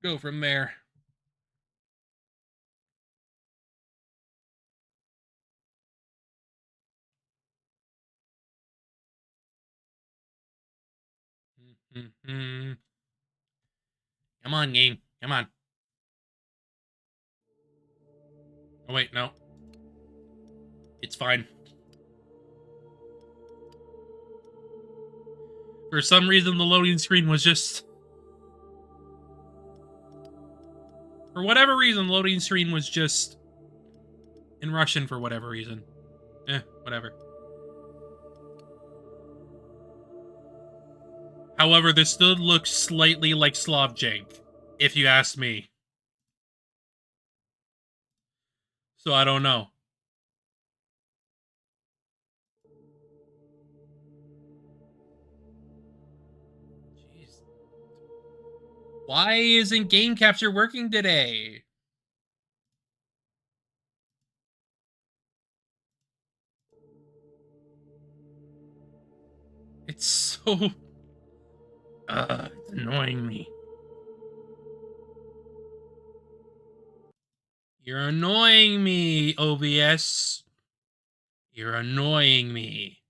go from there. Come on, game. Come on. Oh, wait, no. It's fine. For some reason, the loading screen was just... For whatever reason, the loading screen was just... in Russian for whatever reason. Whatever. However, this still looks slightly like Slavjank, if you ask me. So I don't know. Jeez. Why isn't game capture working today? It's so... it's annoying me. You're annoying me, OBS. You're annoying me.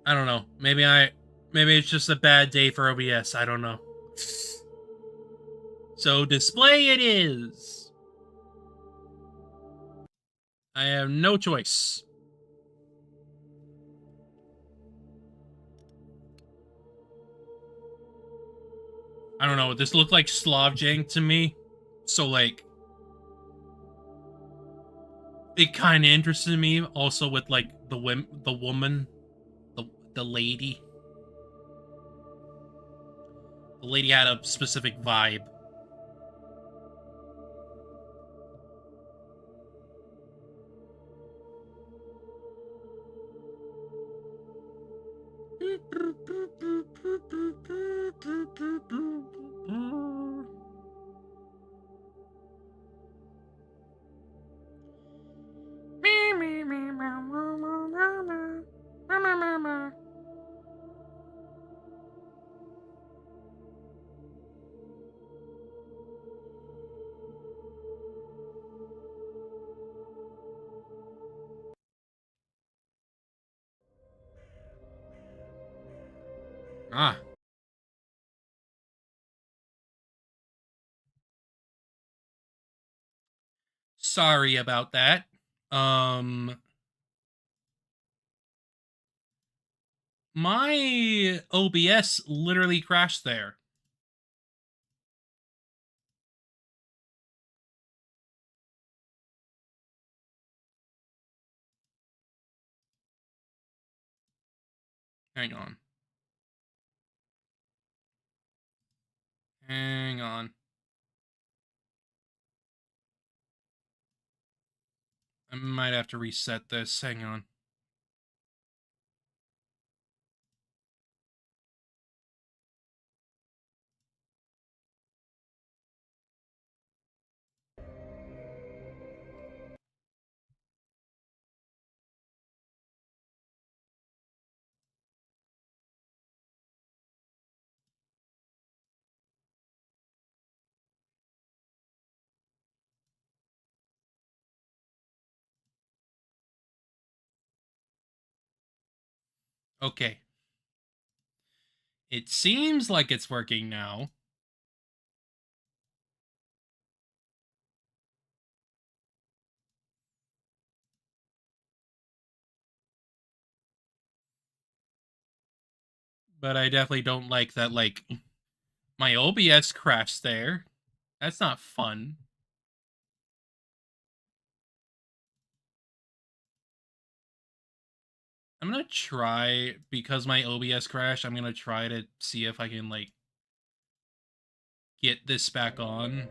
I don't know. Maybe it's just a bad day for OBS. I don't know. So display it is. I have no choice. I don't know. This looked like Slavjank to me. So, like, it kind of interested me. Also, with like the woman, the lady. The lady had a specific vibe. Ah. Sorry about that. My OBS literally crashed there. Hang on. Hang on. I might have to reset this. Hang on. Okay. It seems like it's working now. But I definitely don't like that, like, my OBS crashed there. That's not fun. I'm gonna try, because my OBS crashed, I'm gonna try to see if I can, like, get this back on.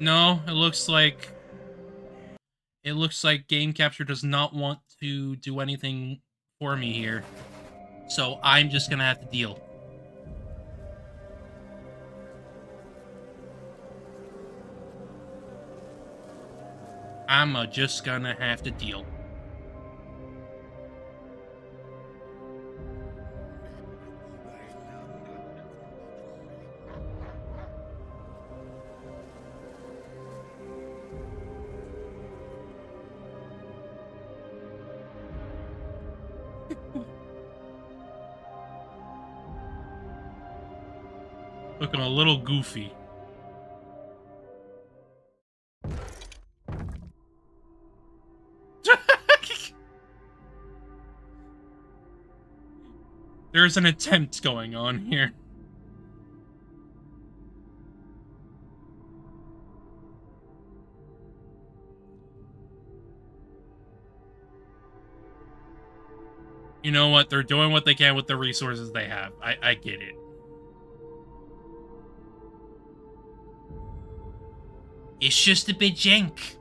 No, it looks like Game Capture does not want to do anything for me here. So I'm just gonna have to deal. I'm just gonna have to deal. Looking a little goofy. There's an attempt going on here. You know what? They're doing what they can with the resources they have. I get it. It's just a bit jank.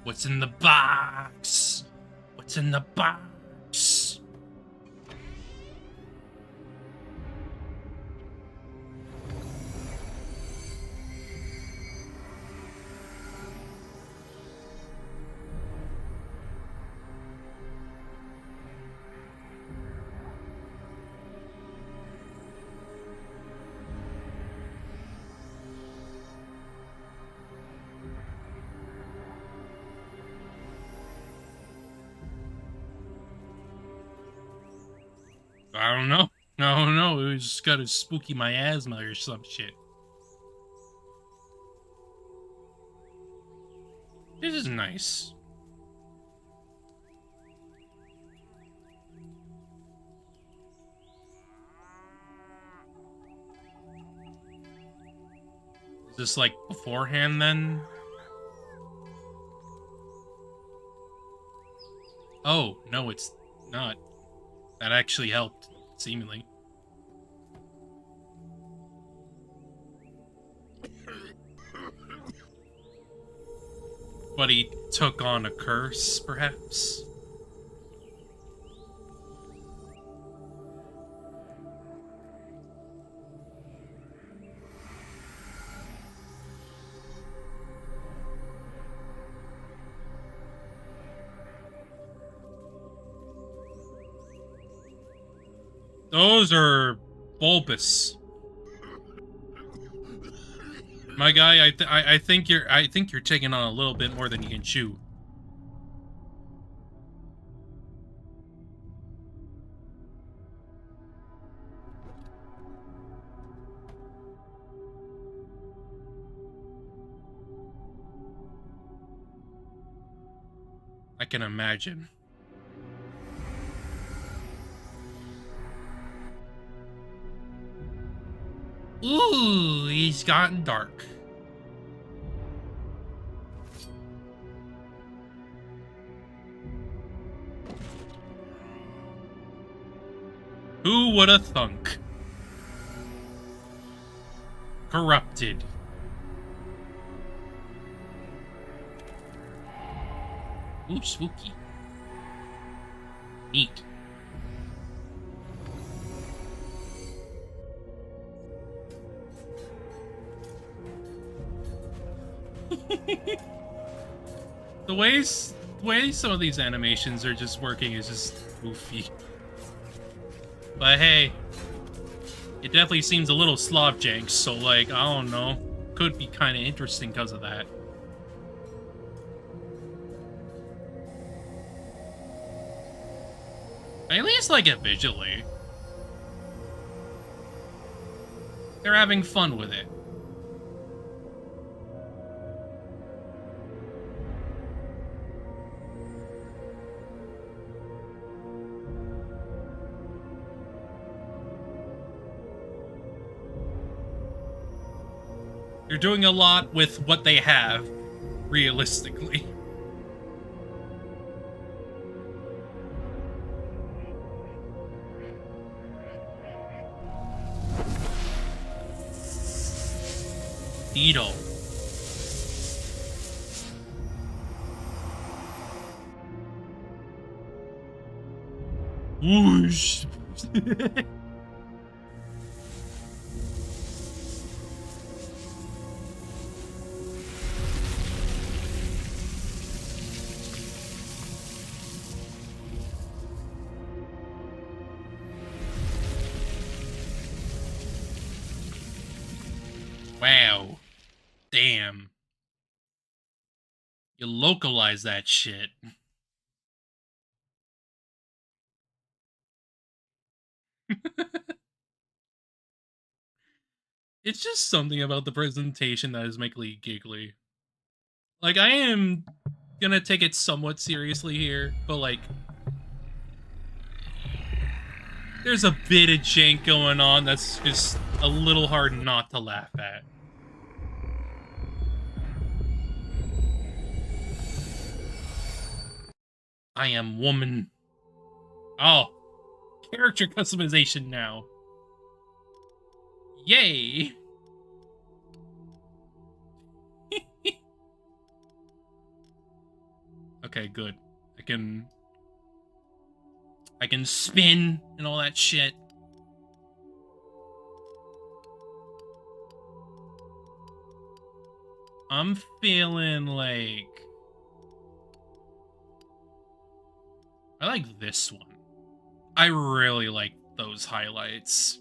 What's in the box? What's in the box? I don't know. I don't know. It was just gotta spooky my asthma or some shit. This is nice. Is this like beforehand then? Oh, no, it's not. That actually helped, seemingly. But he took on a curse, perhaps? Those are bulbous. My guy, I think you're taking on a little bit more than you can chew. I can imagine. Ooh, he's gotten dark. Who would have thunk? Corrupted. Ooh, spooky. Neat. The way some of these animations are just working is just goofy. But hey, it definitely seems a little Slav jank, so like, I don't know. Could be kind of interesting because of that. I at least like it visually. They're having fun with it. You're doing a lot with what they have, realistically. Beetle. Whoosh. Wow. Damn. You localize that shit. It's just something about the presentation that is making me giggly. Like, I am gonna take it somewhat seriously here, but like, there's a bit of jank going on that's just a little hard not to laugh at. I am woman. Oh, character customization now. Yay! Okay, good. I can spin and all that shit. I'm feeling like I like this one. I really like those highlights.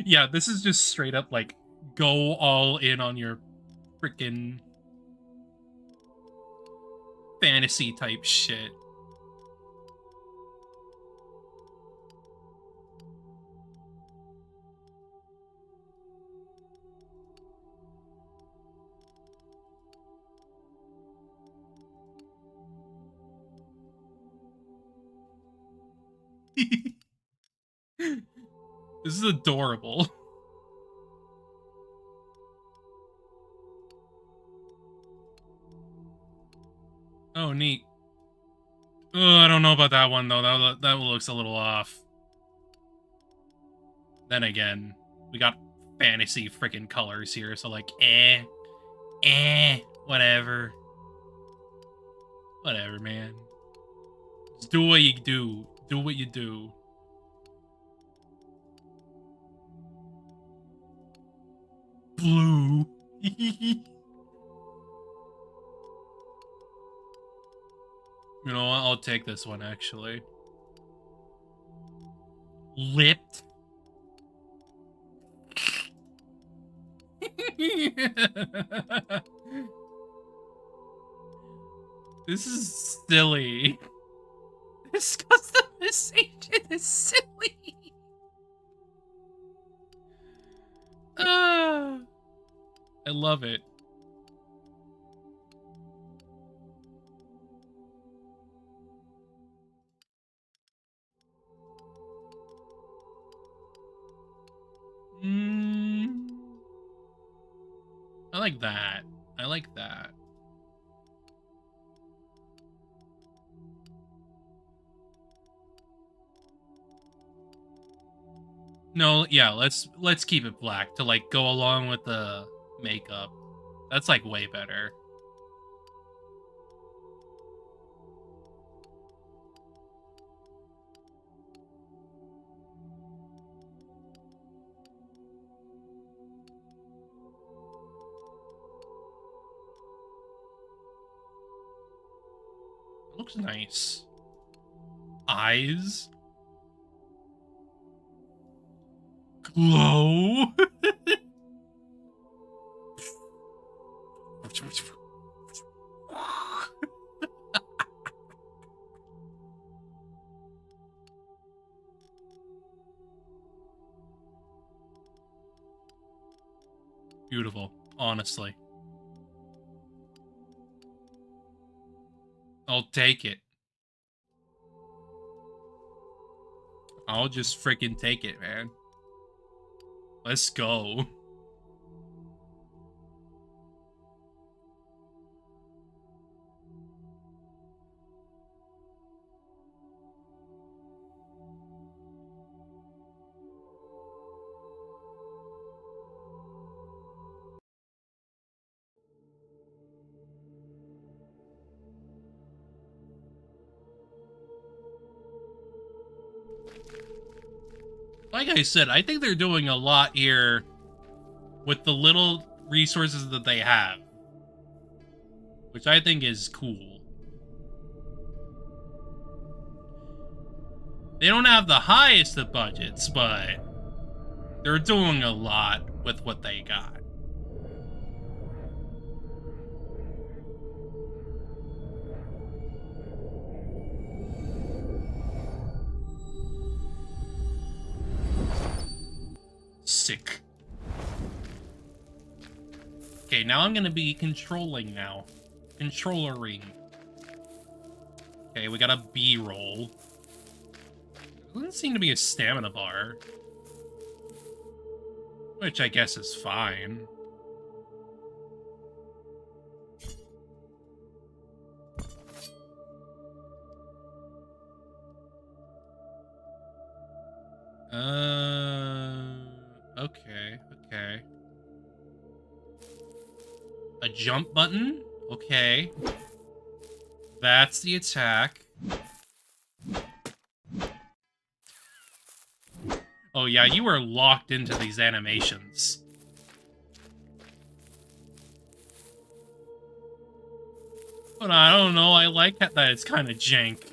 Yeah, this is just straight up like go all in on your freaking fantasy type shit. This is adorable. Oh, neat. Oh, I don't know about that one, though. That looks a little off. Then again, we got fantasy freaking colors here, so like, whatever. Whatever, man. Just do what you do. Do what you do. Blue. You know what? I'll take this one, actually. Lipped. This is silly. This customization is silly. I love it. I like that. I like that. No, yeah, let's keep it black to like go along with the makeup. That's like way better. It looks nice. Eyes. Glow. Beautiful, honestly. I'll take it. I'll just freaking take it, man. Let's go. Like I said, I think they're doing a lot here with the little resources that they have, which I think is cool. They don't have the highest of budgets, but they're doing a lot with what they got. Sick. Okay, now I'm gonna be controlling now. Controllering. Okay, we got a B-roll. Doesn't seem to be a stamina bar. Which I guess is fine. Okay, okay. A jump button? Okay. That's the attack. Oh yeah, you were locked into these animations. But I don't know, I like that it's kind of jank.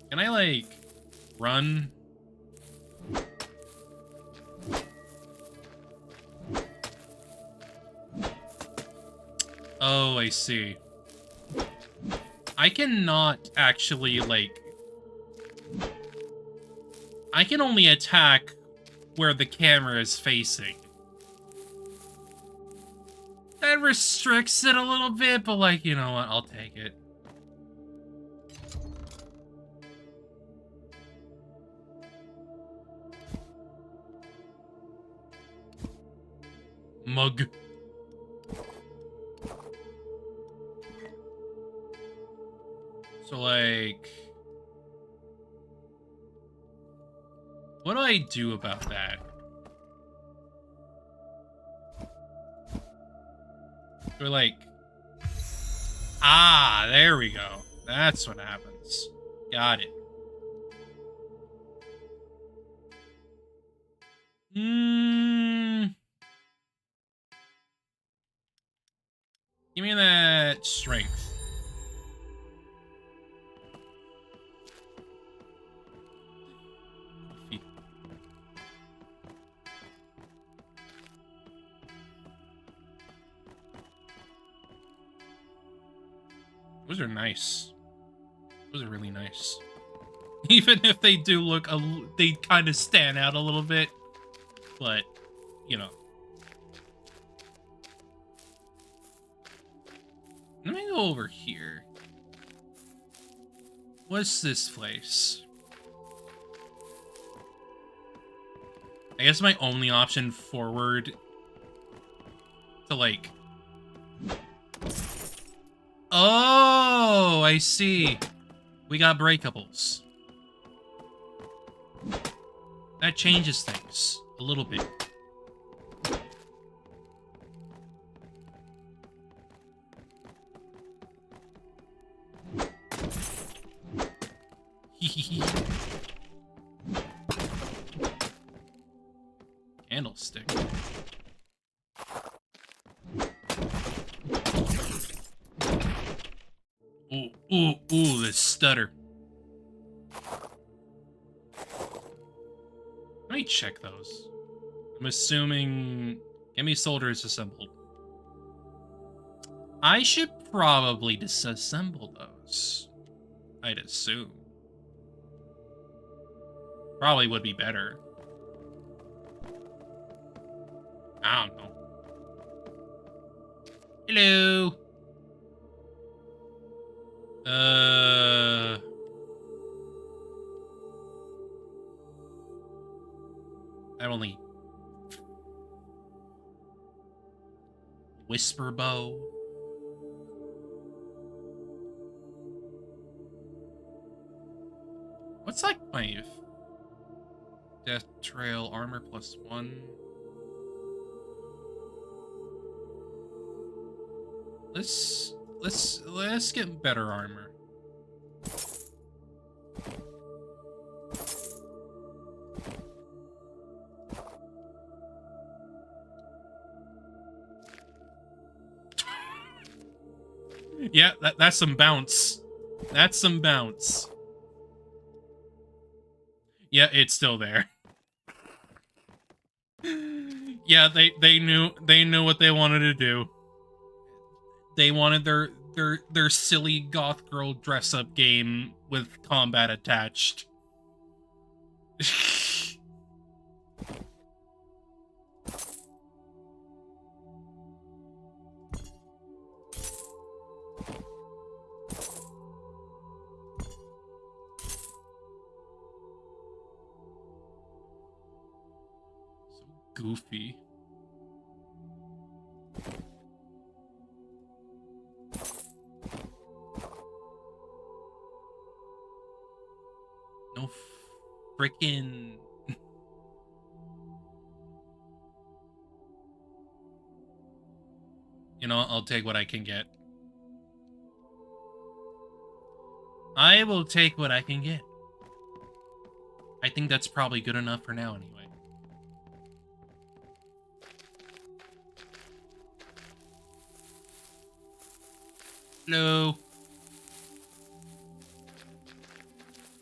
Can I, like... Run. Oh, I see. I cannot actually, like... I can only attack where the camera is facing. That restricts it a little bit, but, like, you know what? I'll take it. Mug. So, like... what do I do about that? We're like... ah, there we go. That's what happens. Got it. Give me that strength. Those are nice. Those are really nice. Even if they do look, they kind of stand out a little bit. But, you know. Let me go over here. What's this place? I guess my only option forward to, like... oh, I see. We got breakables. That changes things a little bit. Candlestick. Ooh, this stutter. Let me check those. I'm assuming... get me soldiers assembled. I should probably disassemble those. I'd assume. Probably would be better. I don't know. Hello. I only... whisper bow. What's like my death trail armor +1? Let's get better armor. Yeah, that's some bounce. That's some bounce. Yeah, it's still there. Yeah, they knew what they wanted to do. They wanted their silly goth girl dress up game with combat attached. Goofy. No frickin'... you know, I'll take what I can get. I will take what I can get. I think that's probably good enough for now anyway. Hello.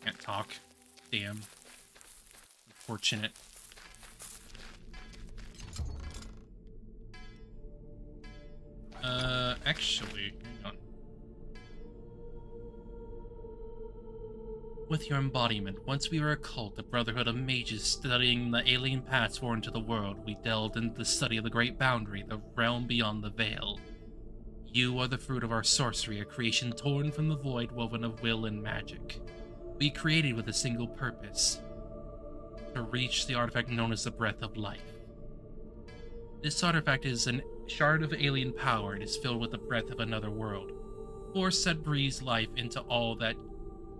Can't talk. Damn. unfortunate. Actually, hang on. With your embodiment, once we were a cult, a brotherhood of mages studying the alien paths born into the world, we delved into the study of the Great Boundary, the realm beyond the veil. You are the fruit of our sorcery, a creation torn from the void, woven of will and magic. We created with a single purpose: to reach the artifact known as the Breath of Life. This artifact is a shard of alien power. It is filled with the breath of another world, force that breathes life into all that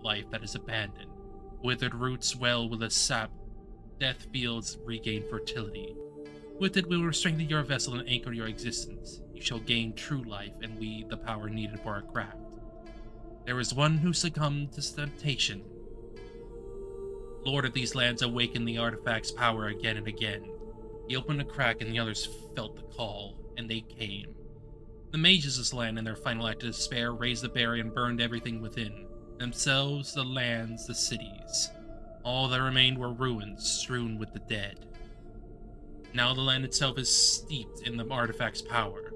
life that is abandoned. Withered roots well with a sap, death fields regain fertility. With it we will strengthen your vessel and anchor your existence. You shall gain true life, and we the power needed for our craft. There is one who succumbed to temptation. Lord of these lands awakened the artifact's power again and again. He opened a crack and the others felt the call, and they came. The mages of this land, in their final act of despair, raised the barrier and burned everything within. Themselves, the lands, the cities. All that remained were ruins, strewn with the dead. Now the land itself is steeped in the artifact's power.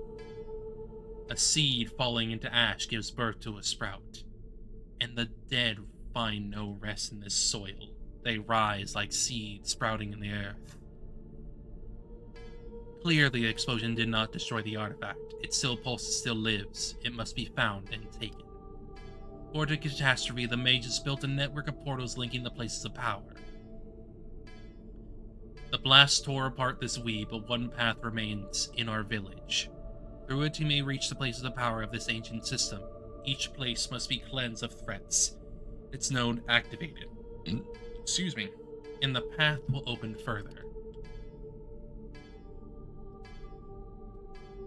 A seed falling into ash gives birth to a sprout. And the dead find no rest in this soil. They rise like seeds sprouting in the earth. Clearly, the explosion did not destroy the artifact. It still pulses, still lives. It must be found and taken. For the catastrophe, the mages built a network of portals linking the places of power. The blast tore apart this weave, but one path remains in our village. Through it, you may reach the places of power of this ancient system. Each place must be cleansed of threats. Its node activated. Excuse me. And the path will open further.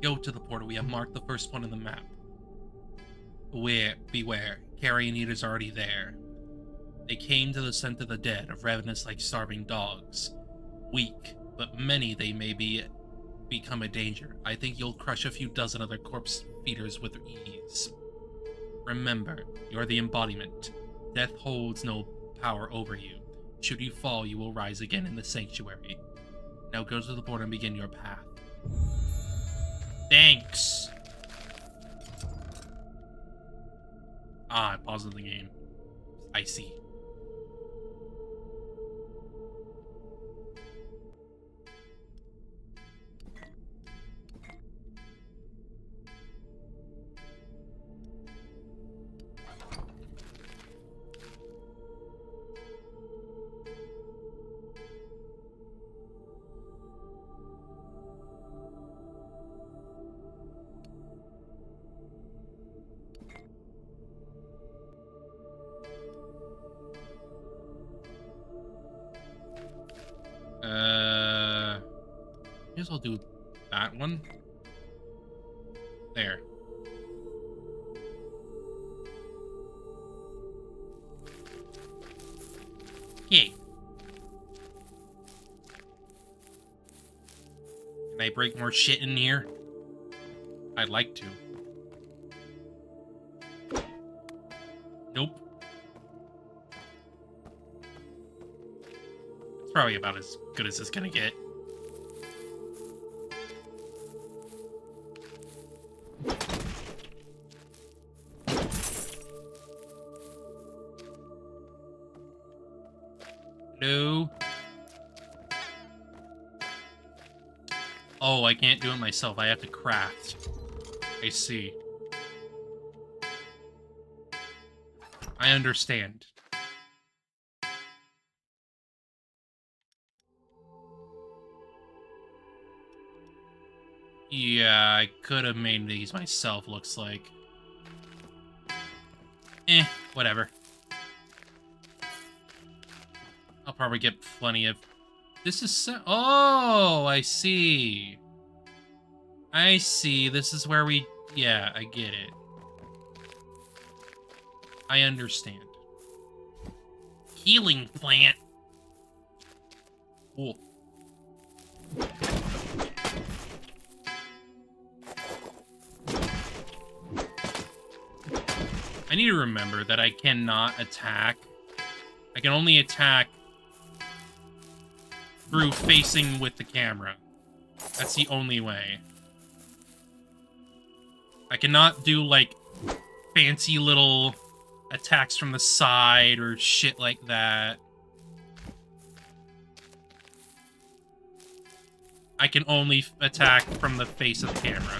Go to the portal. We have marked the first one on the map. Beware. Carrion Eater's already there. They came to the scent of the dead, of ravenous like starving dogs. Weak, but many they may become a danger. I think you'll crush a few dozen other corpse feeders with ease. Remember, you're the embodiment. Death holds no power over you. Should you fall, you will rise again in the sanctuary. Now go to the border and begin your path. Thanks! I paused the game. I see. I guess I'll do that one. There. Okay. Can I break more shit in here? I'd like to. Nope. It's probably about as good as it's gonna get. No. Oh, I can't do it myself. I have to craft. I see. I understand. Yeah, I could have made these myself, looks like. Whatever. I'll probably get plenty of... This is... Oh, I see. I see. This is where we... Yeah, I get it. I understand. Healing plant. Cool. I need to remember that I cannot attack. I can only attack through facing with the camera. That's the only way. I cannot do, like, fancy little attacks from the side or shit like that. I can only attack from the face of the camera.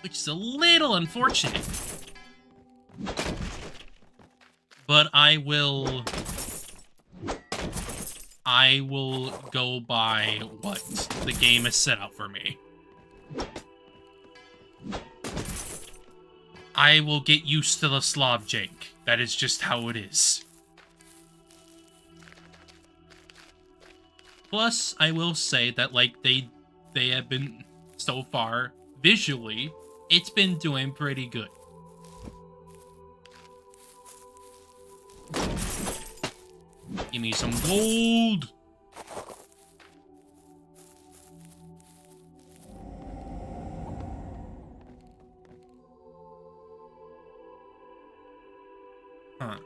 Which is a little unfortunate. But I will go by what the game has set up for me. I will get used to the Slav jank. That is just how it is. Plus, I will say that, like, they have been, so far, visually, it's been doing pretty good. Give me some gold! Huh.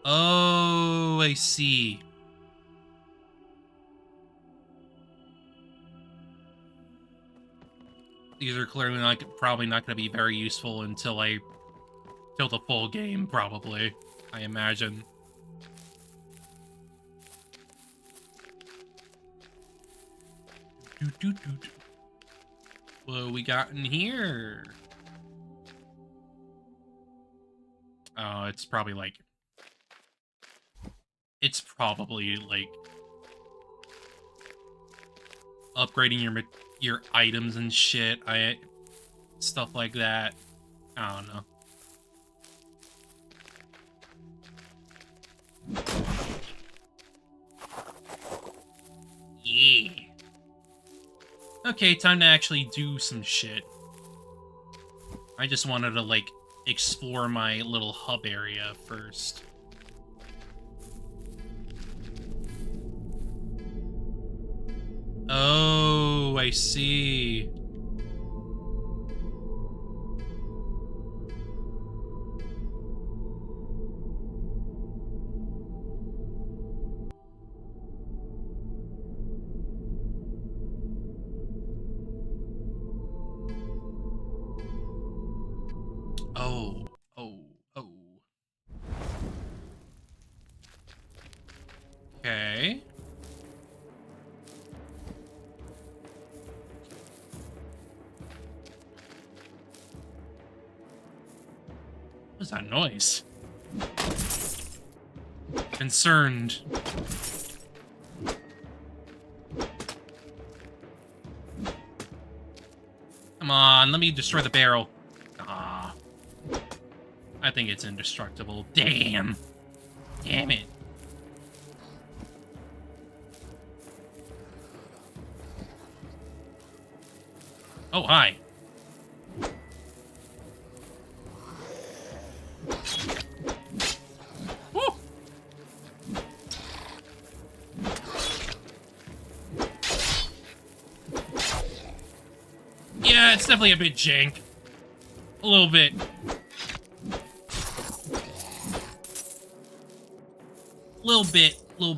Oh, I see. These are clearly probably not going to be very useful until the full game, probably. I imagine. What we got in here? Oh, it's probably like upgrading your items and shit. Stuff like that. I don't know. Yeah. Okay, time to actually do some shit. I just wanted to, like, explore my little hub area first. Oh, I see. Okay. What was that noise? Concerned. Come on, let me destroy the barrel. Ah. I think it's indestructible. Damn. Damn it. Oh, hi. Woo! Yeah, it's definitely a bit jank. A little bit. Little bit. Little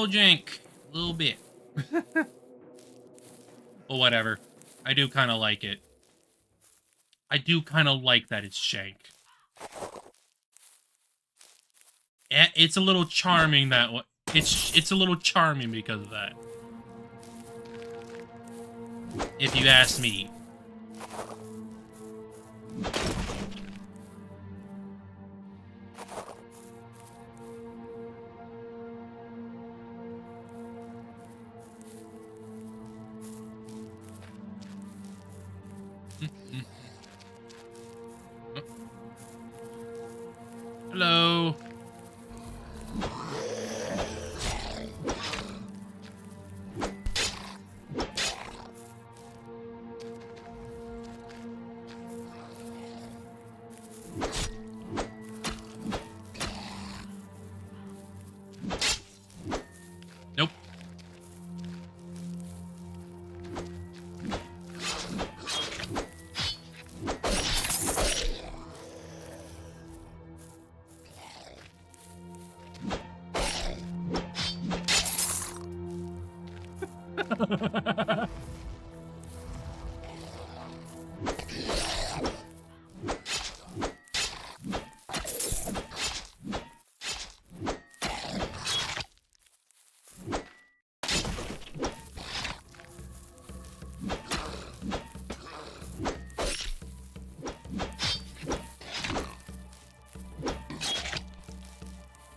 jank. Little bit. Well, whatever. I do kind of like it. I do kind of like that it's jank. It's a little charming that way. It's a little charming because of that. If you ask me. Hello.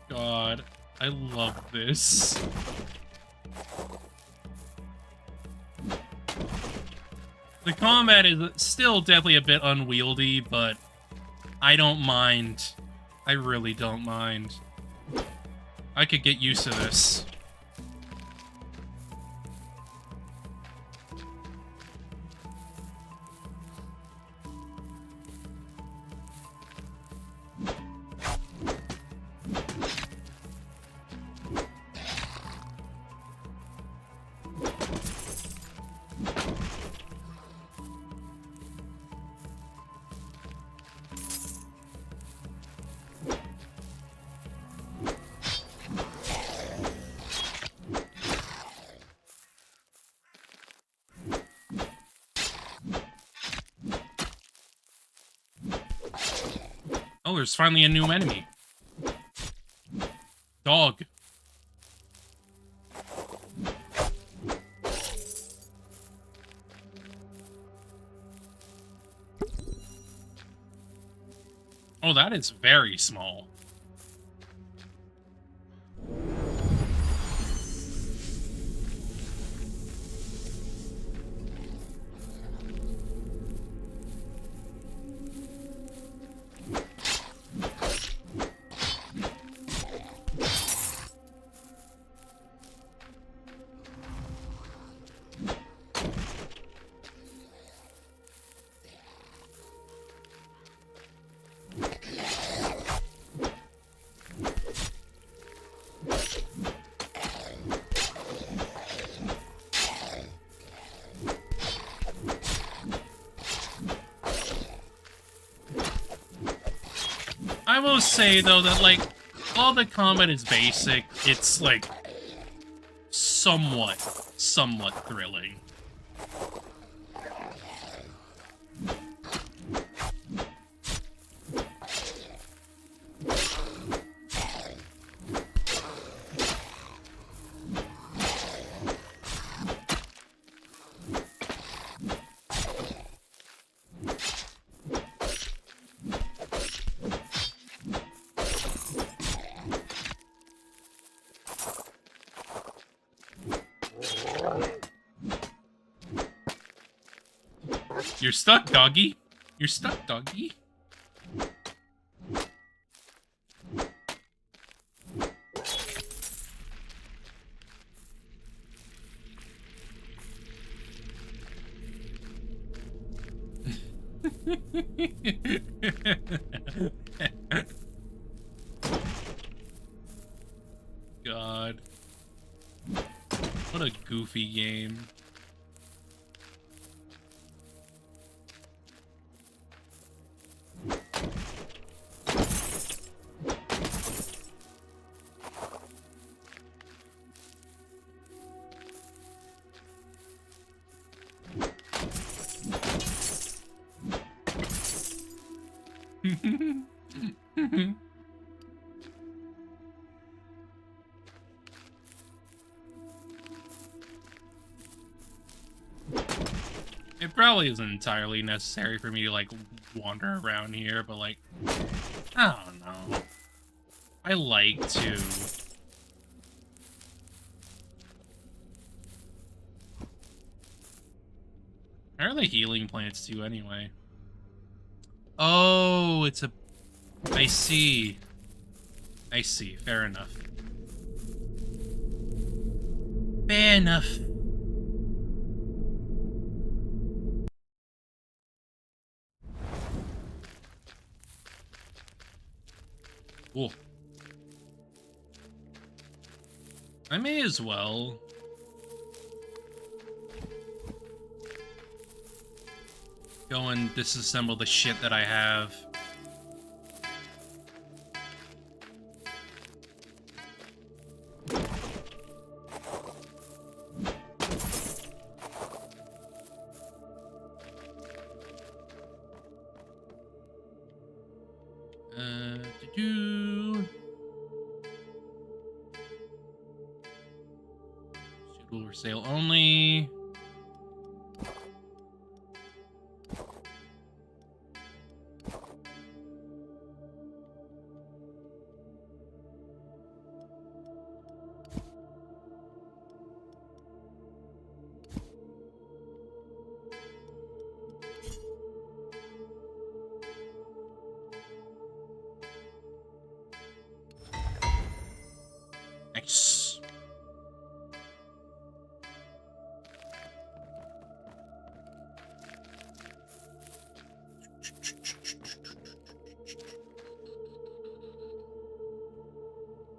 God, I love this. The combat is still definitely a bit unwieldy, but I don't mind. I really don't mind. I could get used to this. Oh, there's finally a new enemy. Dog. Oh, that is very small. I will say, though, that, like, all the combat is basic. It's, like, somewhat thrilling. You're stuck, doggy. You're stuck, doggy. God. What a goofy game. It probably isn't entirely necessary for me to, like, wander around here, but, like, I don't know. I like to. Where are the healing plants too, anyway? Oh, it's a... I see. I see. Fair enough. Fair enough. Cool. I may as well. Go and disassemble the shit that I have. do. Suitable for sale only. Nice.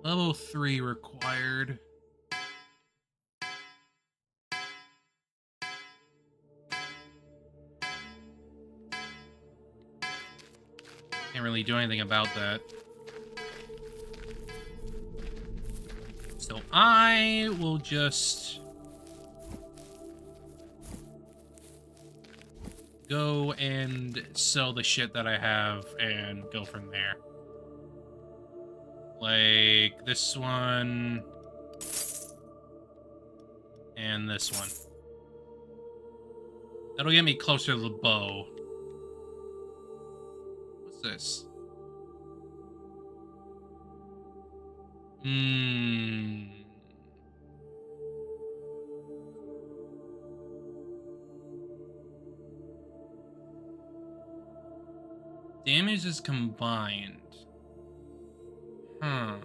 Level 3 required. Can't really do anything about that. So I will just go and sell the shit that I have and go from there. Like this one and this one. That'll get me closer to the bow. What's this? Damage is combined. Huh.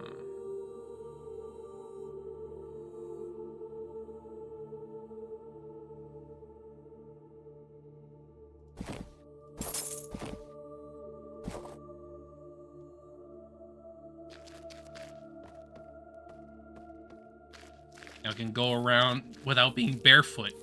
I can go around without being barefoot.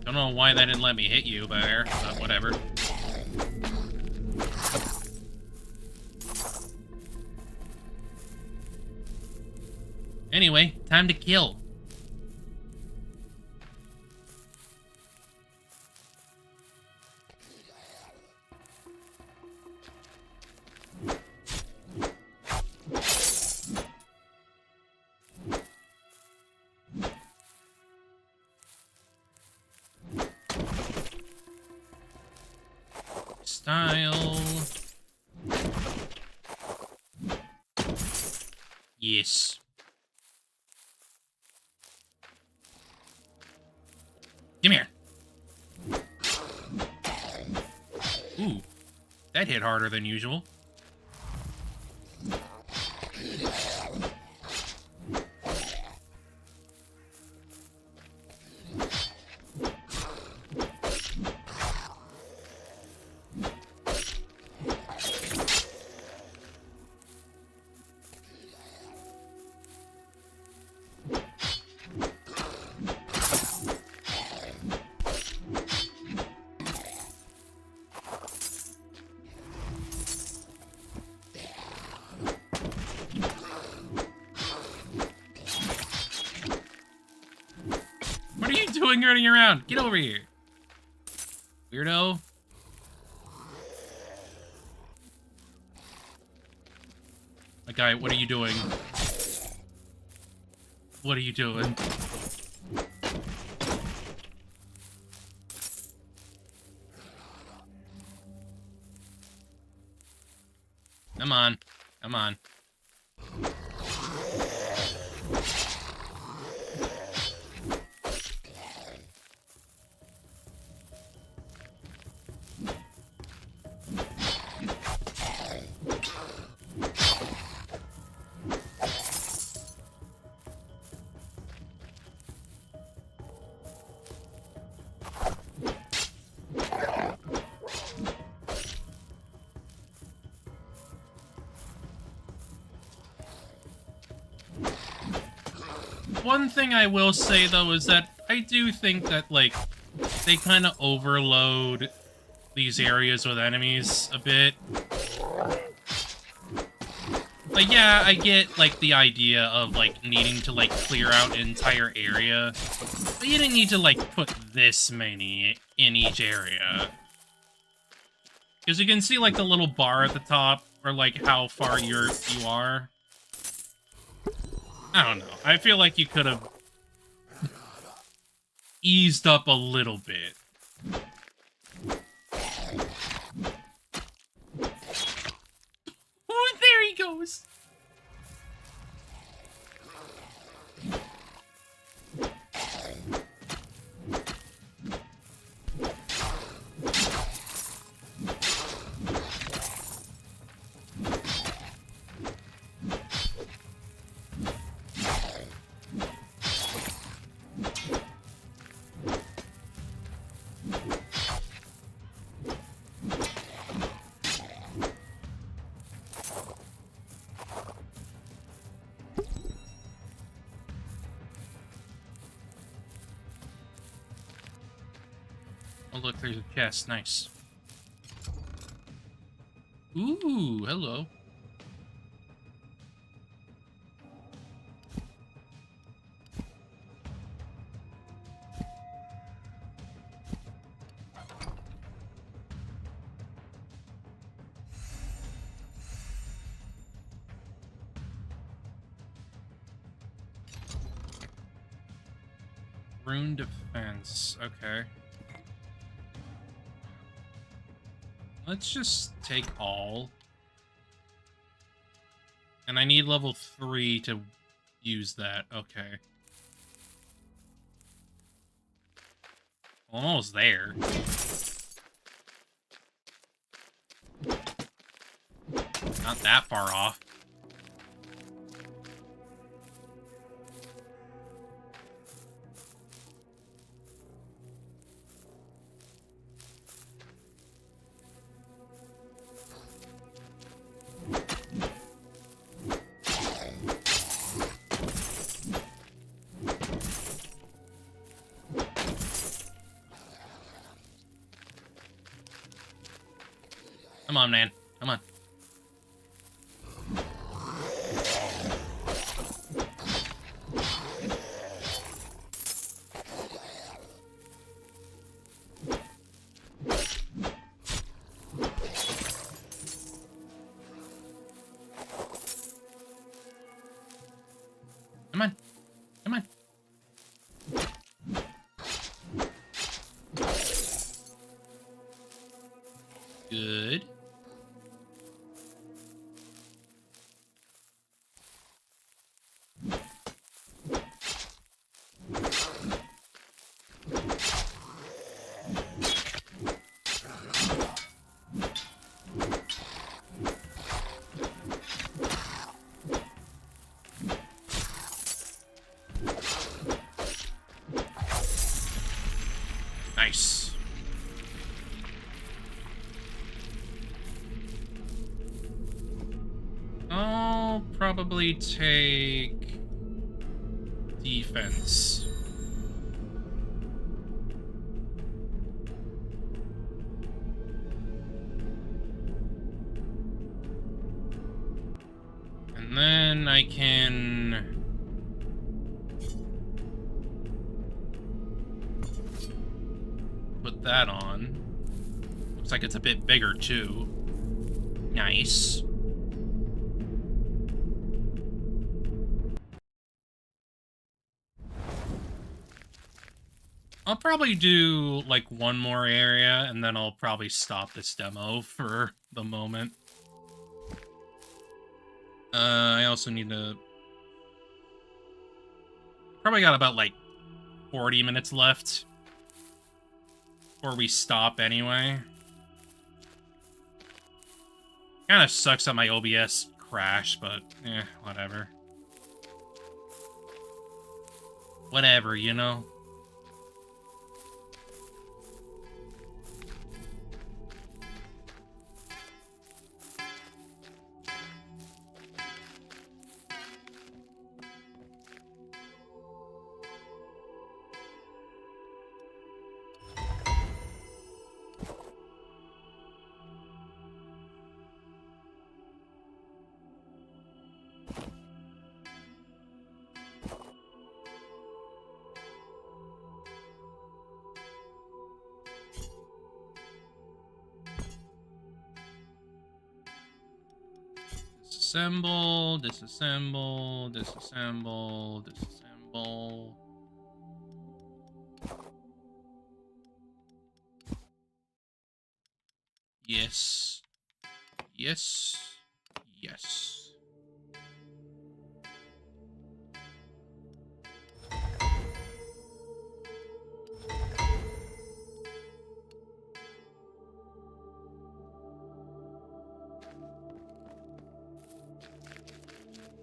Don't know why that didn't let me hit you there, but whatever. Anyway, time to kill. Style. Yes. Come here. Ooh, that hit harder than usual. What are you doing running around? Get over here. Weirdo. My guy, what are you doing? What are you doing? Come on. Come on. One thing I will say, though, is that I do think that, like, they kind of overload these areas with enemies a bit. Like, yeah, I get, like, the idea of, like, needing to, like, clear out an entire area. But you didn't need to, like, put this many in each area. Because you can see, like, the little bar at the top, or, like, how far you are. I don't know. I feel like you could have eased up a little bit. Oh, there he goes! Oh, look, there's a chest. Nice. Ooh, hello. Rune defense. Okay. Let's just take all. And I need level 3 to use that. Okay. Almost there. Not that far off. Come on, man. Come on. Come on. Come on. Good. Nice. I'll probably take defense. And then I can put that on. Looks like it's a bit bigger too. Nice. I'll probably do like one more area and then I'll probably stop this demo for the moment. I also need to... Probably got about like 40 minutes left before we stop anyway. Kind of sucks that my OBS crashed, but whatever. Whatever, you know? Disassemble, disassemble, disassemble, disassemble. Yes. Yes. Yes.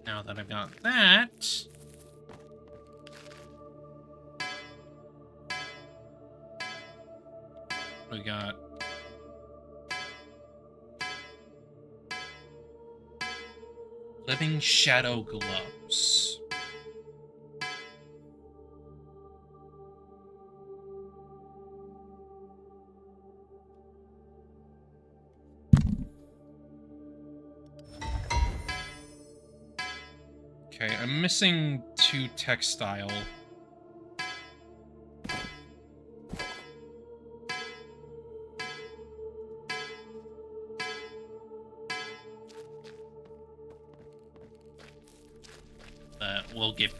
Now that I've got that, we got Living Shadow Gloves. Okay, I'm missing 2 textile. We'll get...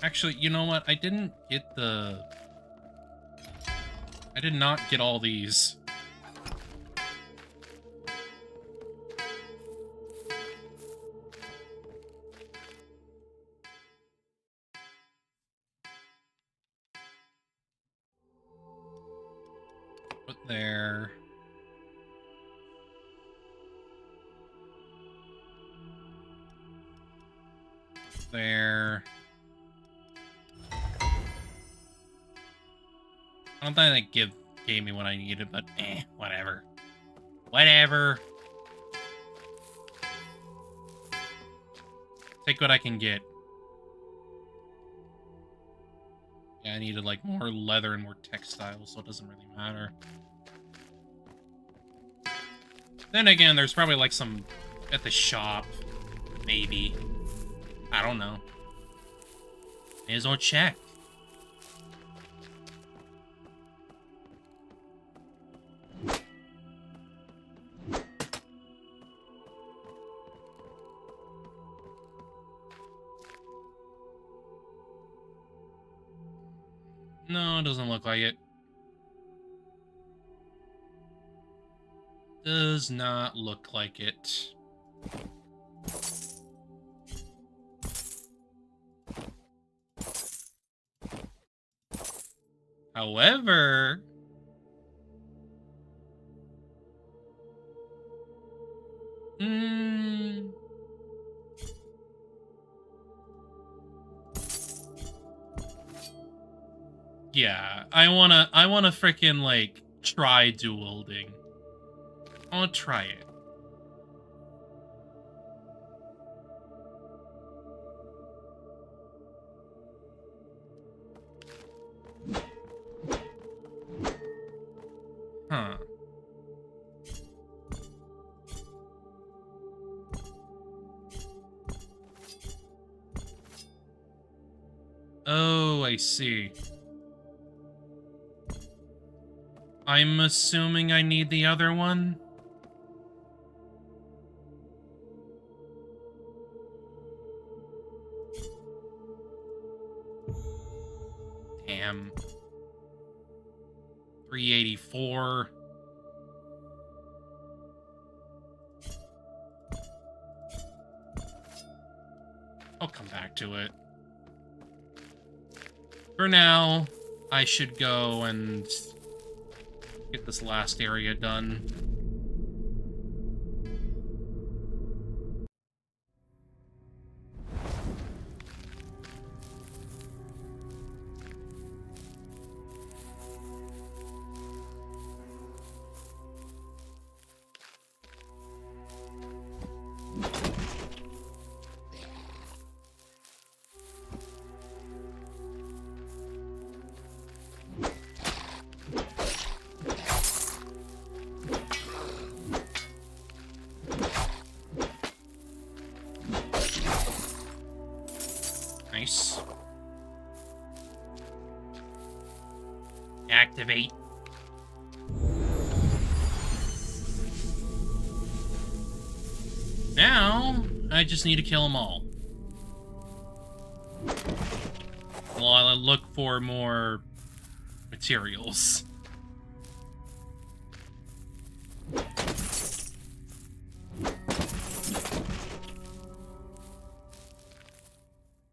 Actually, you know what? I didn't get the... I did not get all these. Put there. There. I don't think that gave me what I needed, but whatever. Whatever. Take what I can get. Yeah, I needed like more leather and more textiles, so it doesn't really matter. Then again, there's probably like some at the shop. Maybe. I don't know. May as well check. No, it doesn't look like it. Does not look like it. However... yeah, I wanna frickin' like try dual wielding. I wanna try it. Huh. Oh, I see. I'm assuming I need the other one? Damn. 384. I'll come back to it. For now, I should go and get this last area done. Nice. Activate. I just need to kill them all. While I look for more materials.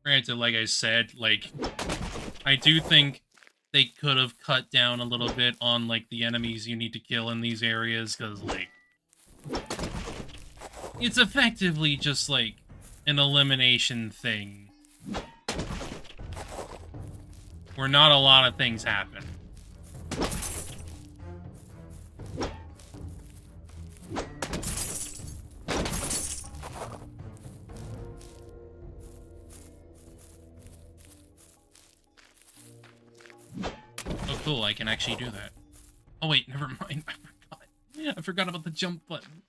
Granted, like I said, like, I do think they could have cut down a little bit on, like, the enemies you need to kill in these areas, because, like, it's effectively just, like, an elimination thing. Where not a lot of things happen. Oh, cool, I can actually do that. Oh, wait, never mind. I forgot. I forgot about the jump button.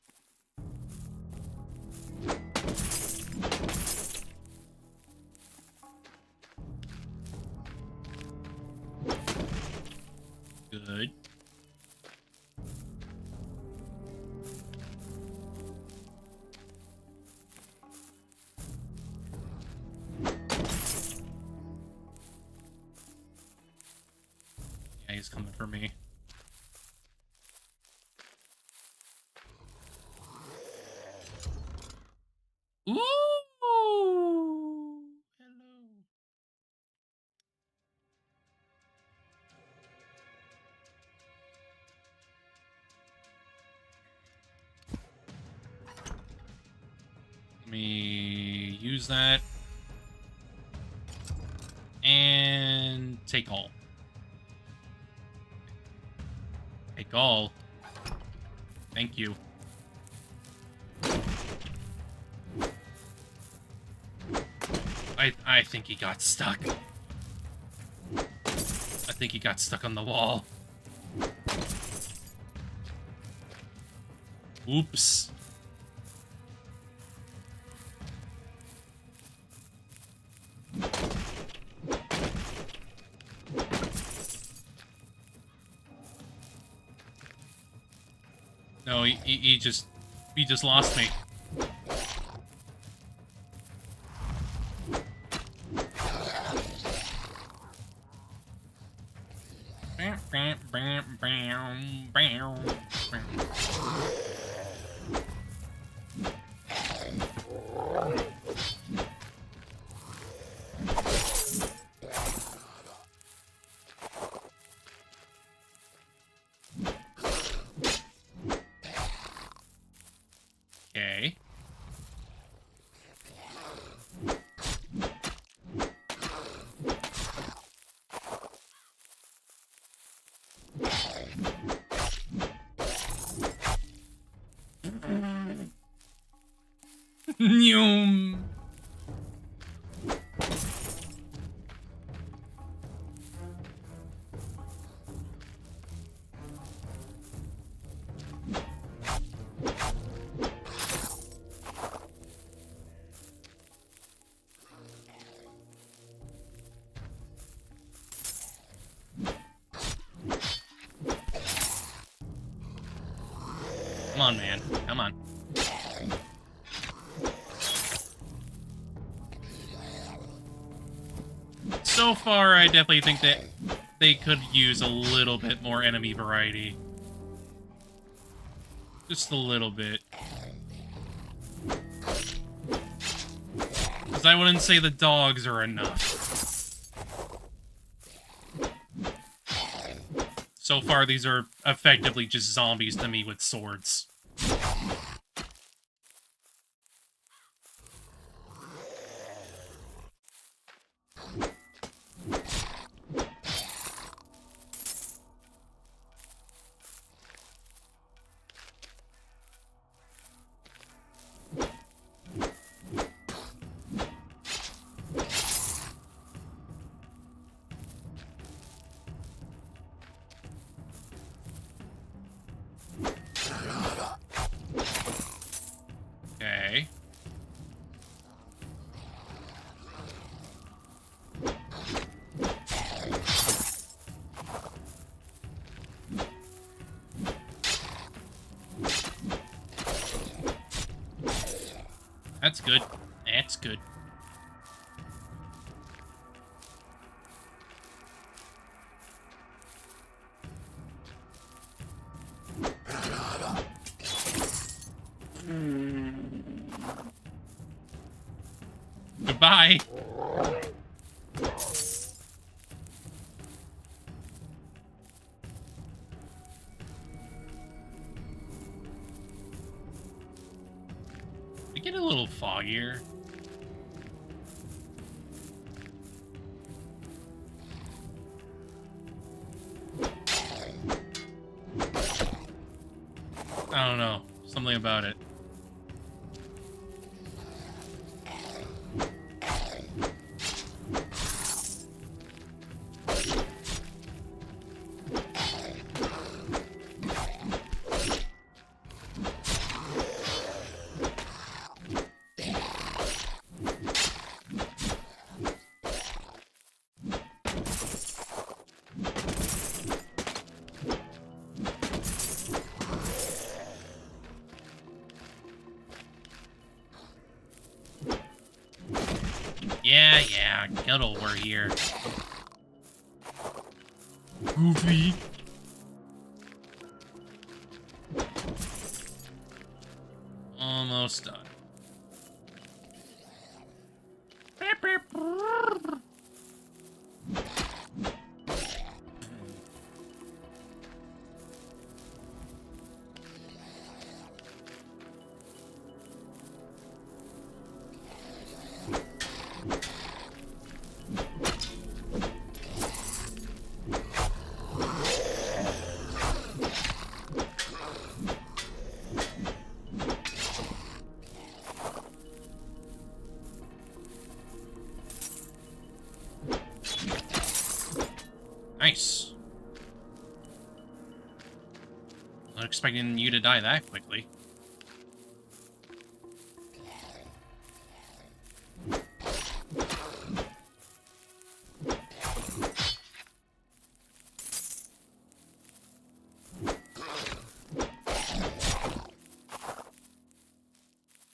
Good. Yeah, he's coming for me. Ooh! Hello. Let me use that. And take all. Take all. Thank you. I think he got stuck. I think he got stuck on the wall. Oops. No, he just lost me. Okay. Nyum. Come on, man. Come on. So far, I definitely think that they could use a little bit more enemy variety. Just a little bit. Because I wouldn't say the dogs are enough. So far, these are effectively just zombies to me with swords. good. That's good. Goodbye. We get a little foggier. I don't know. Something about it. Yeah, get over here. Goofy. Almost done. Nice. Not expecting you to die that quickly.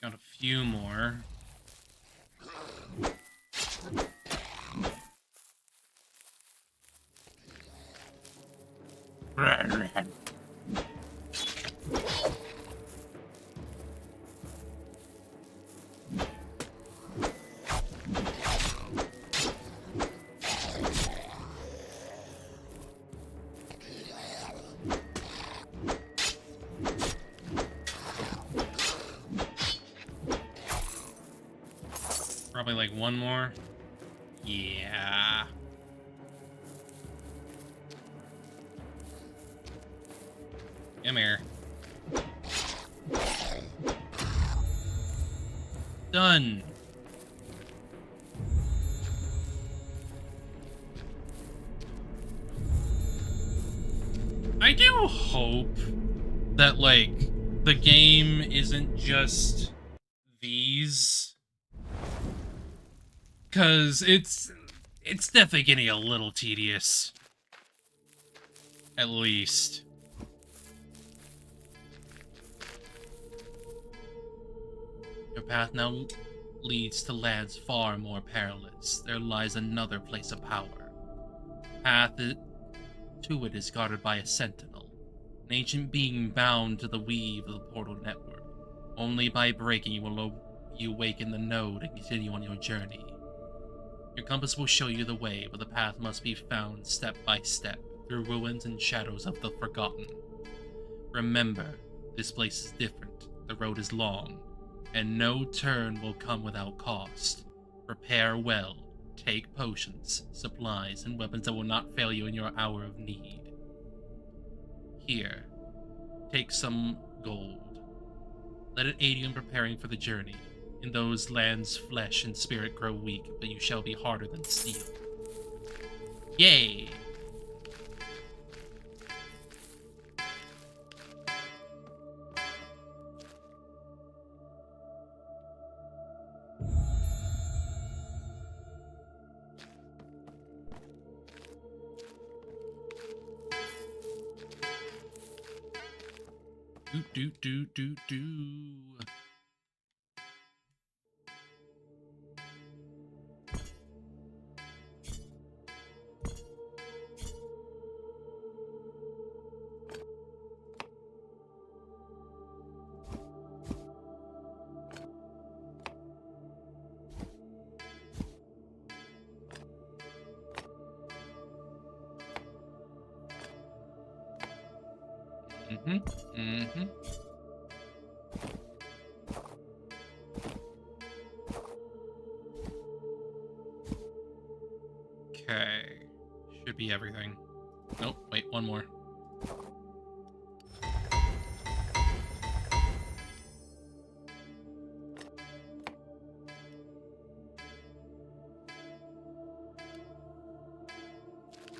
Got a few more. Probably like one more. Yeah. Come here. Done. I do hope that, like, the game isn't just these. 'Cause it's definitely getting a little tedious. At least. Your path now leads to lands far more perilous. There lies another place of power. To it is guarded by a sentinel, an ancient being bound to the weave of the portal network. Only by breaking you awaken the node and continue on your journey. Your compass will show you the way, but the path must be found step by step, through ruins and shadows of the forgotten. Remember, this place is different, the road is long, and no turn will come without cost. Prepare well, take potions, supplies, and weapons that will not fail you in your hour of need. Here, take some gold. Let it aid you in preparing for the journey. In those lands, flesh and spirit grow weak, but you shall be harder than steel. Yay! Do. Mm-hmm. Mm-hmm. Okay. Should be everything. Nope, wait, one more.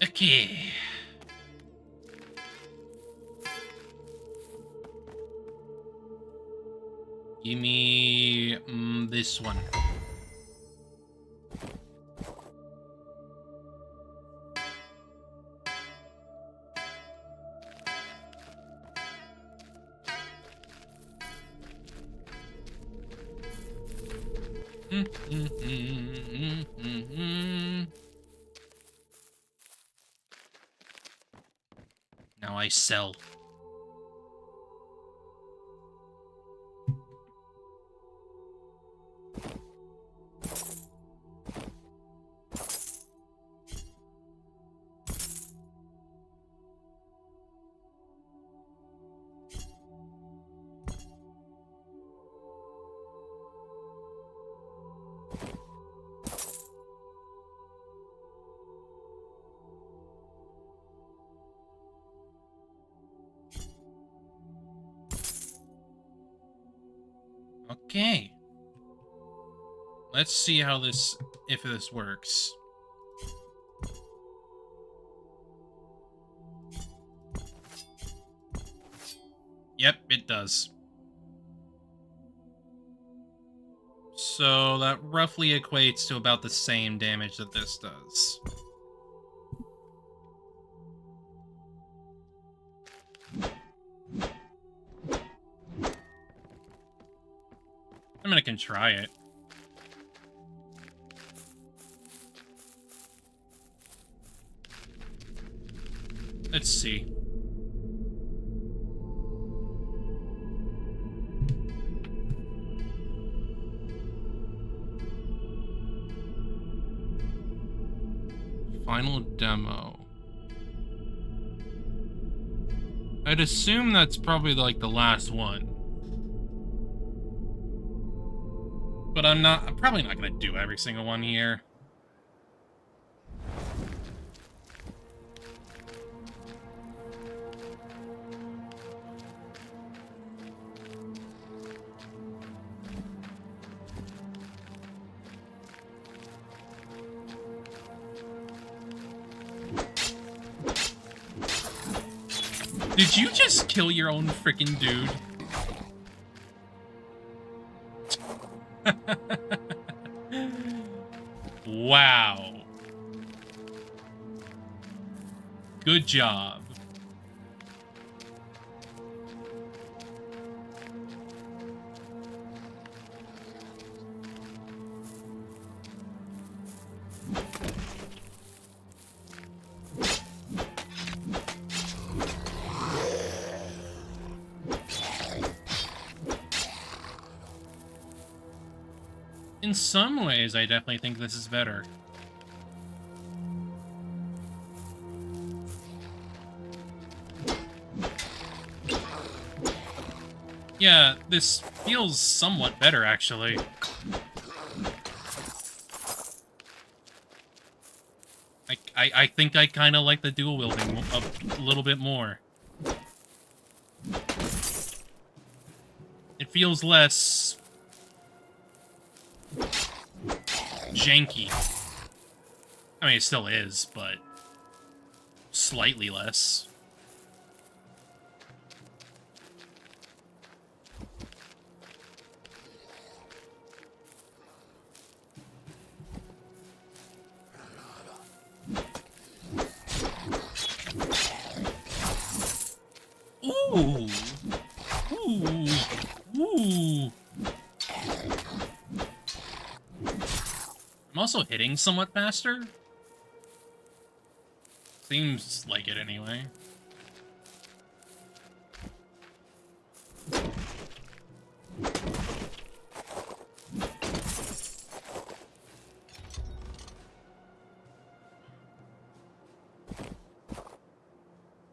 Okay. Give me this one. Now I sell. Okay. Let's see how if this works. Yep, it does. So that roughly equates to about the same damage that this does. I mean, I can try it. Let's see. Final demo. I'd assume that's probably like the last one. But I'm probably not gonna do every single one here. Did you just kill your own freaking dude? Wow. Good job. In some ways, I definitely think this is better. Yeah, this feels somewhat better, actually. I think I kind of like the dual wielding a little bit more. It feels less janky. I mean, it still is, but slightly less. Ooh. Ooh. Ooh. I'm also hitting somewhat faster. Seems like it anyway.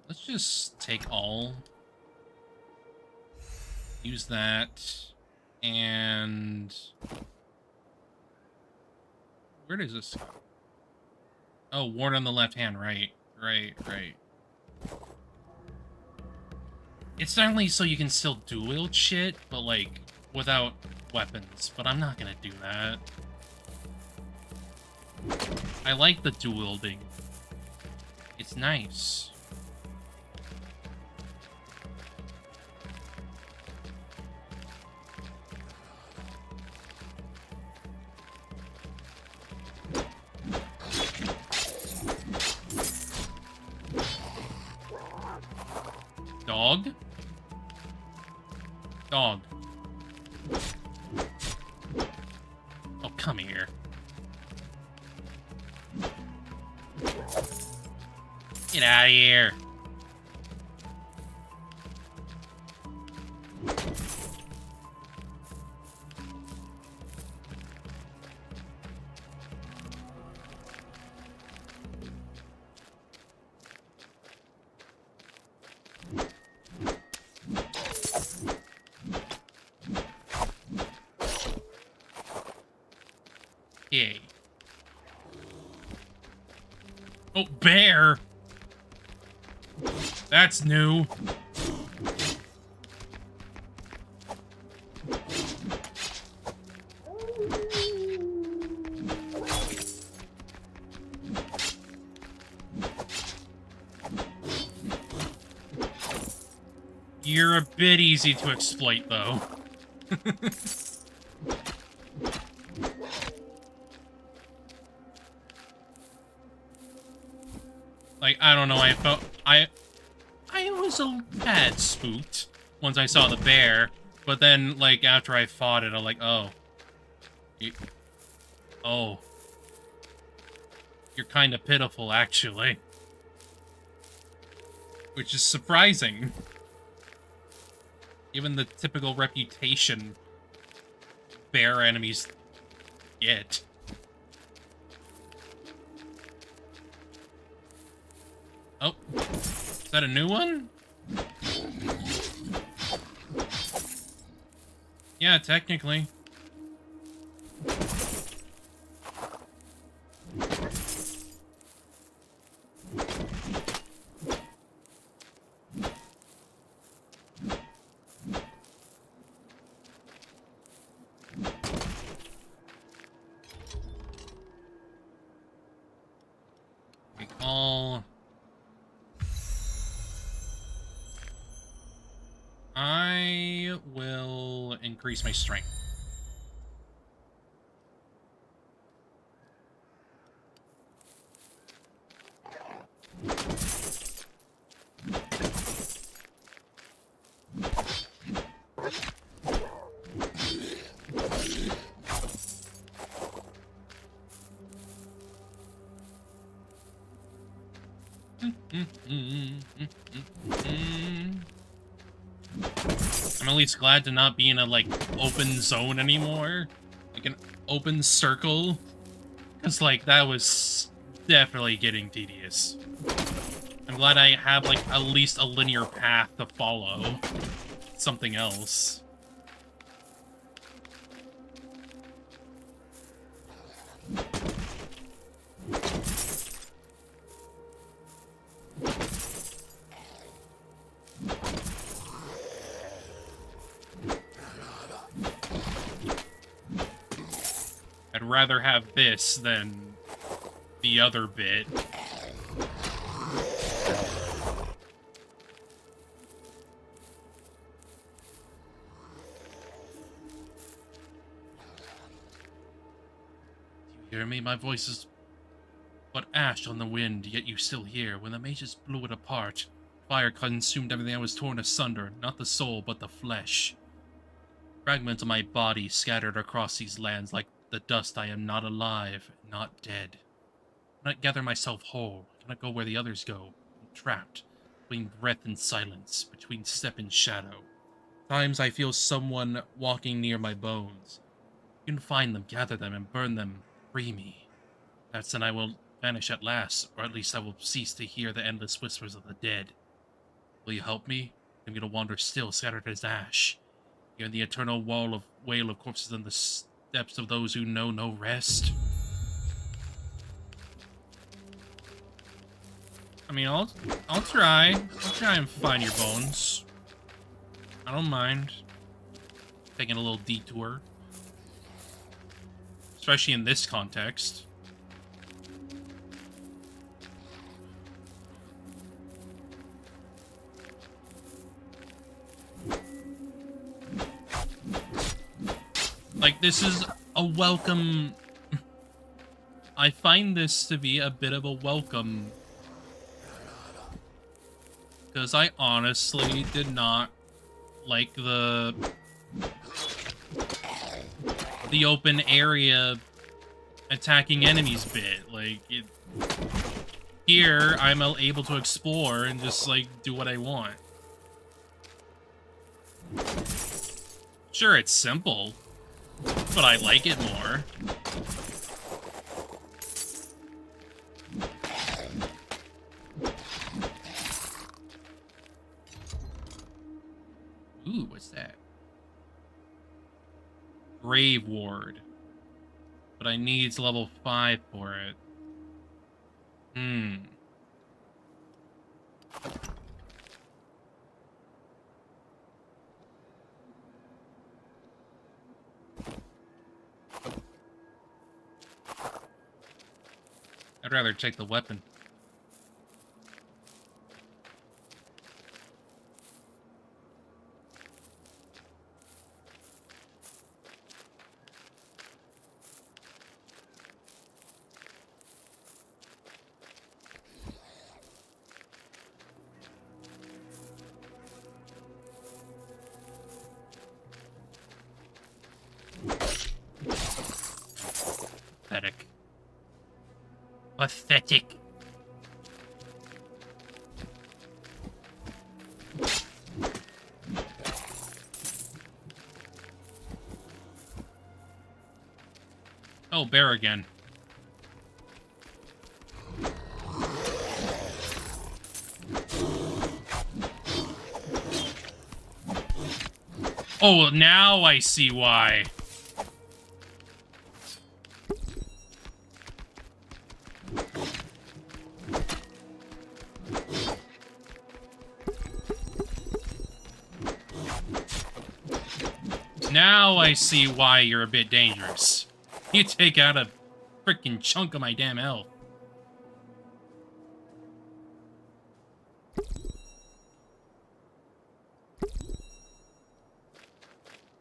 Let's just take all Use that. And... where does this go? Oh, ward on the left hand, right. Right. It's not only so you can still dual shit, but, like, without weapons. But I'm not gonna do that. I like the dual-wielding. It's nice. Dog? Dog. Oh, come here. Get out of here. Yay. Oh, bear! That's new. You're a bit easy to exploit, though. Like, I don't know, I felt... I was a tad spooked once I saw the bear, but then, like, after I fought it, I'm like, oh. Oh. You're kind of pitiful, actually. Which is surprising. Given the typical reputation bear enemies get. Oh. Is that a new one? Yeah, technically. I will increase my strength. I'm at least glad to not be in a, like, open zone anymore. Like, an open circle. Because, like, that was definitely getting tedious. I'm glad I have, like, at least a linear path to follow. Something else. I'd rather have this than the other bit. Do you hear me? My voice is but ash on the wind, yet you still hear. When the mages blew it apart, fire consumed everything. I was torn asunder, not the soul, but the flesh. Fragments of my body scattered across these lands like the dust. I am not alive, not dead. I cannot gather myself whole. I cannot go where the others go. I'm trapped, between breath and silence, between step and shadow. Times I feel someone walking near my bones. You can find them, gather them, and burn them. Free me. That's then I will vanish at last, or at least I will cease to hear the endless whispers of the dead. Will you help me? I'm going to wander still, scattered as ash. Hear the eternal wail of corpses and the steps of those who know no rest. I mean, I'll try. I'll try and find your bones. I don't mind taking a little detour, especially in this context. Like, this is a welcome. I find this to be a bit of a welcome, because I honestly did not like the open area attacking enemies bit. Like, here I'm able to explore and just like do what I want. Sure, it's simple, but I like it more. Ooh, what's that? Grave Ward. But I need level 5 for it. I'd rather take the weapon. Pathetic. Pathetic. Oh, bear again. Oh, now I see why. Now I see why you're a bit dangerous. You take out a freaking chunk of my damn health.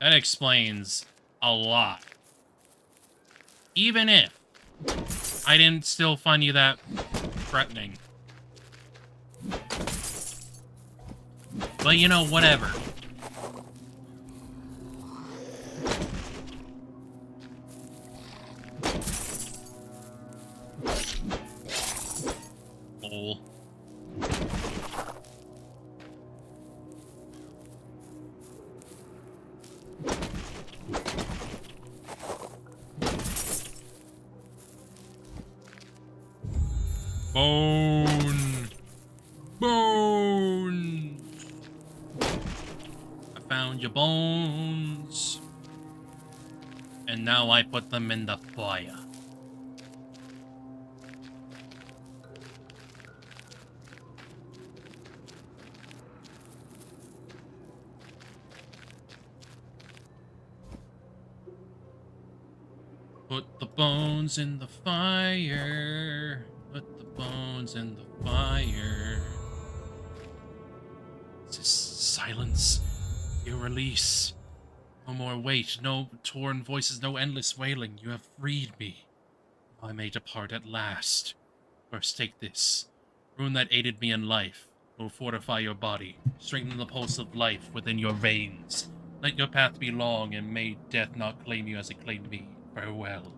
That explains a lot. Even if I didn't still find you that threatening. But you know, whatever. Lol. Bone. Bones. I found your bones. And now I put them in the fire. Put the bones in the fire. Put the bones in the fire. Just silence. Your release. No more weight, no torn voices, no endless wailing. You have freed me. I may depart at last. First take this. Rune that aided me in life. It will fortify your body. Strengthen the pulse of life within your veins. Let your path be long, and may death not claim you as it claimed me. Farewell.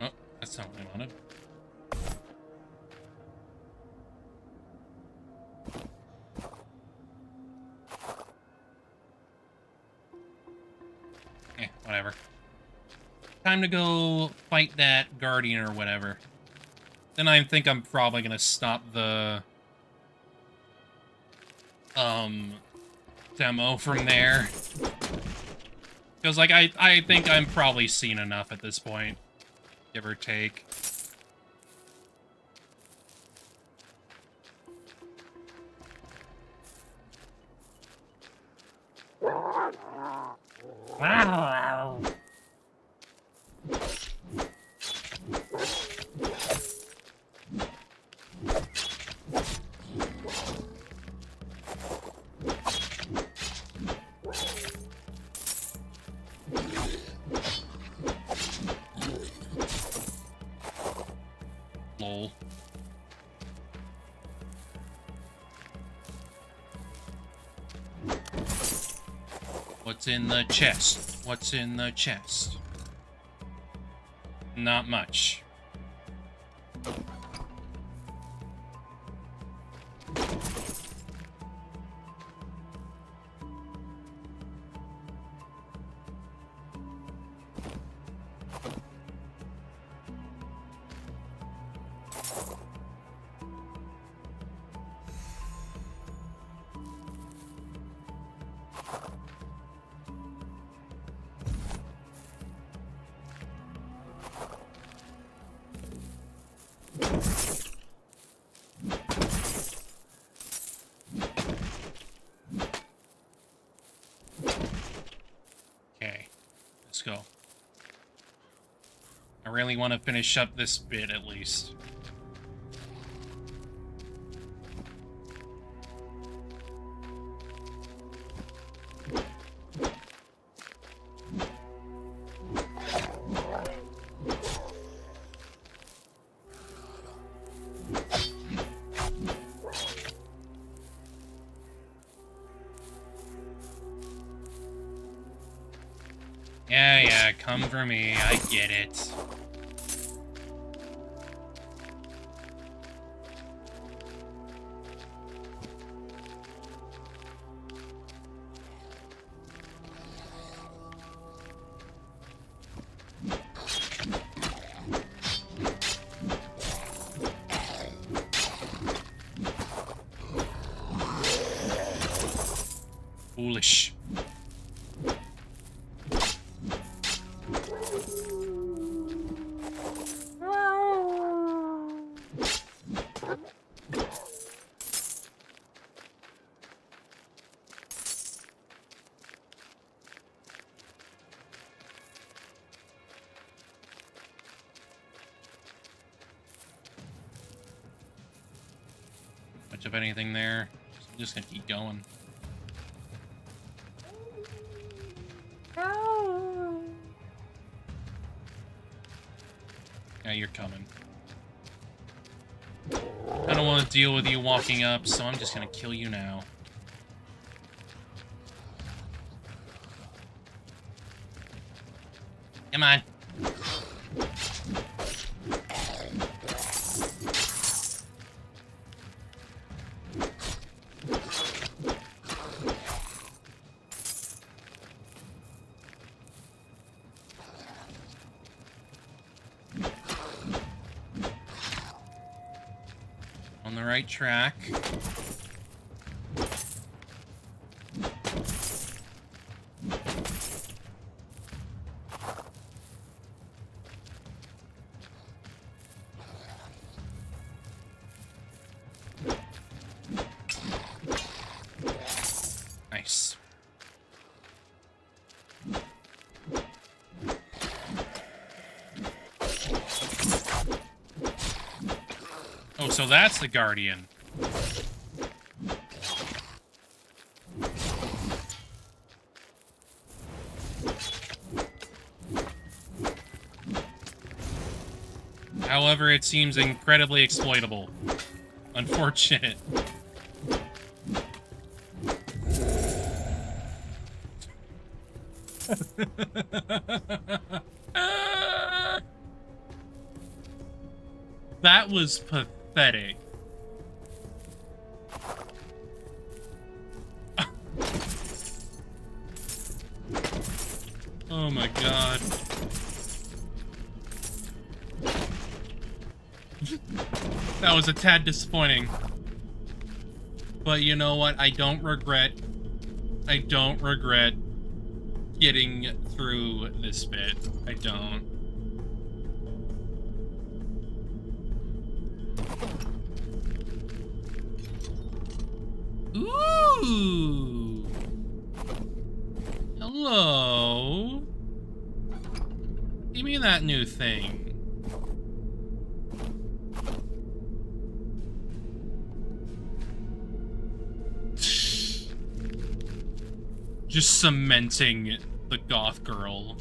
Oh, that's not what I wanted. Whatever. Time to go fight that guardian or whatever. Then I think I'm probably gonna stop the demo from there. Because, like, I think I'm probably seen enough at this point. Give or take. Lol. What's in the chest? What's in the chest? Not much. Let's go. I really want to finish up this bit, at least. Yeah, come for me. I get it. Foolish. Much of anything there. I'm just gonna keep going. Yeah, you're coming. I don't want to deal with you walking up, so I'm just gonna kill you now. Come on. On the right track. Nice. Oh, so that's the Guardian. However, it seems incredibly exploitable. Unfortunate. That was pathetic. Oh my god. That was a tad disappointing. But you know what? I don't regret getting through this bit. I don't. Ooh. Hello. Give me that new thing. Just cementing the goth girl.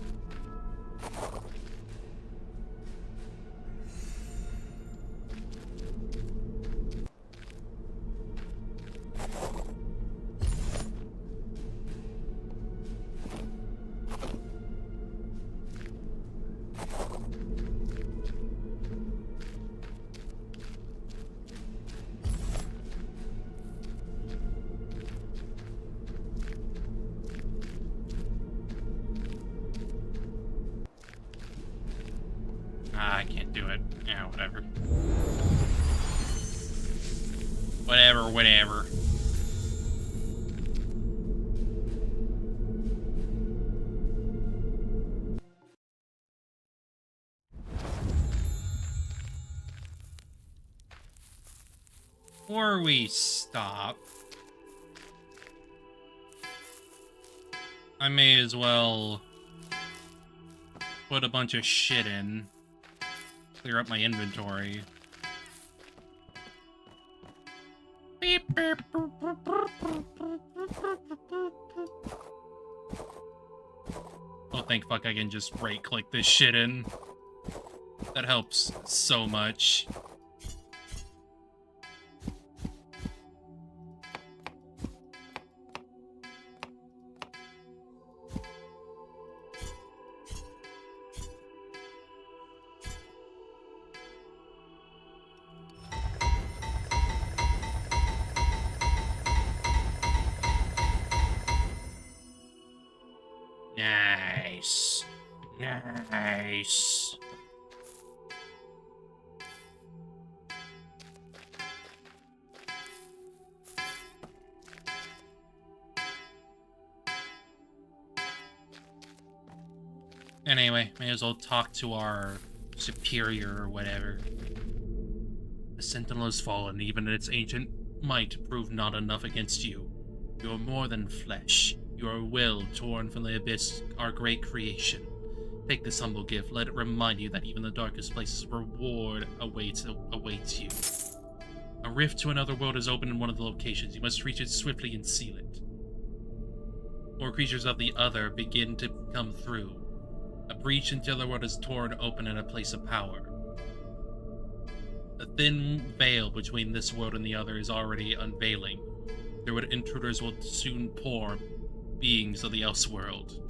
I can't do it. Yeah, whatever. Whatever. Before we stop, I may as well put a bunch of shit in. Clear up my inventory. Beep, beep, boop, boop, boop, boop, boop, boop, boop, boop. Oh, thank fuck I can just right-click this shit in. That helps so much. Nice. Nice. Anyway, may as well talk to our superior or whatever. The Sentinel has fallen, even its ancient might proved not enough against you. You are more than flesh. You are will torn from the abyss, our great creation. Take this humble gift, let it remind you that even the darkest places reward awaits you. A rift to another world is open in one of the locations. You must reach it swiftly and seal it. More creatures of the other begin to come through. A breach into the other world is torn open in a place of power. The thin veil between this world and the other is already unveiling. Through it, intruders will soon pour beings of the Elseworld.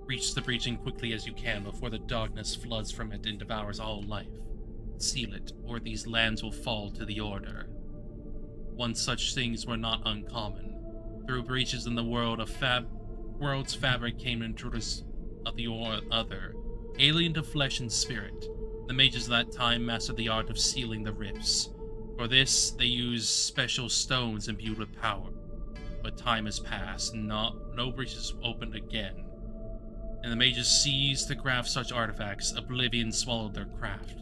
Reach the breaching quickly as you can before the darkness floods from it and devours all life. Seal it, or these lands will fall to the Order. Once such things were not uncommon. Through breaches in the world of world's fabric came intruders of the other, alien to flesh and spirit. The mages of that time mastered the art of sealing the rifts. For this, they used special stones imbued with power. But time has passed, and no breaches opened again. And the mages seized to craft such artifacts, oblivion swallowed their craft.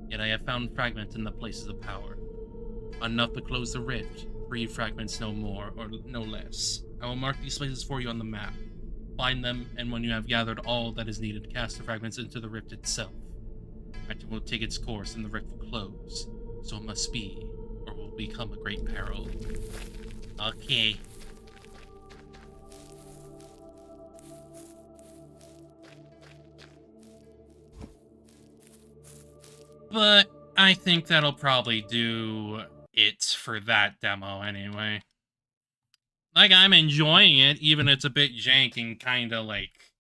Yet I have found fragments in the places of power. Enough to close the rift, 3 fragments no more, or no less. I will mark these places for you on the map. Find them, and when you have gathered all that is needed, cast the fragments into the rift itself. Magic will take its course, and the rift will close. So it must be, or will become a great peril. Okay. But I think that'll probably do it for that demo anyway. Like, I'm enjoying it, even it's a bit jank and kinda, like,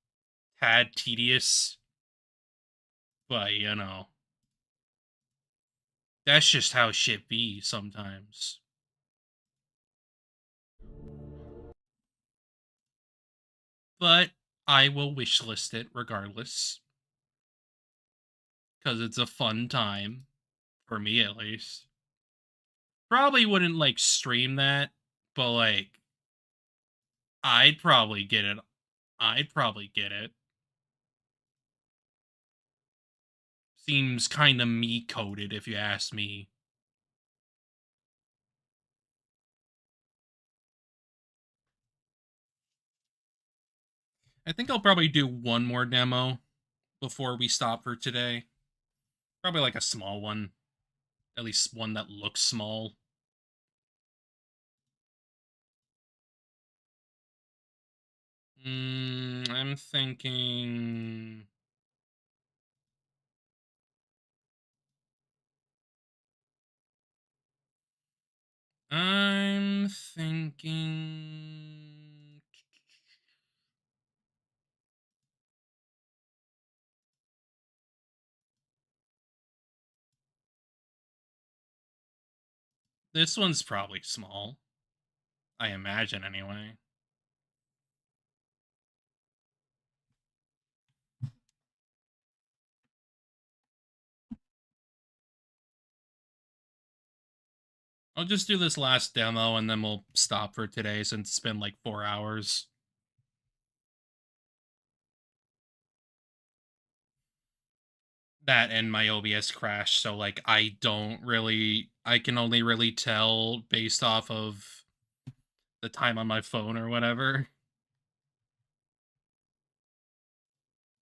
tad tedious. But, you know. That's just how shit be sometimes. but I will wishlist it regardless. Because it's a fun time. For me, at least. Probably wouldn't, like, stream that, but, like, I'd probably get it. I'd probably get it. Seems kind of me-coded, if you ask me. I think I'll probably do one more demo before we stop for today. Probably like a small one. At least one that looks small. I'm thinking... I'm thinking... This one's probably small. I imagine, anyway. I'll just do this last demo and then we'll stop for today since it's been like 4 hours. That and my OBS crashed, so like I can only really tell based off of the time on my phone or whatever.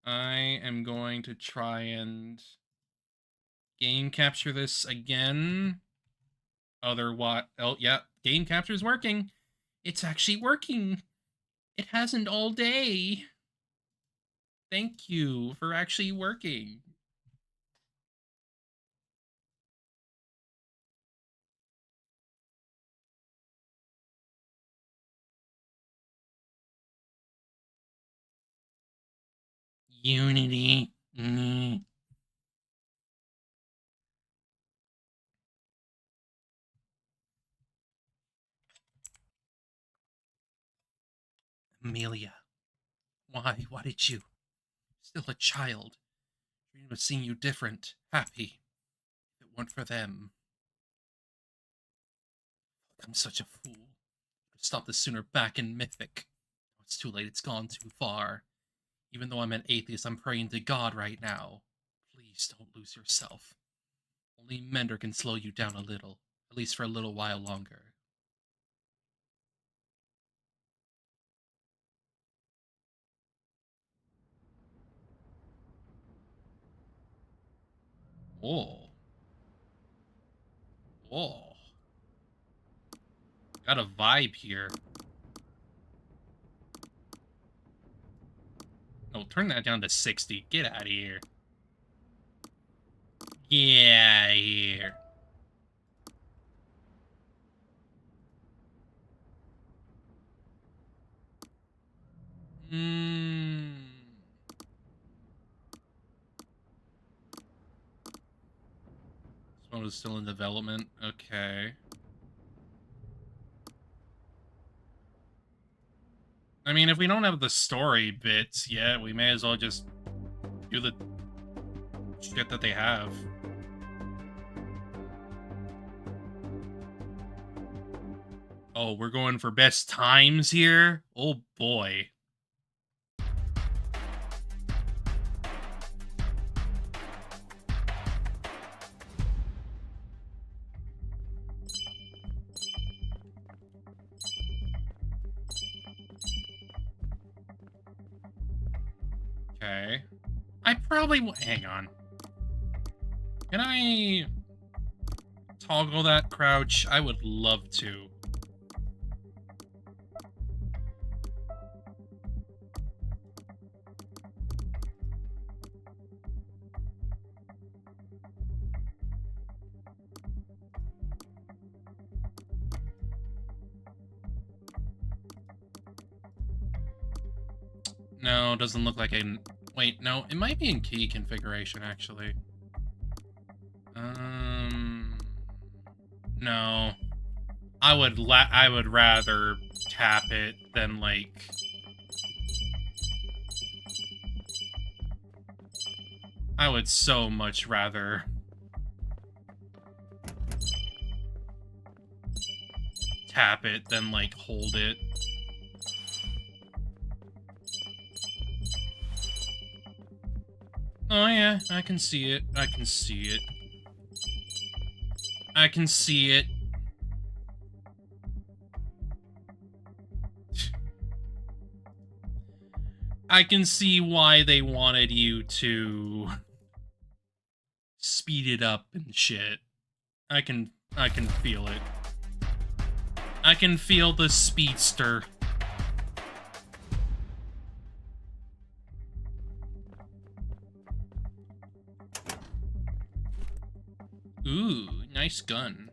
I am going to try and game capture this again. Otherwise, oh yeah, game capture's working. It's actually working. It hasn't all day. Thank you for actually working. Unity. Amelia. Why? Why did you? Still a child. Dreamed of seeing you different, happy. If it weren't for them. I'm such a fool. Could stop this sooner back in Mythic. It's too late, it's gone too far. Even though I'm an atheist, I'm praying to God right now. Please don't lose yourself. Only Mender can slow you down a little, at least for a little while longer. Oh. Oh. Got a vibe here. Oh, turn that down to 60. Get out of here. Yeah, here. This one was still in development. Okay. I mean, if we don't have the story bits yet, we may as well just do the shit that they have. Oh, we're going for best times here? Oh boy. Okay. I probably will. Hang on. Can I toggle that crouch? I would love to. No, doesn't look like a... Wait, no, it might be in key configuration, actually. No. I would rather tap it than, like... I would so much rather tap it than, like, hold it. Oh, yeah, I can see it. I can see it. I can see it. I can see why they wanted you to speed it up and shit. I can feel it. I can feel the speedster. Ooh, nice gun.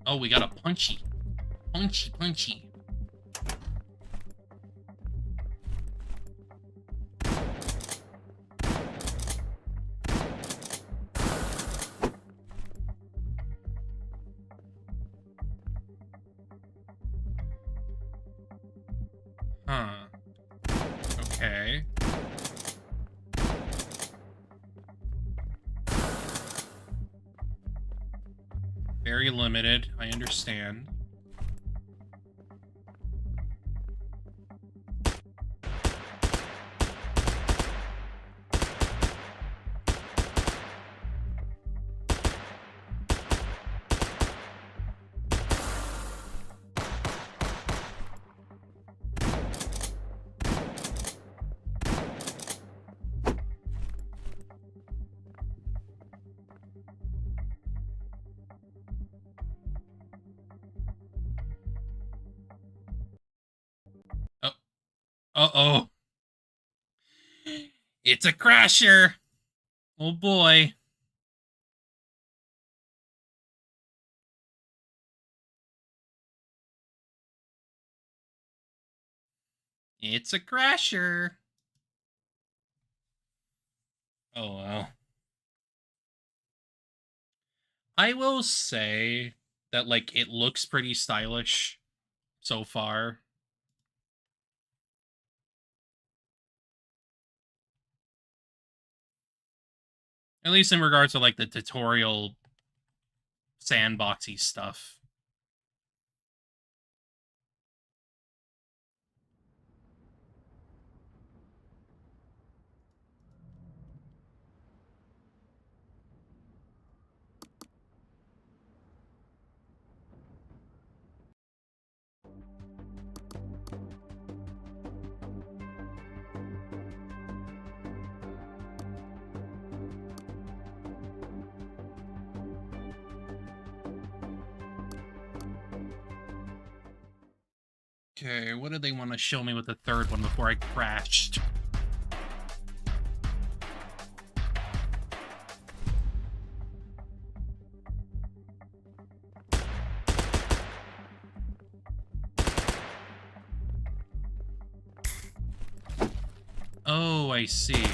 Oh, we got a punchy. Punchy, punchy. Huh. Okay. Very limited, I understand. Uh-oh. It's a crasher. Oh boy. It's a crasher. Oh well. I will say that, like, it looks pretty stylish so far. At least in regards to, like, the tutorial sandboxy stuff. Okay, what do they want to show me with the third one before I crashed? Oh, I see.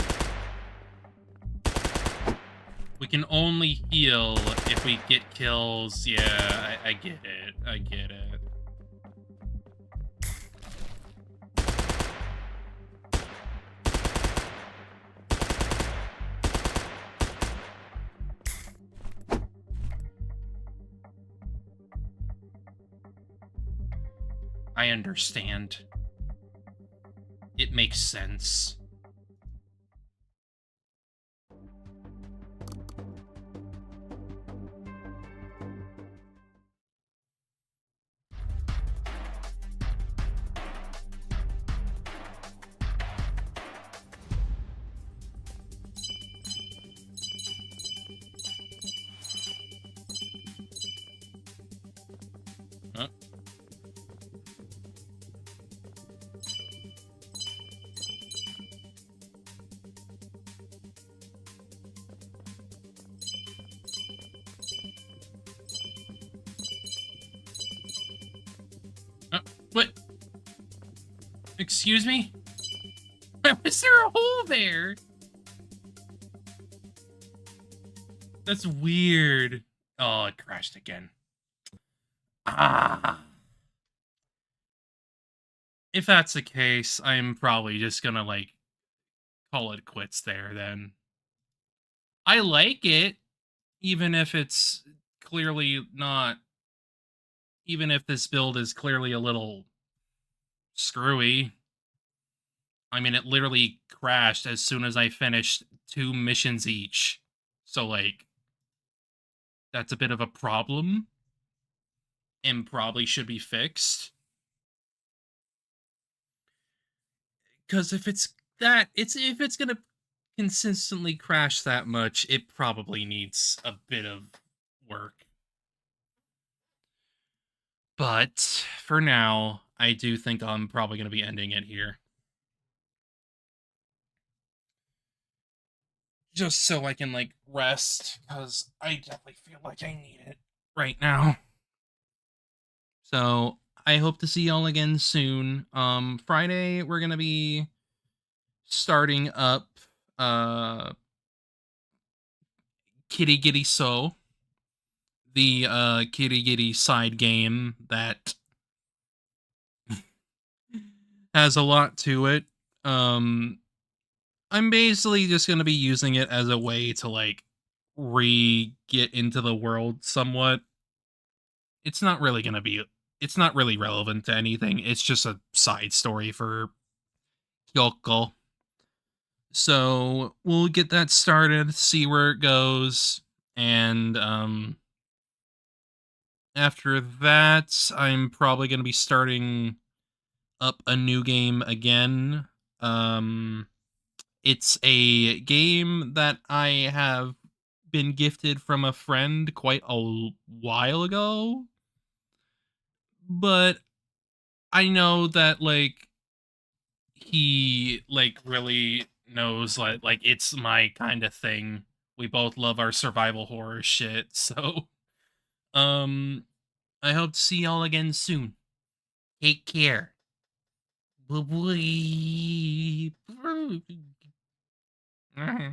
We can only heal if we get kills. Yeah, I get it. I get it. I understand. It makes sense. Huh? What? Excuse me? Why was there a hole there? That's weird. Oh, it crashed again. Ah. If that's the case, I'm probably just gonna, like, call it quits there then. I like it, even if it's clearly not even if this build is clearly a little screwy. I mean, it literally crashed as soon as I finished 2 missions each. So, like, that's a bit of a problem and probably should be fixed. Because if it's gonna consistently crash that much, it probably needs a bit of work. But for now, I do think I'm probably gonna be ending it here. Just so I can, like, rest, because I definitely feel like I need it right now. So I hope to see y'all again soon. Friday we're gonna be starting up Kitty Giddy So, the Kitty Giddy side game that has a lot to it. Um I'm basically just gonna be using it as a way to, like, re get into the world somewhat. It's not really gonna be it's not really relevant to anything. It's just a side story for Kyoko. So we'll get that started, see where it goes, and after that, I'm probably gonna be starting up a new game again. Um, it's a game that I have been gifted from a friend quite a while ago, but I know that, like, he, like, really knows, like it's my kind of thing. We both love our survival horror shit, so um I hope to see y'all again soon. Take care. Bye bye.